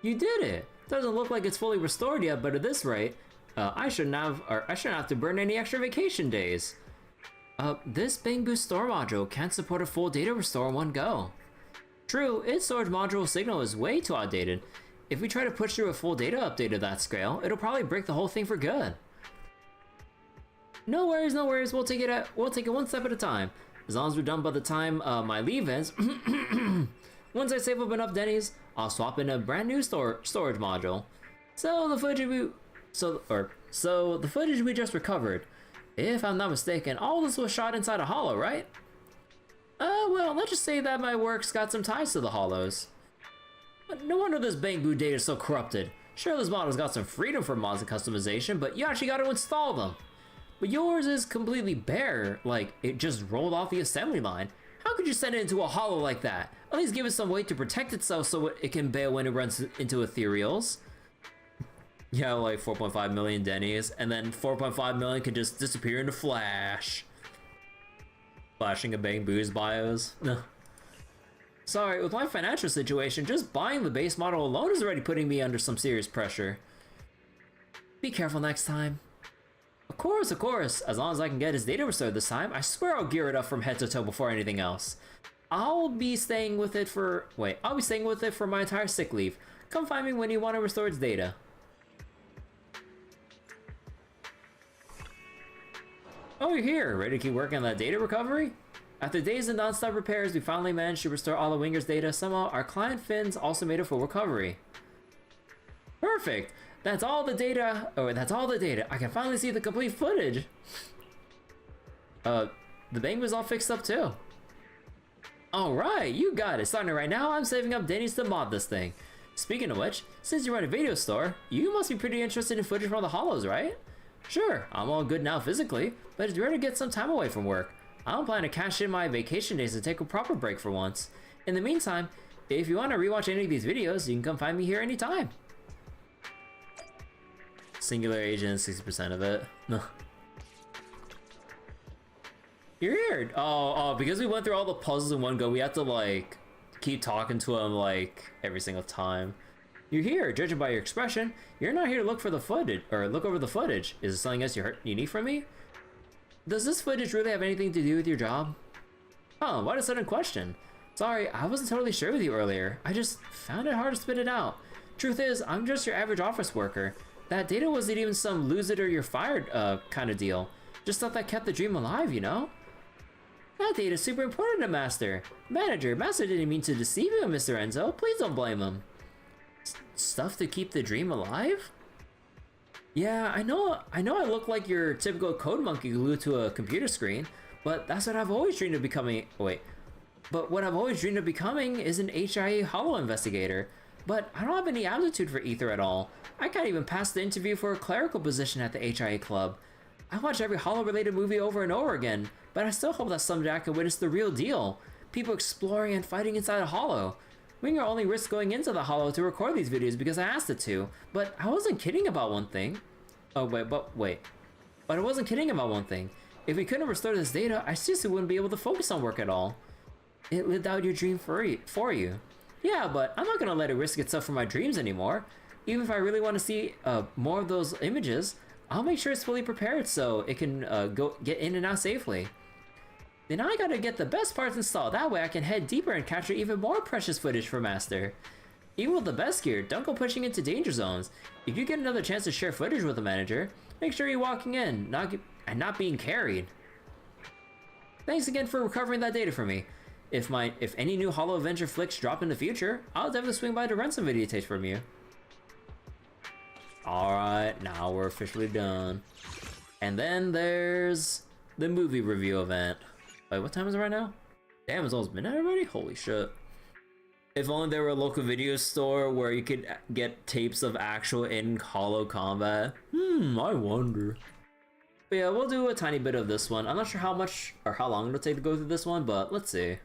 You did it! Doesn't look like it's fully restored yet, but at this rate, I shouldn't have to burn any extra vacation days. This Bangbu store module can't support a full data restore in one go. True, its storage module signal is way too outdated. If we try to push through a full data update of that scale, it'll probably break the whole thing for good. No worries, no worries. We'll take it one step at a time. As long as we're done by the time my leave ends. Once I save up enough Denny's, I'll swap in a brand new storage module. So the footage we just recovered. If I'm not mistaken, all this was shot inside a hollow, right? Well, let's just say that my work's got some ties to the hollows. But no wonder this Bangbu data is so corrupted. Sure, this model's got some freedom for mods and customization, but you actually got to install them. But yours is completely bare, like it just rolled off the assembly line. How could you send it into a hollow like that? At least give it some way to protect itself so it can bail when it runs into ethereals. Yeah, like 4.5 million Denny's, and then 4.5 million can just disappear in a flash. Flashing a Bangbu's bios. Sorry, with my financial situation, just buying the base model alone is already putting me under some serious pressure. Be careful next time. Of course, as long as I can get his data restored this time, I swear I'll gear it up from head to toe before anything else. I'll be staying with it for my entire sick leave. Come find me when you want to restore its data. Oh, you're here, ready to keep working on that data recovery? After days of non-stop repairs, we finally managed to restore all of Winger's data. Somehow, our client Finn's also made a full recovery. Perfect! That's all the data. I can finally see the complete footage. The bang was all fixed up too. Alright, you got it. Starting right now, I'm saving up Denny's to mod this thing. Speaking of which, since you run a video store, you must be pretty interested in footage from the Hollows, right? Sure, I'm all good now physically, but it's rare to get some time away from work. I don't plan to cash in my vacation days and take a proper break for once. In the meantime, if you want to rewatch any of these videos, you can come find me here anytime. Singular agent, 60% of it. No. You're here. Oh, because we went through all the puzzles in one go, we have to like keep talking to him like every single time. You're here, judging by your expression. You're not here to look for the footage or look over the footage. Is it something else you need from me? Does this footage really have anything to do with your job? Oh, what a sudden question. Sorry, I wasn't totally sure with you earlier. I just found it hard to spit it out. Truth is, I'm just your average office worker. That data wasn't even some lose it or you're fired kind of deal. Just stuff that kept the dream alive, you know? That data's super important to Master. Master didn't mean to deceive you, Mr. Enzo. Please don't blame him. Stuff to keep the dream alive? Yeah, I know I look like your typical code monkey glued to a computer screen, but that's what I've always dreamed of becoming. But what I've always dreamed of becoming is an HIA Hollow investigator. But I don't have any aptitude for Ether at all. I can't even pass the interview for a clerical position at the HIA club. I watch every Hollow-related movie over and over again, but I still hope that someday I can witness the real deal. People exploring and fighting inside a Hollow. Winger only risked going into the Hollow to record these videos because I asked it to, but I wasn't kidding about one thing. But I wasn't kidding about one thing. If we couldn't restore this data, I seriously wouldn't be able to focus on work at all. It lived out your dream for you. Yeah, but I'm not gonna let it risk itself for my dreams anymore. Even if I really want to see more of those images, I'll make sure it's fully prepared so it can get in and out safely. Then I gotta get the best parts installed, that way I can head deeper and capture even more precious footage for Master. Even with the best gear, don't go pushing into danger zones. If you get another chance to share footage with the manager, make sure you're walking in, not being carried. Thanks again for recovering that data for me. If any new Hollow Adventure flicks drop in the future, I'll definitely swing by to rent some videotapes from you. Alright, now we're officially done. And then there's the movie review event. Wait, what time is it right now? Damn, it's almost midnight already? Holy shit. If only there were a local video store where you could get tapes of actual in-Hollow combat. I wonder. But yeah, we'll do a tiny bit of this one. I'm not sure how much or how long it'll take to go through this one, but let's see.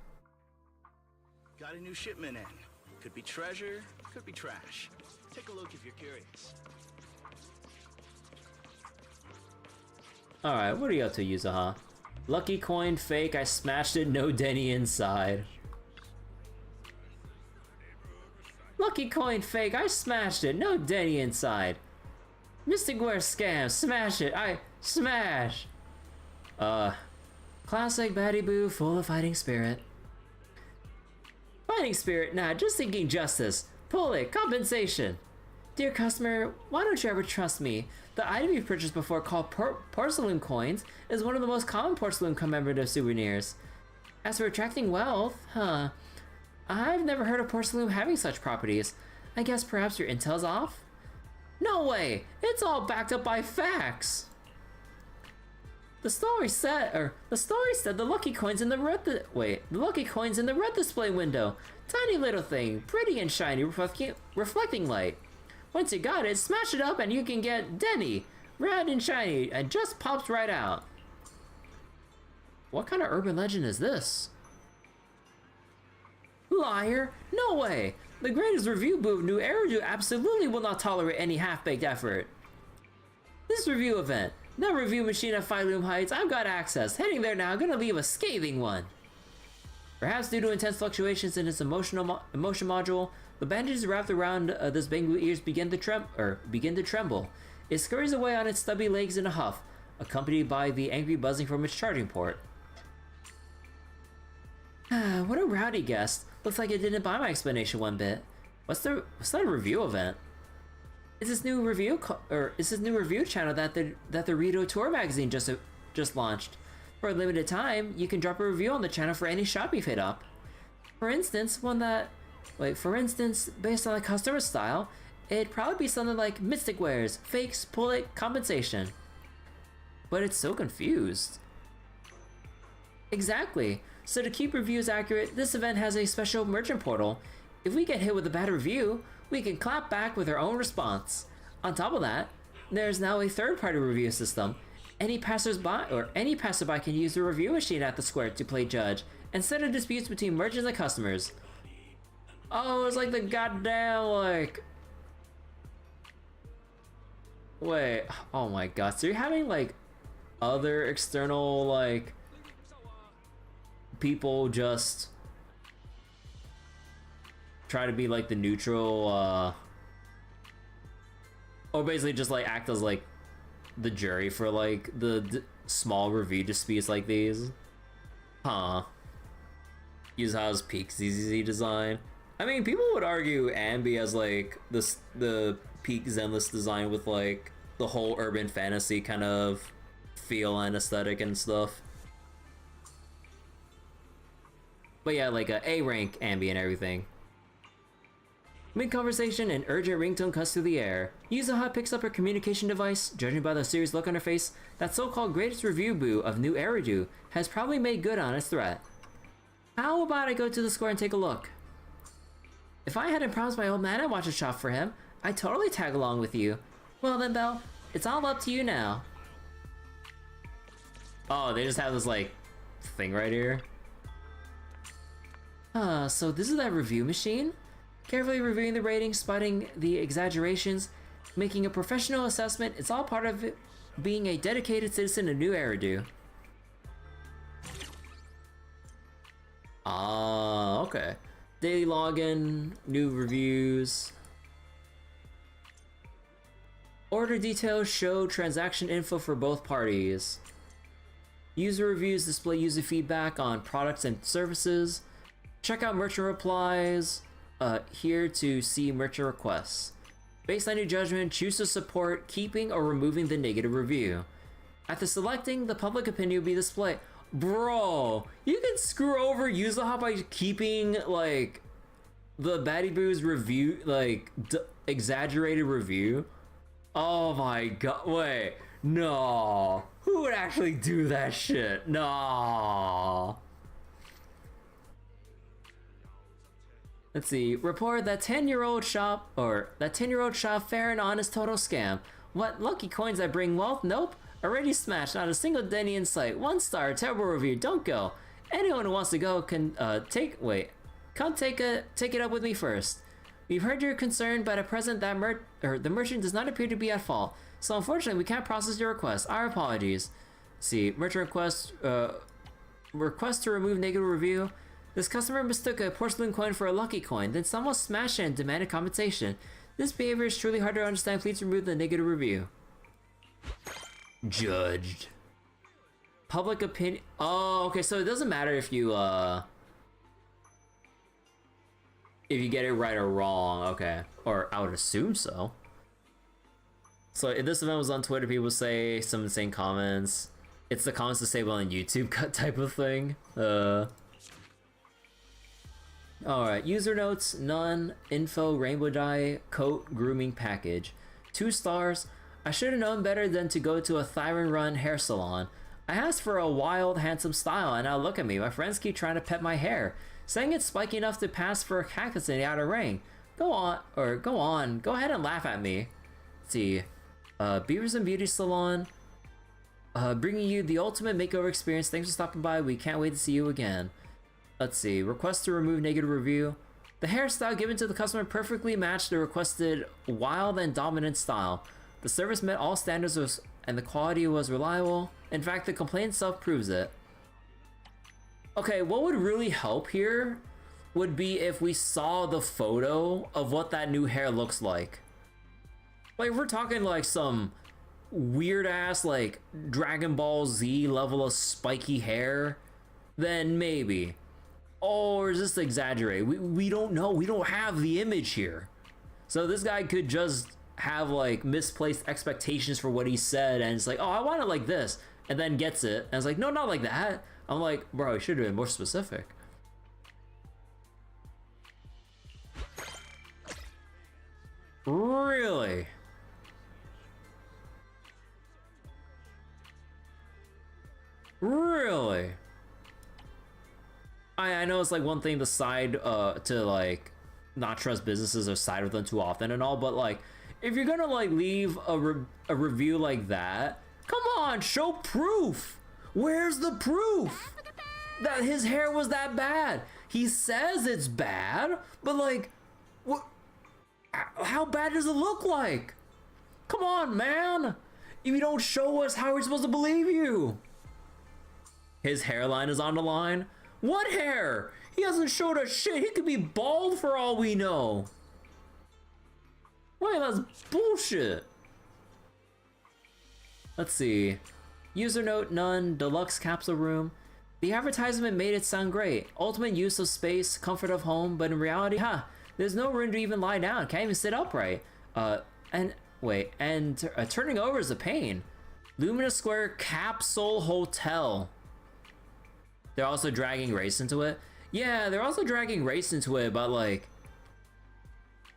Got a new shipment in. Could be treasure, could be trash. Take a look if you're curious. Alright, what are you up to, Yuzaha? Lucky coin fake, I smashed it, no Denny inside. Lucky coin fake, I smashed it, no Denny inside. Mystic Wear scam, smash it, I smash. Classic baddie boo, full of fighting spirit. Fighting spirit, nah, just thinking justice. Pull it, compensation. Dear customer, why don't you ever trust me? The item you purchased before, called porcelain coins, is one of the most common porcelain commemorative souvenirs. As for attracting wealth, I've never heard of porcelain having such properties. I guess perhaps your intel's off? No way! It's all backed up by facts! The story said the lucky coins in the red display window. Tiny little thing, pretty and shiny, reflecting light. Once you got it, smash it up and you can get Denny, red and shiny, and just pops right out. What kind of urban legend is this? Liar! No way! The greatest review boob, New Eridu, absolutely will not tolerate any half-baked effort. This review event, the review machine at Phylum Heights, I've got access. Heading there now, gonna leave a scathing one. Perhaps due to intense fluctuations in its emotion module, the bandages wrapped around this Bangu ears begin to tremble. It scurries away on its stubby legs in a huff, accompanied by the angry buzzing from its charging port. What a rowdy guest. Looks like it didn't buy my explanation one bit. What's that a review event? Is this new review channel that the Rito Tour magazine just launched? For a limited time, you can drop a review on the channel for any shop you've hit up. For instance, based on the customer style, it'd probably be something like Mystic Wares, fakes, pull it, compensation. But it's so confused. Exactly. So to keep reviews accurate, this event has a special merchant portal. If we get hit with a bad review, we can clap back with our own response. On top of that, there's now a third-party review system. Any passerby can use the review machine at the square to play judge and settle disputes between merchants and customers. Oh, it's like the goddamn, like... Wait, oh my god, so you're having, like, other external, like, people just try to be, like, the neutral, or basically just, like, act as, like, the jury for, like, the small review disputes like these? Huh. Use House Peak ZZZ design. I mean, people would argue Ambi as, like, the peak Zenless design with, like, the whole urban fantasy kind of feel and aesthetic and stuff. But yeah, like a A-rank Ambi and everything. Mid-conversation, an urgent ringtone cuts through the air. Yuzuha picks up her communication device. Judging by the serious look on her face, that so-called greatest review boo of New Eridu has probably made good on its threat. How about I go to the square and take a look? If I hadn't promised my old man I'd watch a shop for him, I'd totally tag along with you. Well then, Belle, it's all up to you now. Oh, they just have this, like, thing right here. So this is that review machine? Carefully reviewing the ratings, spotting the exaggerations, making a professional assessment, it's all part of it being a dedicated citizen of New Eridu. Ah, okay. Daily login, new reviews. Order details show transaction info for both parties. User reviews display user feedback on products and services. Check out merchant replies. Here to see merchant requests. Based on your judgment, choose to support keeping or removing the negative review. After selecting, the public opinion will be displayed. Bro, you can screw over Yuzuha by keeping, like, the Baddie Boo's review, like, exaggerated review. Oh my god, wait, no. Who would actually do that shit? No. Let's see, report that 10-year-old shop fair and honest total scam. What, lucky coins that bring wealth? Nope. Already smashed, not a single Denny in sight. 1 star, terrible review, don't go. Anyone who wants to go can, come take it up with me first. We've heard your concern, but at present that the merchant does not appear to be at fault. So unfortunately, we can't process your request. Our apologies. Let's see, merchant request to remove negative review. This customer mistook a porcelain coin for a lucky coin, then someone smashed it and demanded compensation. This behavior is truly hard to understand. Please remove the negative review. Judged. Public opinion. Oh, okay, so it doesn't matter if you get it right or wrong, okay. Or I would assume so. So if this event was on Twitter, people say some insane comments. It's the comments disable on YouTube cut type of thing. Alright, user notes, none, info, rainbow dye, coat, grooming package. 2 stars. I should have known better than to go to a Thyron Run hair salon. I asked for a wild, handsome style, and now look at me. My friends keep trying to pet my hair, saying it's spiky enough to pass for a cactus in the outer ring. Go ahead and laugh at me. Let's see. Beavers and Beauty Salon. Bringing you the ultimate makeover experience. Thanks for stopping by. We can't wait to see you again. Let's see, request to remove negative review. The hairstyle given to the customer perfectly matched the requested wild and dominant style. The service met all standards and the quality was reliable. In fact, the complaint itself proves it. Okay, what would really help here would be if we saw the photo of what that new hair looks like. Like, if we're talking like some weird ass, like, Dragon Ball Z level of spiky hair, then maybe. Or is this exaggerated? We don't know. We don't have the image here. So this guy could just have like misplaced expectations for what he said, and it's like, oh, I want it like this, and then gets it, and it's like, no, not like that. I'm like, bro, you should have been more specific. Really? Really? I know it's like one thing to side to like not trust businesses or side with them too often and all, but like, if you're gonna like leave a review like that, come on, show proof. Where's the proof that his hair was that bad? He says it's bad, but like, what? How bad does it look like? Come on, man. If you don't show us, how are we supposed to believe you? His hairline is on the line. What hair? He hasn't showed us shit. He could be bald for all we know. Wait, that's bullshit. Let's see. User note none, deluxe capsule room. The advertisement made it sound great. Ultimate use of space, comfort of home, but in reality, there's no room to even lie down. Can't even sit upright. Turning over is a pain. Luminous Square Capsule Hotel. They're also dragging race into it. Yeah, they're also dragging race into it, but like,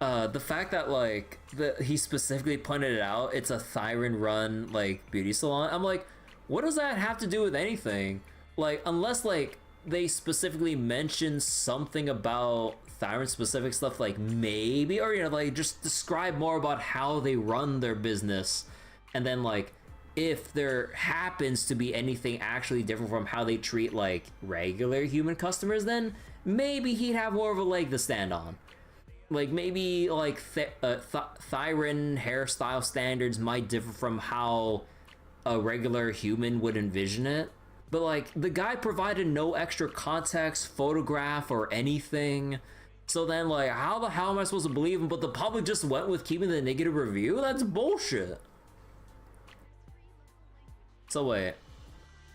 the fact that like he specifically pointed it out, it's a Thyron run like beauty salon. I'm like, what does that have to do with anything? Like, unless like they specifically mention something about Thyron specific stuff, like maybe, or you know, like just describe more about how they run their business, and then like if there happens to be anything actually different from how they treat like regular human customers, then maybe he'd have more of a leg to stand on. Like maybe like Thyron hairstyle standards might differ from how a regular human would envision it, but like the guy provided no extra context, photograph, or anything. So then like how the hell am I supposed to believe him? But the public just went with keeping the negative review? That's bullshit. So wait,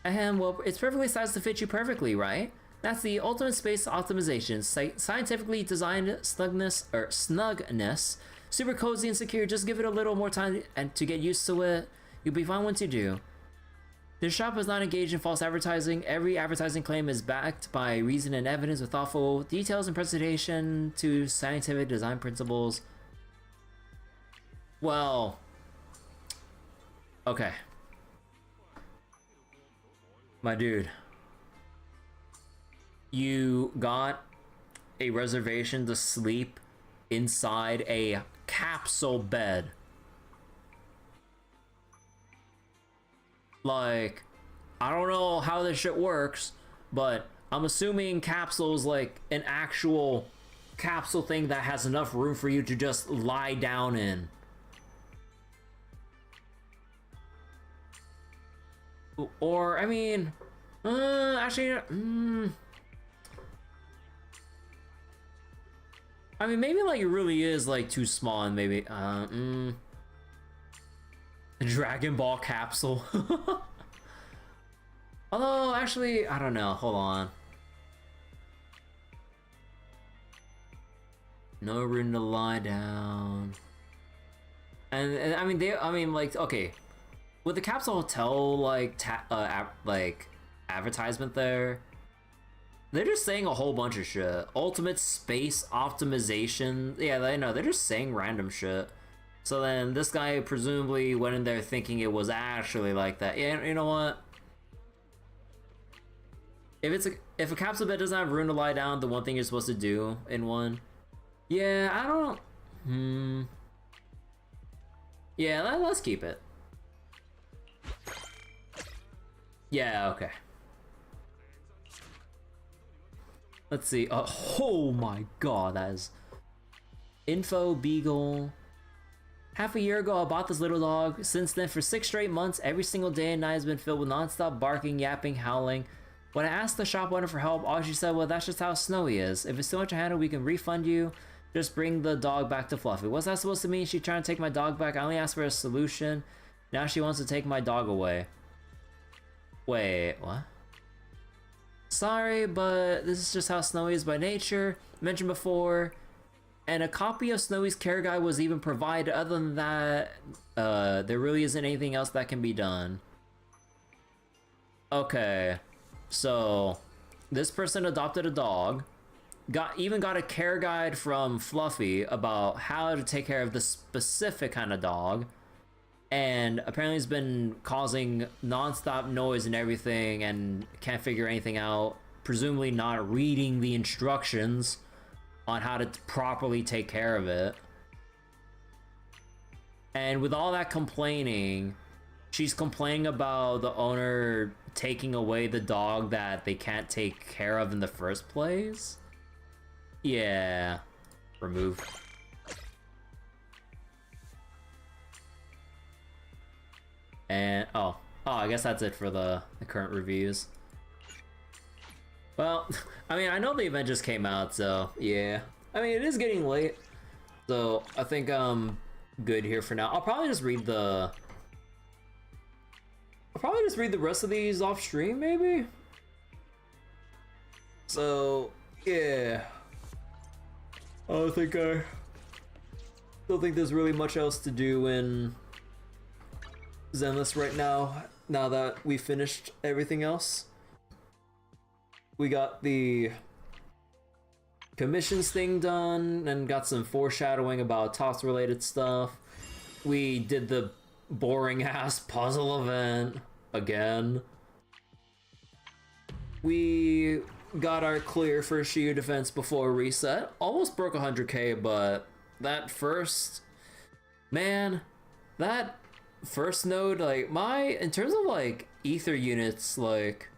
well, it's perfectly sized to fit you perfectly, right? That's the ultimate space optimization, scientifically designed snugness, super cozy and secure. Just give it a little more time and to get used to it. You'll be fine once you do. This shop is not engaged in false advertising. Every advertising claim is backed by reason and evidence with thoughtful details and presentation to scientific design principles. Well, okay. My dude, you got a reservation to sleep inside a capsule bed. Like, I don't know how this shit works, but I'm assuming capsule's like an actual capsule thing that has enough room for you to just lie down in. Or, I mean, actually, I mean, maybe like it really is like too small, and maybe, Dragon Ball capsule. Although, actually, I don't know, hold on. No room to lie down. And I mean, like, okay. With the capsule hotel, like, advertisement there, they're just saying a whole bunch of shit. Ultimate space optimization. Yeah, they know. They're just saying random shit. So then this guy presumably went in there thinking it was actually like that. Yeah, you know what? If a capsule bed doesn't have room to lie down, the one thing you're supposed to do in one. Yeah, I don't. Yeah, let's keep it. Yeah, okay. Let's see. Oh my god, that is... Info Beagle. Half a year ago, I bought this little dog. Since then, for 6 straight months, every single day and night has been filled with non-stop barking, yapping, howling. When I asked the shop owner for help, all she said, well, that's just how Snowy is. If it's too much to handle, we can refund you. Just bring the dog back to Fluffy. What's that supposed to mean? She's trying to take my dog back. I only asked for a solution. Now she wants to take my dog away. Wait, what? Sorry, but this is just how Snowy is by nature. Mentioned before. And a copy of Snowy's care guide was even provided. Other than that, there really isn't anything else that can be done. Okay. So, this person adopted a dog. Even got a care guide from Fluffy about how to take care of this specific kind of dog. And apparently it's been causing non-stop noise and everything and can't figure anything out. Presumably not reading the instructions. on how to properly take care of it. And with all that complaining, she's complaining about the owner taking away the dog that they can't take care of in the first place. Yeah. Remove. And oh, I guess that's it for the current reviews. Well, I mean, I know the event just came out, so yeah. I mean, it is getting late, so I think I'm good here for now. I'll probably just read the rest of these off stream, maybe. So yeah, I don't think there's really much else to do in Zenless right now. Now that we finished everything else, we got the commissions thing done and got some foreshadowing about TOS related stuff. We did the boring ass puzzle event again. We got our clear for Shiyu Defense before reset. Almost broke 100k, but that first node, like in terms of like ether units, like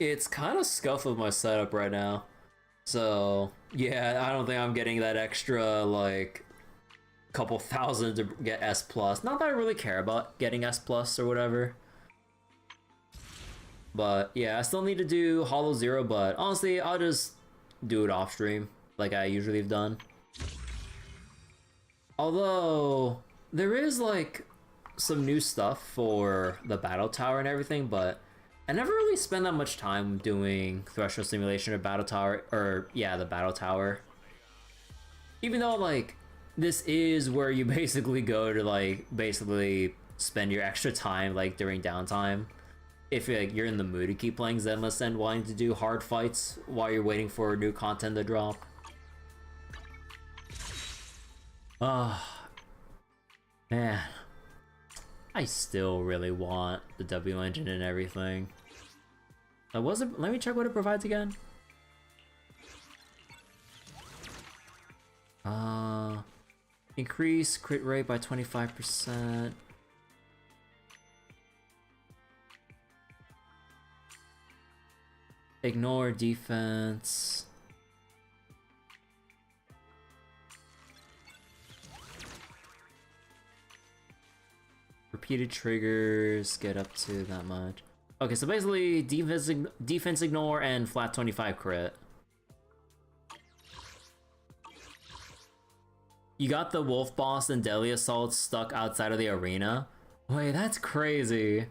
it's kind of scuffed with my setup right now. So yeah, I don't think I'm getting that extra like couple thousand to get S+. Not that I really care about getting S+ or whatever. But yeah, I still need to do Hollow Zero, but honestly, I'll just do it off stream like I usually have done. Although there is like some new stuff for the battle tower and everything, but I never really spend that much time doing Threshold Simulation or Battle Tower, or yeah, the Battle Tower. Even though like this is where you basically go to like basically spend your extra time like during downtime. If you're in the mood to keep playing Zenless and wanting to do hard fights while you're waiting for new content to drop. Man, I still really want the W engine and everything. Let me check what it provides again. Increase crit rate by 25%. Ignore defense. Repeated triggers get up to that much. Okay, so basically defense ignore and flat 25 crit. You got the wolf boss and Deli Assault stuck outside of the arena? Wait, that's crazy.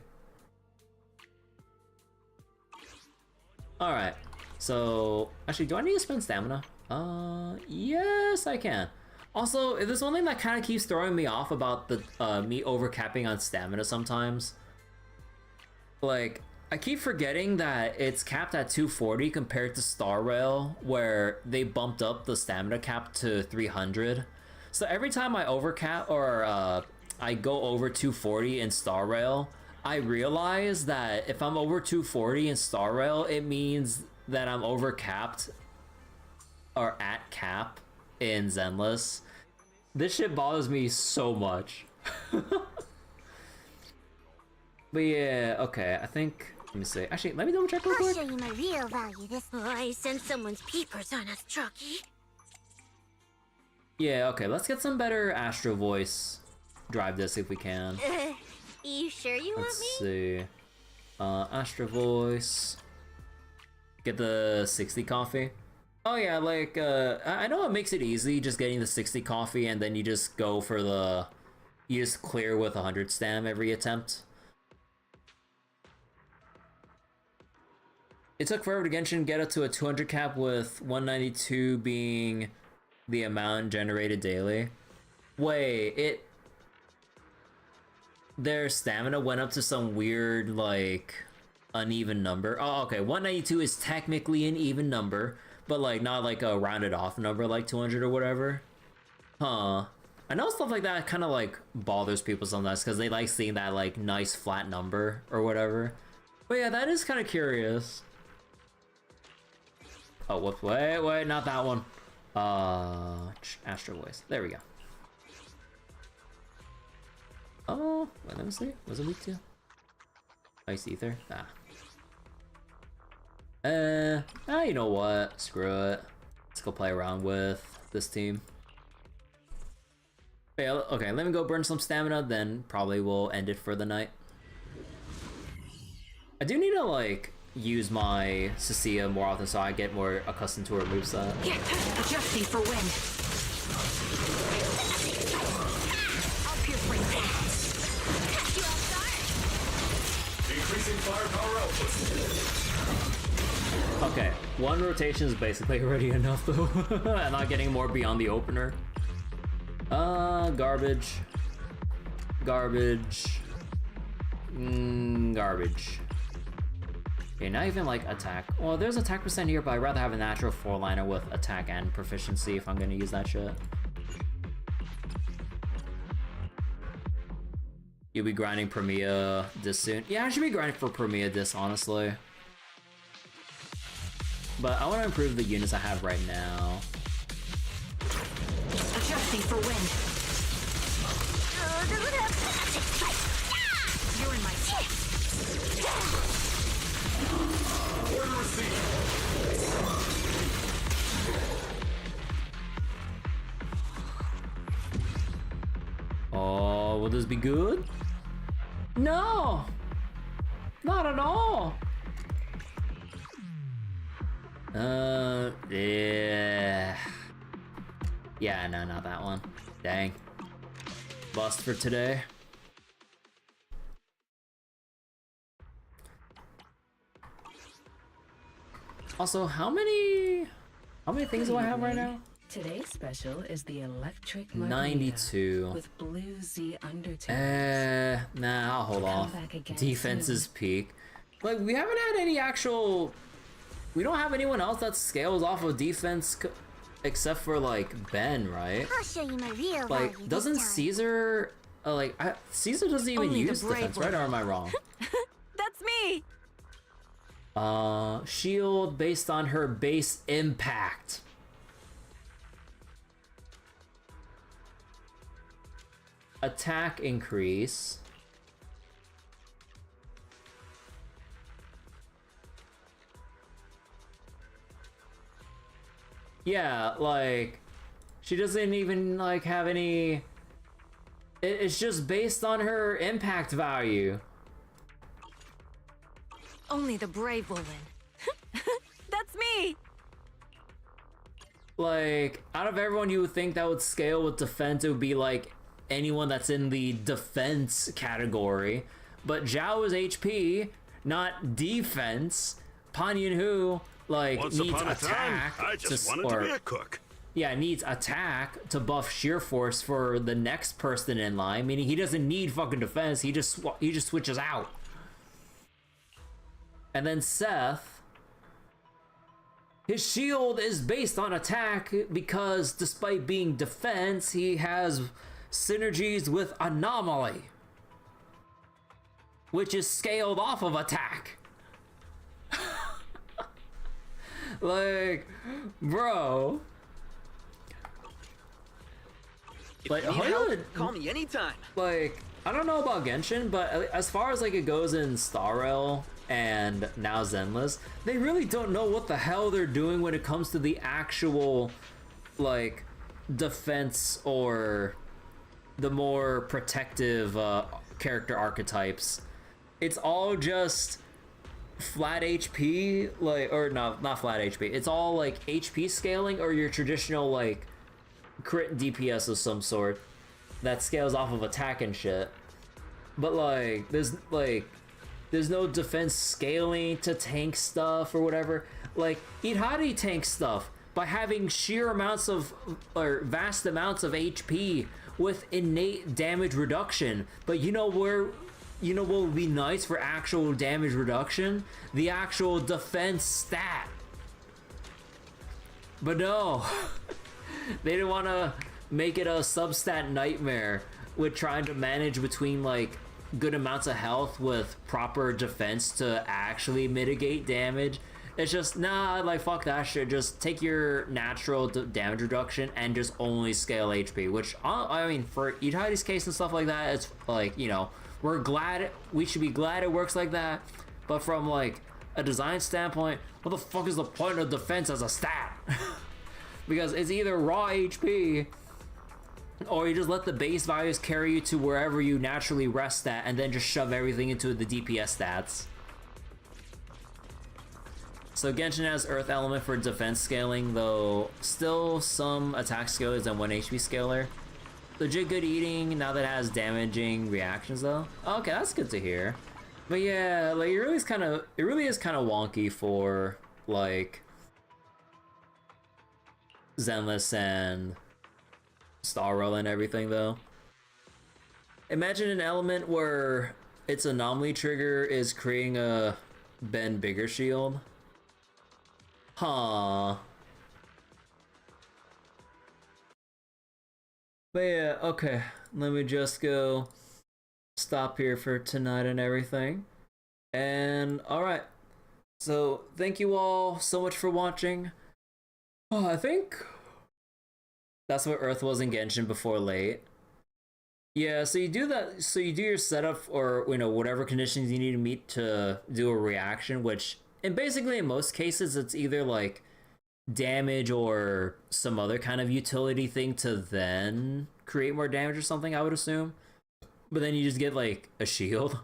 Alright, so actually, do I need to spend stamina? Yes, I can. Also, there's one thing that kind of keeps throwing me off about the me overcapping on stamina sometimes. Like, I keep forgetting that it's capped at 240 compared to Star Rail, where they bumped up the stamina cap to 300. So every time I overcap or I go over 240 in Star Rail, I realize that if I'm over 240 in Star Rail, it means that I'm over capped or at cap in Zenless. This shit bothers me so much. But yeah, okay, I think, let me see. Actually, let me double check real quick. I'll show you my real value this. Oh, I sense someone's peepers on us, Trucky. Yeah, okay, let's get some better Astro Voice drive disc if we can. You sure you want me? Let's see. Astro Voice. Get the 60 coffee. Oh yeah, like, I know it makes it easy just getting the 60 coffee and then you just go for the... You just clear with 100 stam every attempt. It took forever to Genshin get up to a 200 cap with 192 being the amount generated daily. Wait, their stamina went up to some weird, like, uneven number. Oh, okay, 192 is technically an even number, but, like, not like a rounded off number like 200 or whatever. Huh. I know stuff like that kind of, like, bothers people sometimes, because they like seeing that, like, nice flat number or whatever. But yeah, that is kind of curious. Oh, whoops, wait, not that one. Astro Voice. There we go. Oh, wait, let me see. Was it weak to? Ice Ether? You know what? Screw it. Let's go play around with this team. Okay, let me go burn some stamina, then probably we'll end it for the night. I do need to, like, use my Cecilia more often so I get more accustomed to her moveset. Adjusting for wind. I'll pierce ring. Increasing firepower output. Okay, one rotation is basically already enough though. I'm not getting more beyond the opener. Garbage. Garbage. Garbage. Okay, not even like attack. Well, there's attack percent here, but I'd rather have a natural 4-liner with attack and proficiency if I'm gonna use that shit. You'll be grinding Premia this soon. Yeah, I should be grinding for Premia this, honestly. But I want to improve the units I have right now. Adjusting for wind. You're in my sight. Order received. Oh, will this be good? No! Not at all! Yeah. Yeah, no, not that one. Dang. Bust for today. Also, how many things do I have right now? Today's special is the electric 92 with blue Z undertones. Nah, I'll hold off. Defense's peak. Like, we haven't had any actual... We don't have anyone else that scales off of defense except for, like, Ben, right? I'll show you my real Like, value doesn't this time. Caesar... Caesar doesn't even Only the use brave defense, right? Or am I wrong? That's me! Shield based on her base impact. Attack increase. Yeah, like, she doesn't even, like, have any... It's just based on her impact value. Only the brave will win. That's me! Like, out of everyone you would think that would scale with defense, it would be, like, anyone that's in the defense category. But Zhao is HP, not defense. Pan Yunhu, like, Once needs upon a time, attack. I just wanted to be a cook. Yeah, needs attack to buff sheer force for the next person in line, meaning he doesn't need fucking defense, he just switches out. And then Seth, his shield is based on attack because despite being defense, he has synergies with Anomaly, which is scaled off of attack. Like, bro. If you need help, call me anytime. Like, I don't know about Genshin, but as far as like it goes in Star Rail and now Zenless, they really don't know what the hell they're doing when it comes to the actual, like, defense or the more protective character archetypes. It's all just flat HP, like, or not flat HP. It's all like HP scaling or your traditional like crit DPS of some sort that scales off of attack and shit. But like, there's no defense scaling to tank stuff or whatever. Like, Ihari tanks stuff by having sheer amounts of, or vast amounts of HP with innate damage reduction. But you know what would be nice for actual damage reduction? The actual defense stat. But no, they didn't want to make it a substat nightmare with trying to manage between like good amounts of health with proper defense to actually mitigate damage. It's just, nah, like, fuck that shit. Just take your natural damage reduction and just only scale HP, which, I mean, for Itai's case and stuff like that, it's like, you know, we should be glad it works like that, but from, like, a design standpoint, what the fuck is the point of defense as a stat? Because it's either raw HP, or you just let the base values carry you to wherever you naturally rest at, and then just shove everything into the DPS stats. So Genshin has Earth Element for defense scaling, though still some attack scalers and 1 HP scaler. Legit good eating now that it has damaging reactions though. Okay, that's good to hear. But yeah, like it really is kind of wonky for like Zenless and Starro and everything though. Imagine an element where its anomaly trigger is creating a bend bigger shield. Huh. But yeah, okay. Let me just go stop here for tonight and everything. And alright. So thank you all so much for watching. Oh, I think that's what Earth was in Genshin before late. Yeah, so you do that, so you do your setup or, you know, whatever conditions you need to meet to do a reaction, which, and basically in most cases, it's either like damage or some other kind of utility thing to then create more damage or something, I would assume. But then you just get like a shield.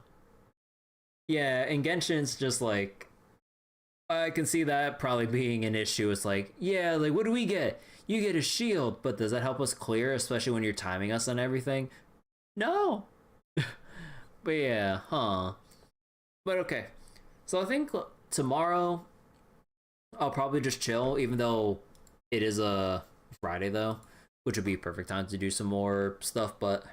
Yeah, in Genshin, it's just like, I can see that probably being an issue. It's like, yeah, like what do we get? You get a shield, but does that help us clear, especially when you're timing us on everything? No. But yeah, huh. But okay. So I think tomorrow I'll probably just chill, even though it is a Friday though, which would be a perfect time to do some more stuff, but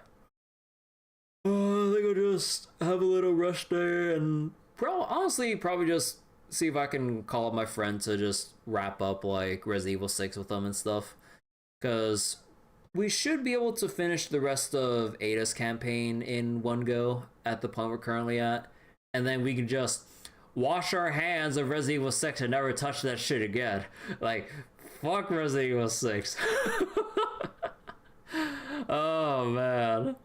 I think I'll just have a little rush day and honestly probably just see if I can call up my friend to just wrap up like Resident Evil 6 with them and stuff, because we should be able to finish the rest of Ada's campaign in one go at the point we're currently at, and then we can just wash our hands of Resident Evil 6 and never touch that shit again. Like, fuck Resident Evil 6. Oh man.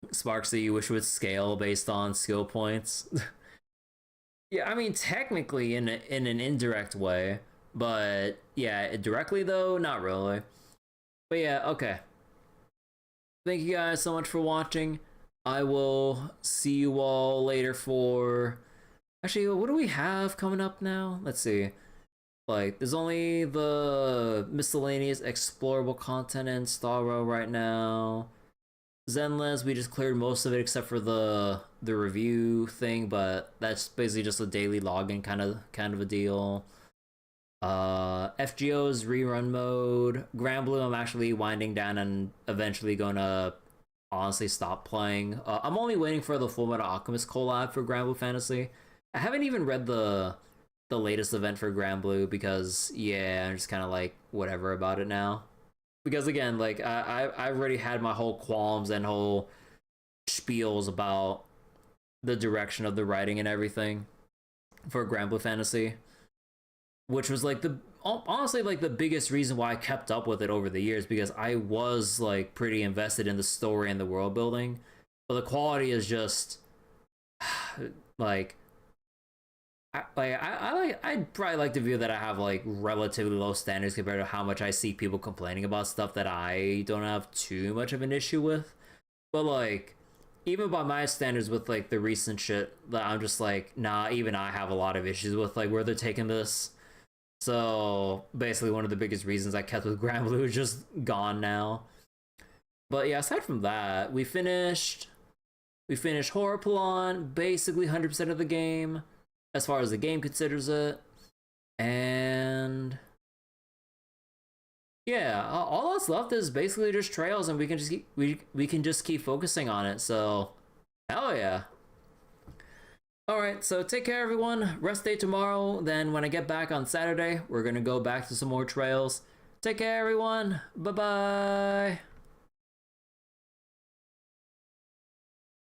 Sparksy, you wish it would scale based on skill points. Yeah, I mean, technically in an indirect way, but yeah, directly though, not really. But yeah, okay. Thank you guys so much for watching. I will see you all later for... Actually, what do we have coming up now? Let's see. Like, there's only the miscellaneous explorable content in Starro right now. Zenless, we just cleared most of it except for the review thing, but that's basically just a daily login kind of a deal. FGO's rerun mode. Granblue, I'm actually winding down and eventually gonna honestly stop playing. I'm only waiting for the Fullmetal Alchemist collab for Granblue Fantasy. I haven't even read the latest event for Granblue because yeah, I'm just kind of like whatever about it now. Because again, like I already had my whole qualms and whole spiels about the direction of the writing and everything for Granblue Fantasy, which was like honestly like the biggest reason why I kept up with it over the years, because I was like pretty invested in the story and the world building, but the quality is just like I'd probably like to view that I have like relatively low standards compared to how much I see people complaining about stuff that I don't have too much of an issue with. But like, even by my standards with like the recent shit, that I'm just like, nah, even I have a lot of issues with like where they're taking this. So basically one of the biggest reasons I kept with Granblue is just gone now. But yeah, aside from that, we finished Horrorpalon, basically 100% of the game, as far as the game considers it, and yeah, all that's left is basically just Trails, and we can just we can just keep focusing on it. So hell yeah. All right, so take care everyone. Rest day tomorrow. Then when I get back on Saturday, we're gonna go back to some more Trails. Take care everyone. Bye bye.